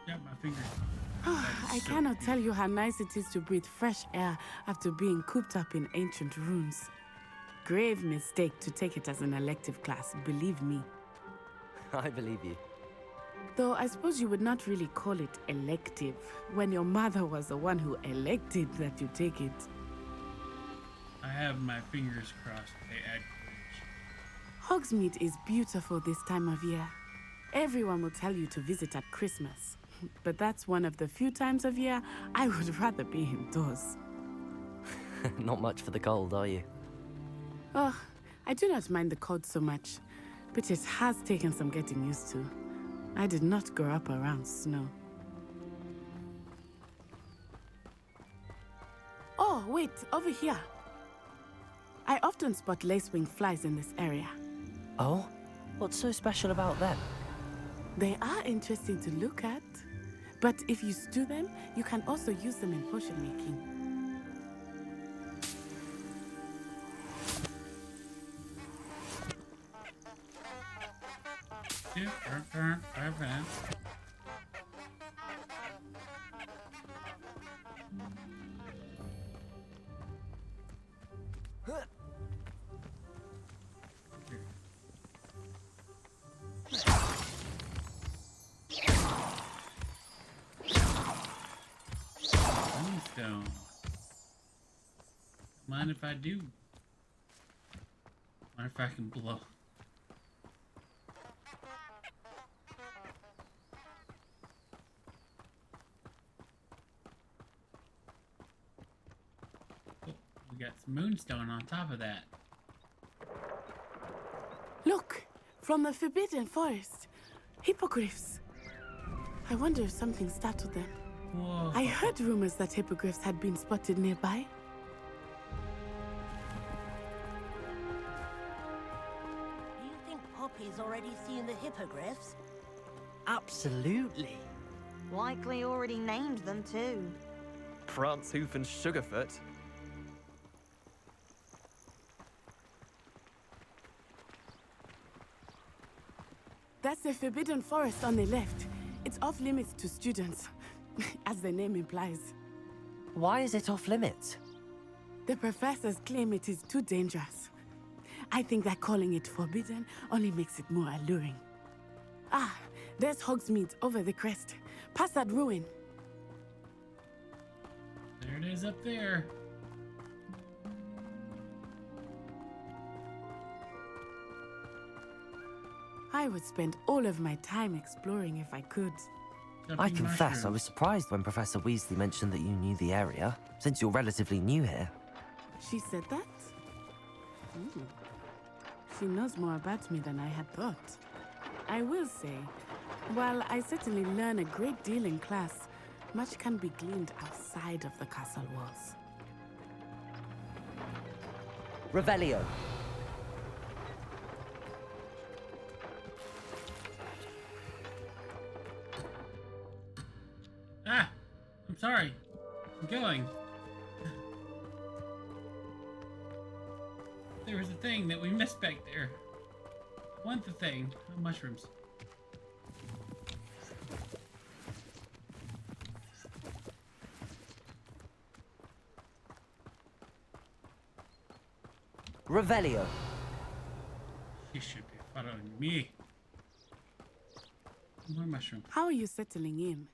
got my fingers. I cannot tell you how nice it is to breathe fresh air after being cooped up in ancient ruins. Grave mistake to take it as an elective class, believe me. I believe you. Though I suppose you would not really call it elective when your mother was the one who elected that you take it. I have my fingers crossed they add Quidditch. Hogsmeade is beautiful this time of year. Everyone will tell you to visit at Christmas, but that's one of the few times of year I would rather be indoors. Not much for the cold, are you? Oh, I do not mind the cold so much, but it has taken some getting used to. I did not grow up around snow. Oh, wait, over here. I often spot lacewing flies in this area. Oh? What's so special about them? They are interesting to look at, but if you stew them, you can also use them in potion making. Moonstone. Mind if I do? Mind if I can blow? Oh, we got some moonstone on top of that. Look! From the Forbidden Forest. Hippogriffs. I wonder if something startled them. Whoa. I heard rumors that hippogriffs had been spotted nearby. Do you think Poppy's already seen the hippogriffs? Absolutely. Likely already named them too. Prance, Hoof, and Sugarfoot. That's the Forbidden Forest on the left. It's off limits to students, as the name implies. Why is it off limits? The professors claim it is too dangerous. I think that calling it forbidden only makes it more alluring. Ah, there's Hogsmeade over the crest. Past that ruin. There it is up there. I would spend all of my time exploring if I could. I confess, I was surprised when Professor Weasley mentioned that you knew the area, since you're relatively new here. She said that? Ooh. She knows more about me than I had thought. I will say, while I certainly learn a great deal in class, much can be gleaned outside of the castle walls. Revelio. I'm sorry. I'm going. There was a thing that we missed back there. I want the thing. Oh, mushrooms. Revelio. He should be following me. More mushroom. How are you settling in?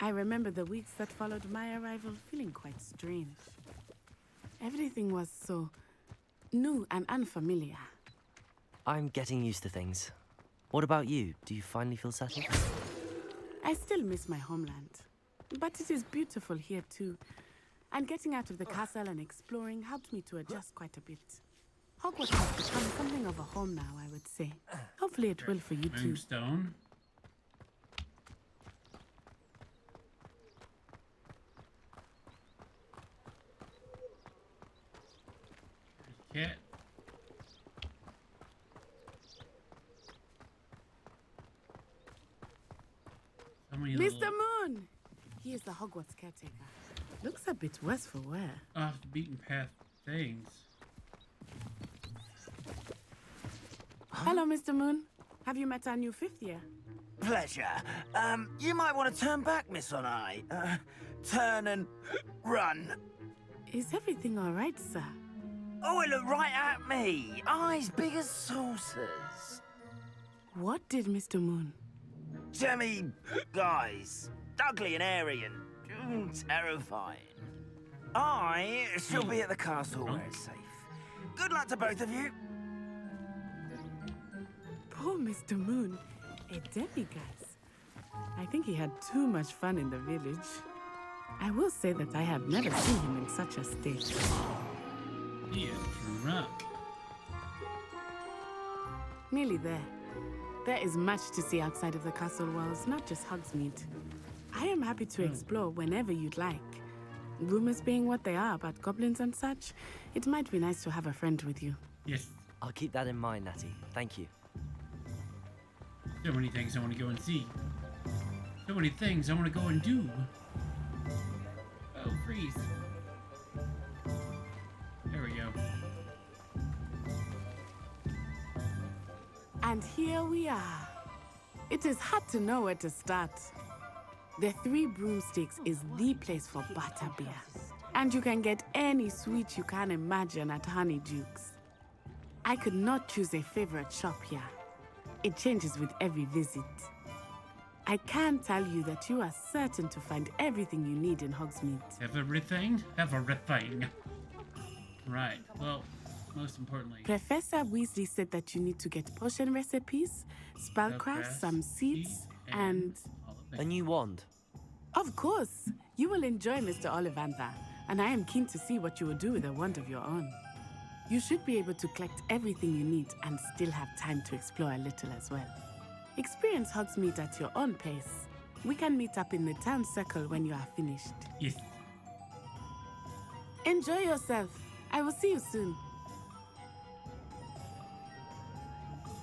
I remember the weeks that followed my arrival feeling quite strange. Everything was so new and unfamiliar. I'm getting used to things. What about you? Do you finally feel settled? I still miss my homeland, but it is beautiful here too. And getting out of the castle and exploring helped me to adjust quite a bit. Hogwarts has become something of a home now, I would say. Hopefully it will for you too. Moonstone. Cat. Mr. Moon! He is the Hogwarts caretaker. Looks a bit worse for wear. Off the beaten path things. Hello, Mr. Moon. Have you met our new 5th year? Pleasure. You might want to turn back, Miss Onai. Turn and run. Is everything all right, sir? Oh, it looked right at me. Eyes big as saucers. What did Mr. Moon? Jemmy guys. Ugly and airy and terrifying. I shall be at the castle where it's safe. Good luck to both of you. Poor Mr. Moon. A demiguise. I think he had too much fun in the village. I will say that I have never seen him in such a state. He is drunk. Nearly there. There is much to see outside of the castle walls, not just Hogsmeade. I am happy to explore whenever you'd like. Rumors being what they are about goblins and such, it might be nice to have a friend with you. Yes. I'll keep that in mind, Natty. Thank you. So many things I want to go and see. So many things I want to go and do. Oh, freeze. There we go. And here we are. It is hard to know where to start. The Three Broomsticks is the place for butterbeer. And you can get any sweet you can imagine at Honeydukes. I could not choose a favorite shop here. It changes with every visit. I can tell you that you are certain to find everything you need in Hogsmeade. Everything? Everything. Right, well, most importantly... Professor Weasley said that you need to get potion recipes, spellcraft, some seeds, and... A new wand. Of course! You will enjoy Mr. Ollivander, and I am keen to see what you will do with a wand of your own. You should be able to collect everything you need and still have time to explore a little as well. Experience Hogsmeade at your own pace. We can meet up in the town circle when you are finished. Yes. Enjoy yourself. I will see you soon.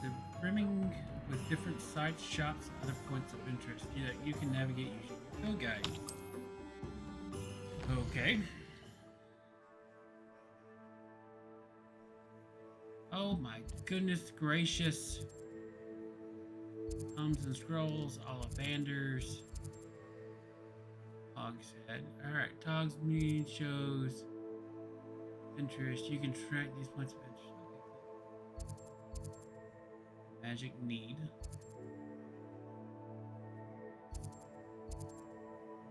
The brimming with different sites, shops, and other points of interest that you can navigate using your field guide. Okay. Oh my goodness gracious. Tomes and Scrolls, Ollivanders, Hogshead. Alright, Hogsmeade shows interest. You can track these points of interest. Okay. Magic need.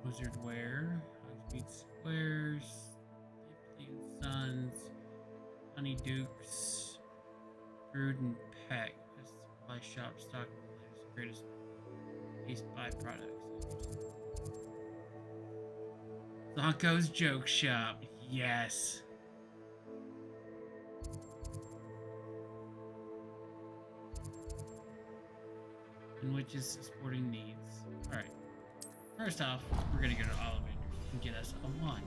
Wizard Wear, Hogsmeade Squares, Gifty and Sons, Honeydukes, Brood and Peck, a supply shop stocking the latest greatest Ace byproducts. Zonko's Joke Shop, yes. And Witches Sporting Needs. Alright. First off, we're gonna go to Ollivander and get us a wand.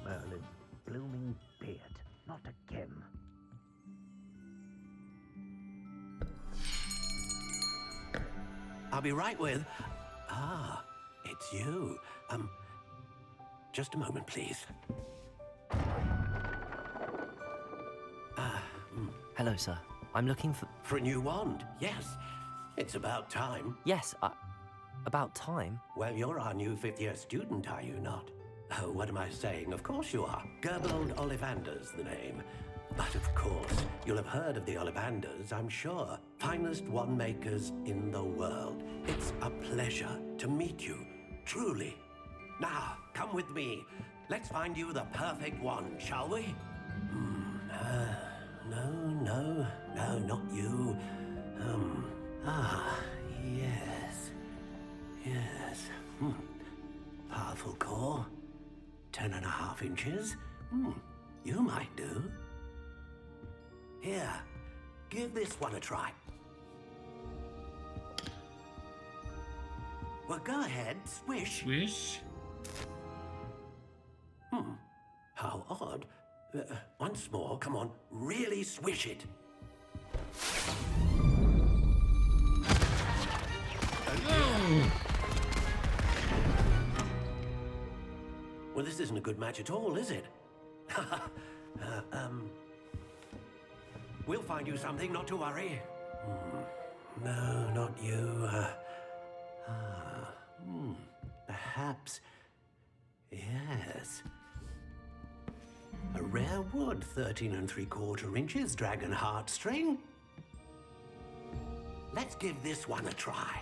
Merlin, blooming beard, not a gem. I'll be right with... Ah, it's you. Just a moment, please. Hello, sir. I'm looking for... For a new wand, yes. It's about time. Yes, about time? Well, you're our new fifth-year student, are you not? Oh, what am I saying? Of course you are. Gerbold Ollivander's the name. But of course, you'll have heard of the Ollivanders, I'm sure. Finest wand makers in the world. It's a pleasure to meet you, truly. Now, come with me. Let's find you the perfect wand, shall we? No, not you. Yes. Powerful core. 10.5 inches. You might do. Here, give this one a try. Well, go ahead, swish. Swish? How odd. Once more, come on, really swish it. Well, this isn't a good match at all, is it? We'll find you something, not to worry. No, not you. Perhaps. Yes. A rare wood, 13 3/4 inches, dragon heartstring. Let's give this one a try.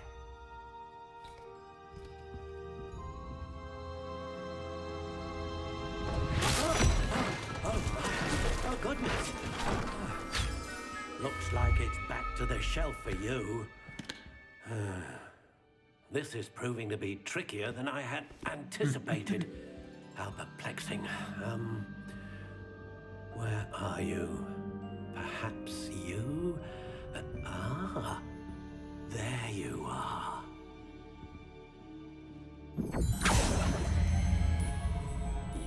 Oh, goodness. Looks like it's back to the shelf for you. This is proving to be trickier than I had anticipated. How perplexing. Where are you? Perhaps you? There you are.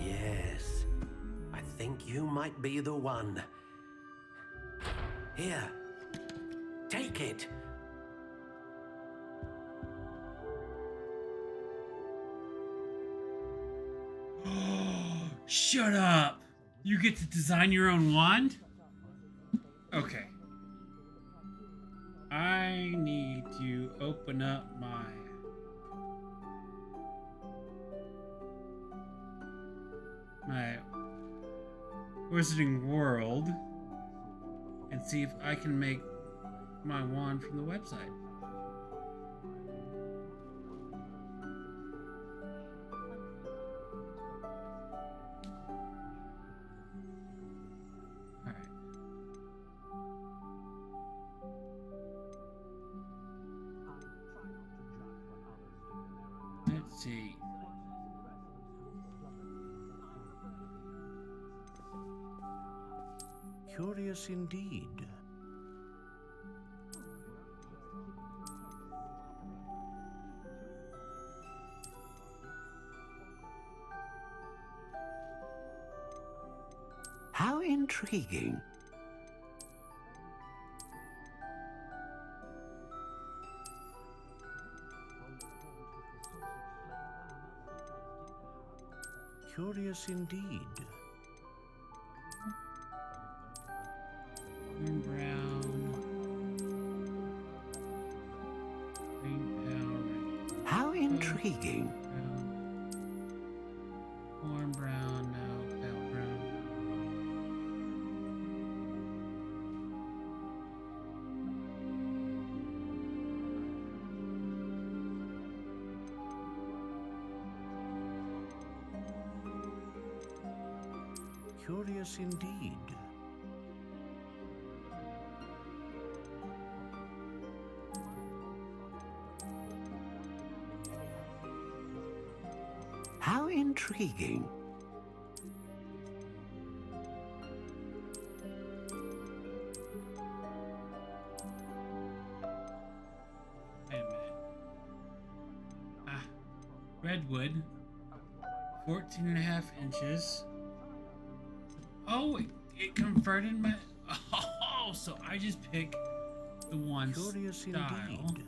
Yes, I think you might be the one. Here, take it. Shut up! You get to design your own wand? Okay. I need to open up my Wizarding World and see if I can make my wand from the website. Let's see. Curious indeed. How intriguing. Curious indeed. How intriguing. Warm brown, no, pale brown. Curious indeed. How intriguing. Wait a minute. Redwood. 14.5 inches. Oh, it converted my... Oh, so I just pick the one Curious style. indeed.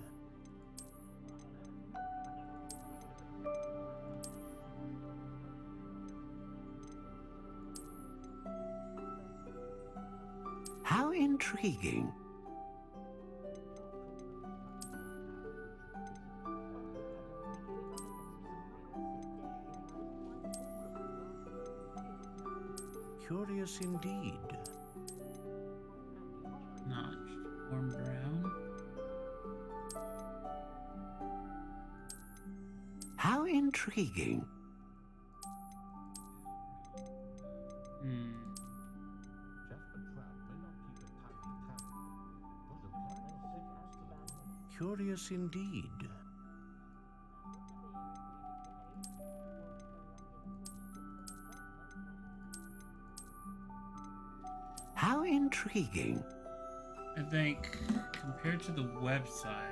intriguing. Curious indeed. Notched. Warm brown. How intriguing. Curious indeed. How intriguing. I think compared to the website.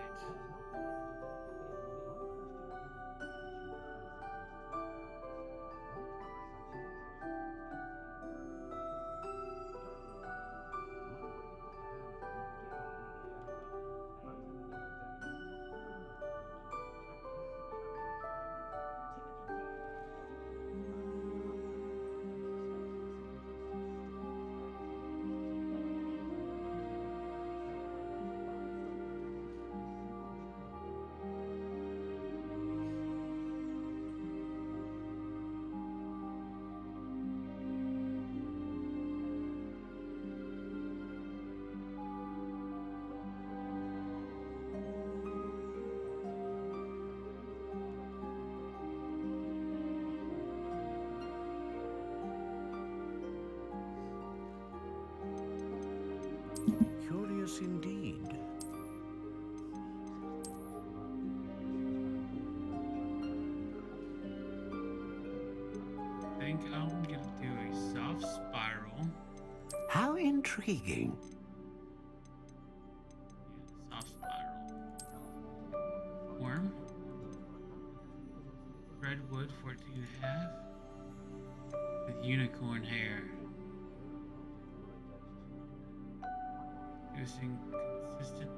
Curious indeed. I think I'm gonna do a soft spiral. How intriguing. Soft spiral. Worm. Redwood 14.5. With unicorn hair. Using consistent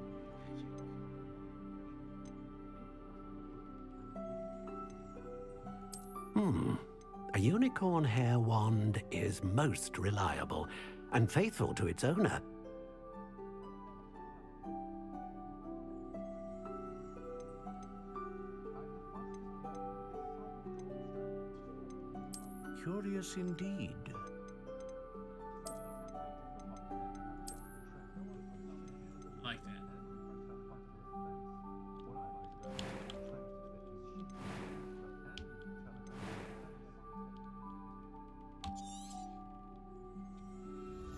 A unicorn hair wand is most reliable and faithful to its owner. Curious indeed. like that.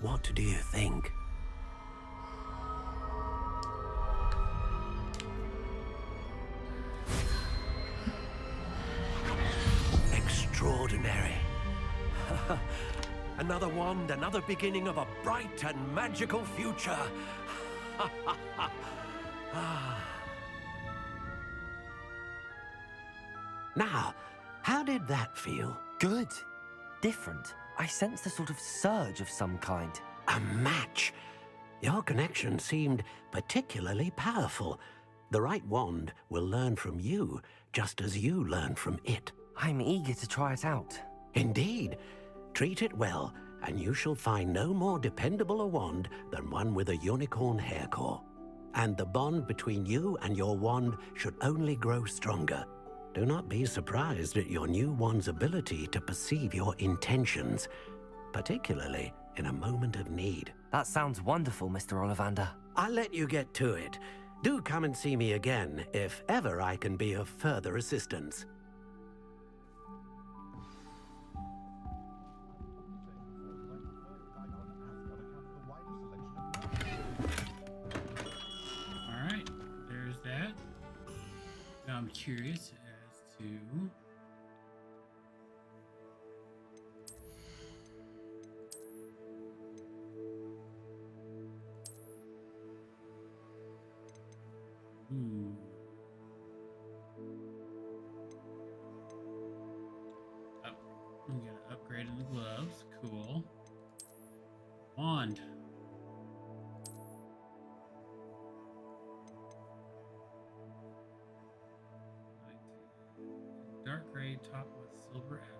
What do you think? Extraordinary. Another wand, another beginning of a bright and magical future. Now, how did that feel? Good. Different. I sensed a sort of surge of some kind. A match. Your connection seemed particularly powerful. The right wand will learn from you, just as you learn from it. I'm eager to try it out. Indeed. Treat it well, and you shall find no more dependable a wand than one with a unicorn hair core. And the bond between you and your wand should only grow stronger. Do not be surprised at your new wand's ability to perceive your intentions, particularly in a moment of need. That sounds wonderful, Mr. Ollivander. I'll let you get to it. Do come and see me again if ever I can be of further assistance. Alright, there's that. Now I'm curious as to... I'm gonna upgrade in the gloves. Cool. Wand. Dark gray top with silver out.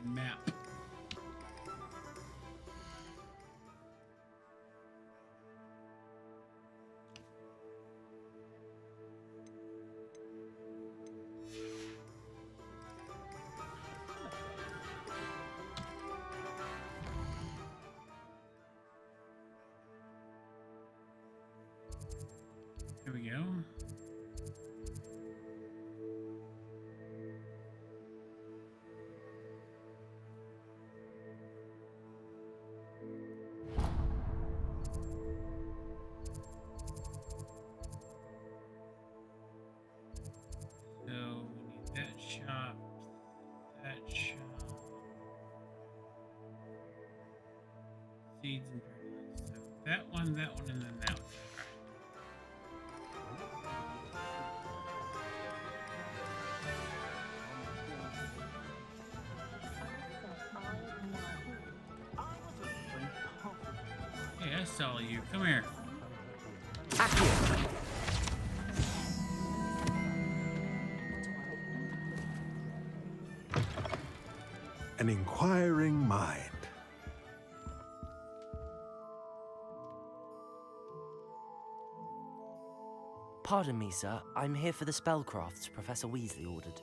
And map. Here we go. So we need that shop, seeds and fertilizer. So that one, and then that one. Hey, I saw you. Come here. An inquiring mind. Pardon me, sir. I'm here for the spellcrafts Professor Weasley ordered.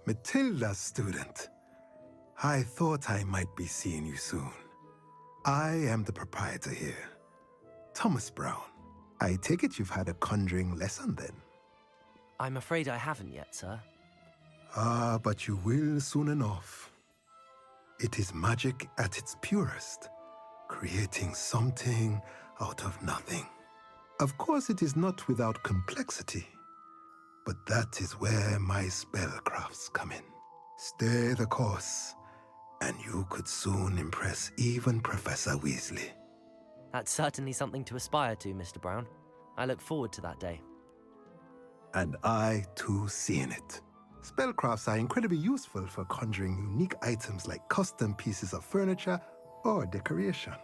Matilda's student. I thought I might be seeing you soon. I am the proprietor here, Thomas Brown. I take it you've had a conjuring lesson then? I'm afraid I haven't yet, sir. Ah, but you will soon enough. It is magic at its purest, creating something out of nothing. Of course, it is not without complexity, but that is where my spellcrafts come in. Stay the course, and you could soon impress even Professor Weasley. That's certainly something to aspire to, Mr. Brown. I look forward to that day. And I, too, see in it. Spellcrafts are incredibly useful for conjuring unique items like custom pieces of furniture or decoration.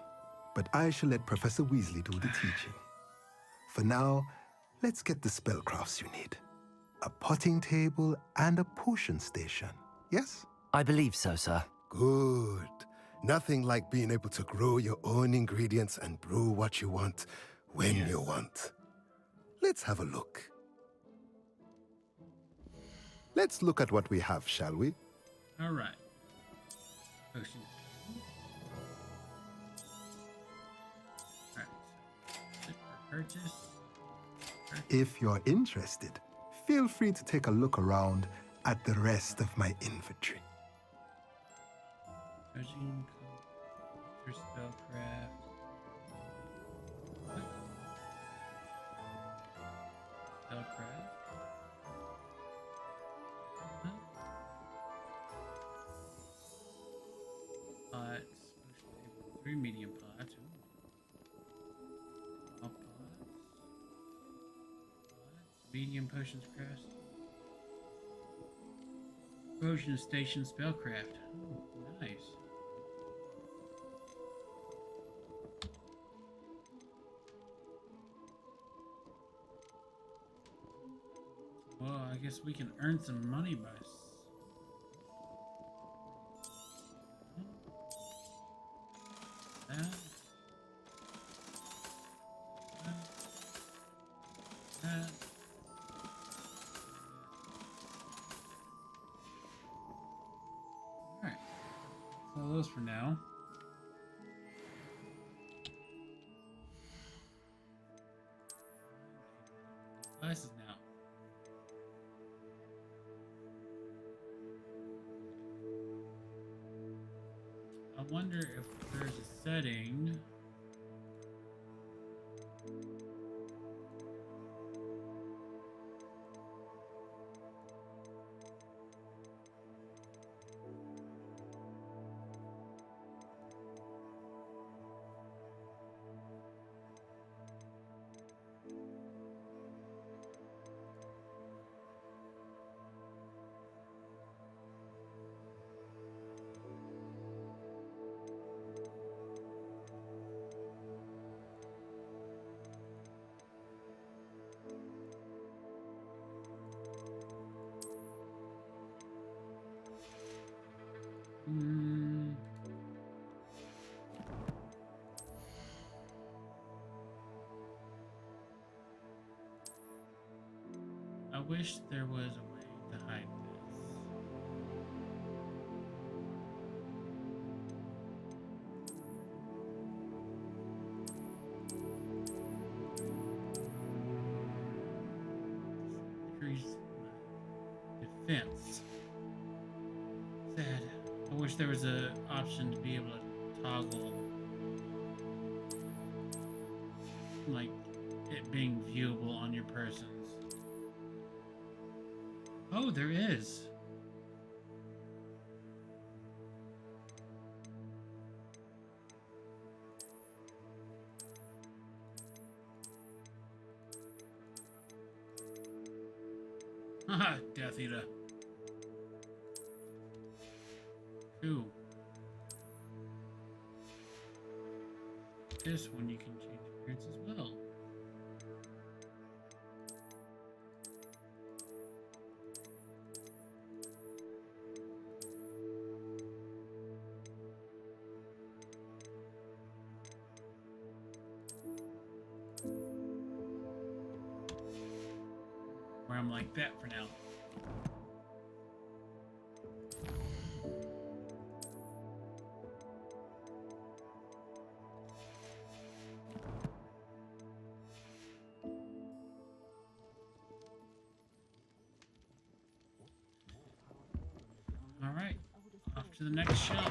But I shall let Professor Weasley do the teaching. For now, let's get the spellcrafts you need. A potting table and a potion station, yes? I believe so, sir. Good. Nothing like being able to grow your own ingredients and brew what you want when you want. Let's have a look. Let's look at what we have, shall we? All right. Potion. All right. So, purchase. If you're interested, feel free to take a look around at the rest of my inventory. Judging for spellcraft. What? Spellcraft? Huh? Pots. Potion table. 3 medium pots. All pots. Medium potions craft. Potion station spellcraft. Oh, nice. Well, I guess we can earn some money by that. That. Alright. Sell those for now. Classes now. I wonder if there's a setting. wish there was a way to hide this. Increase my defense. Sad. I wish there was an option to be able to toggle, like it being viewable on your persons. Oh, there is. Haha, Death Eater. Ooh. This one you can change appearance as well. Where I'm like that for now. All right, off to the next shelf.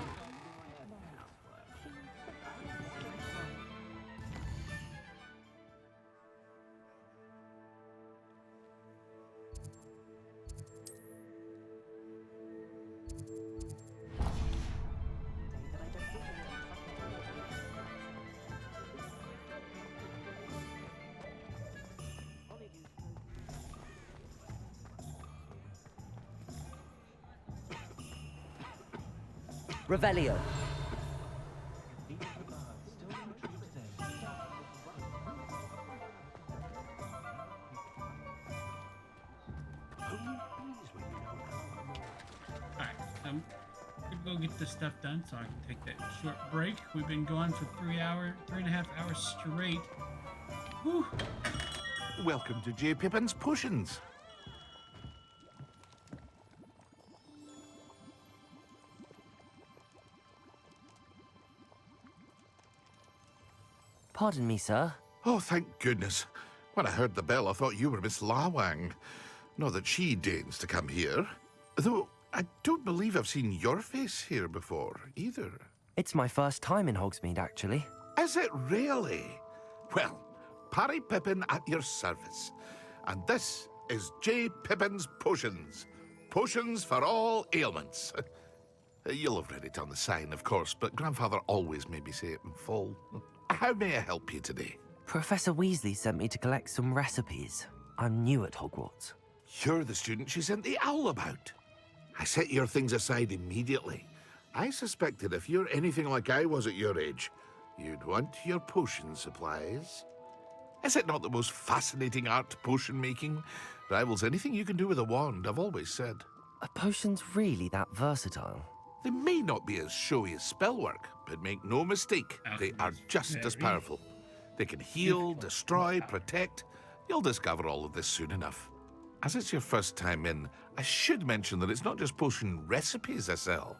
Revelio. Alright, I'm gonna go get this stuff done so I can take that short break. We've been going for 3.5 hours straight. Whew. Welcome to J. Pippin's Potions. Pardon me, sir. Oh, thank goodness. When I heard the bell, I thought you were Miss Lawang. Not that she deigns to come here. Though, I don't believe I've seen your face here before, either. It's my first time in Hogsmeade, actually. Is it really? Well, Parry Pippin at your service. And this is J. Pippin's Potions. Potions for all ailments. You'll have read it on the sign, of course, but Grandfather always made me say it in full. How may I help you today? Professor Weasley sent me to collect some recipes. I'm new at Hogwarts. You're the student she sent the owl about. I set your things aside immediately. I suspected if you're anything like I was at your age, you'd want your potion supplies. Is it not the most fascinating art, potion making? Rivals anything you can do with a wand, I've always said. Are potions really that versatile? They may not be as showy as spellwork, but make no mistake, they are just as powerful. They can heal, destroy, protect. You'll discover all of this soon enough. As it's your first time in, I should mention that it's not just potion recipes I sell.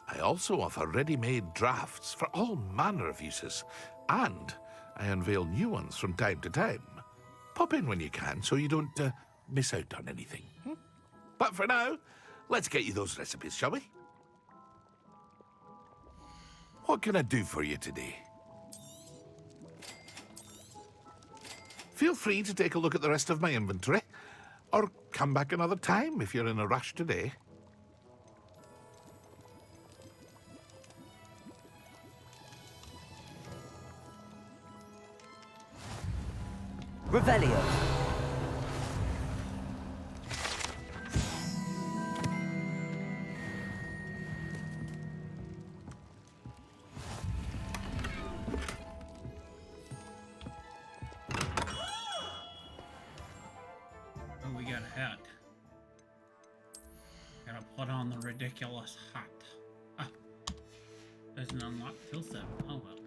I also offer ready-made drafts for all manner of uses, and I unveil new ones from time to time. Pop in when you can so you don't miss out on anything. But for now, let's get you those recipes, shall we? What can I do for you today? Feel free to take a look at the rest of my inventory, or come back another time if you're in a rush today. Revelio. Oh, we got a hat. Gotta put on the ridiculous hat. Ah, doesn't unlock till 7. Oh well.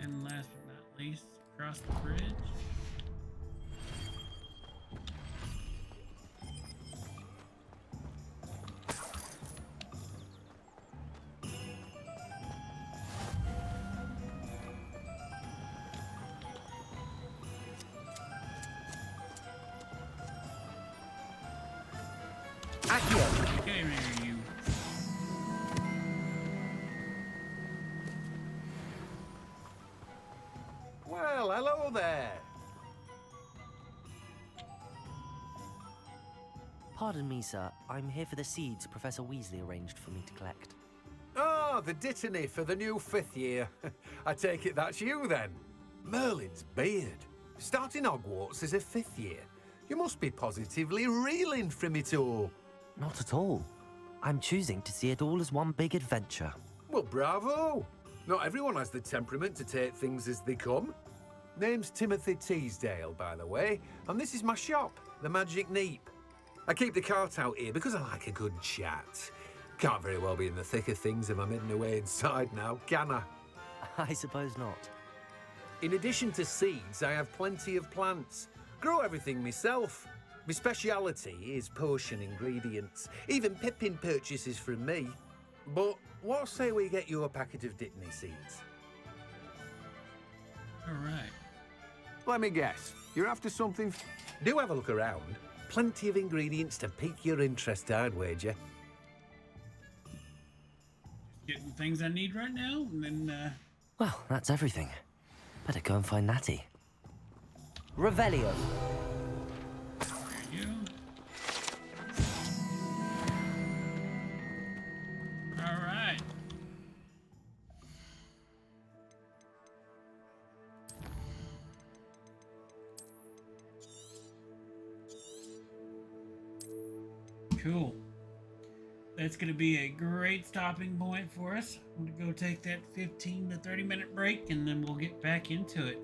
And last but not least, across the bridge. Okay, maybe you. Well, hello there. Pardon me, sir. I'm here for the seeds Professor Weasley arranged for me to collect. Oh, the dittany for the new 5th year. I take it that's you then. Merlin's beard. Starting Hogwarts as a 5th year. You must be positively reeling from it all. Not at all. I'm choosing to see it all as one big adventure. Well, bravo. Not everyone has the temperament to take things as they come. Name's Timothy Teasdale, by the way, and this is my shop, the Magic Neep. I keep the cart out here because I like a good chat. Can't very well be in the thick of things if I'm hidden away inside now, can I? I suppose not. In addition to seeds, I have plenty of plants. Grow everything myself. My speciality is potion ingredients. Even Pippin purchases from me. But what say we get you a packet of Dittany seeds? All right. Let me guess. You're after something... Do have a look around. Plenty of ingredients to pique your interest, I'd wager. Getting things I need right now, and then, Well, that's everything. Better go and find Natty. Revelio. There you go. All right. Cool. That's going to be a great stopping point for us. I'm going to go take that 15 to 30 minute break and then we'll get back into it.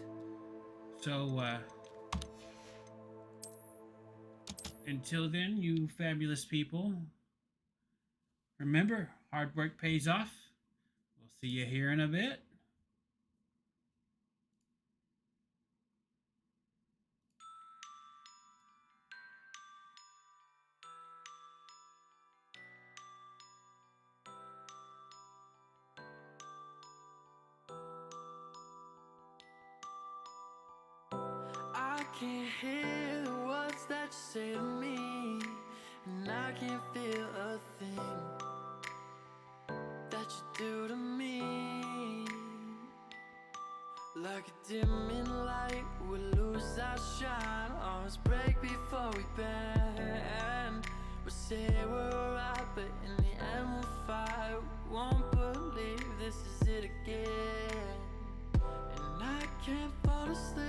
So, until then, you fabulous people, remember, hard work pays off. We'll see you here in a bit. I can't hear the words that you say to me, and I can't feel a thing that you do to me. Like a dimming light, we lose our shine. Arms break before we bend. We say we're right, but in the end we'll fight. We won't believe this is it again, and I can't fall asleep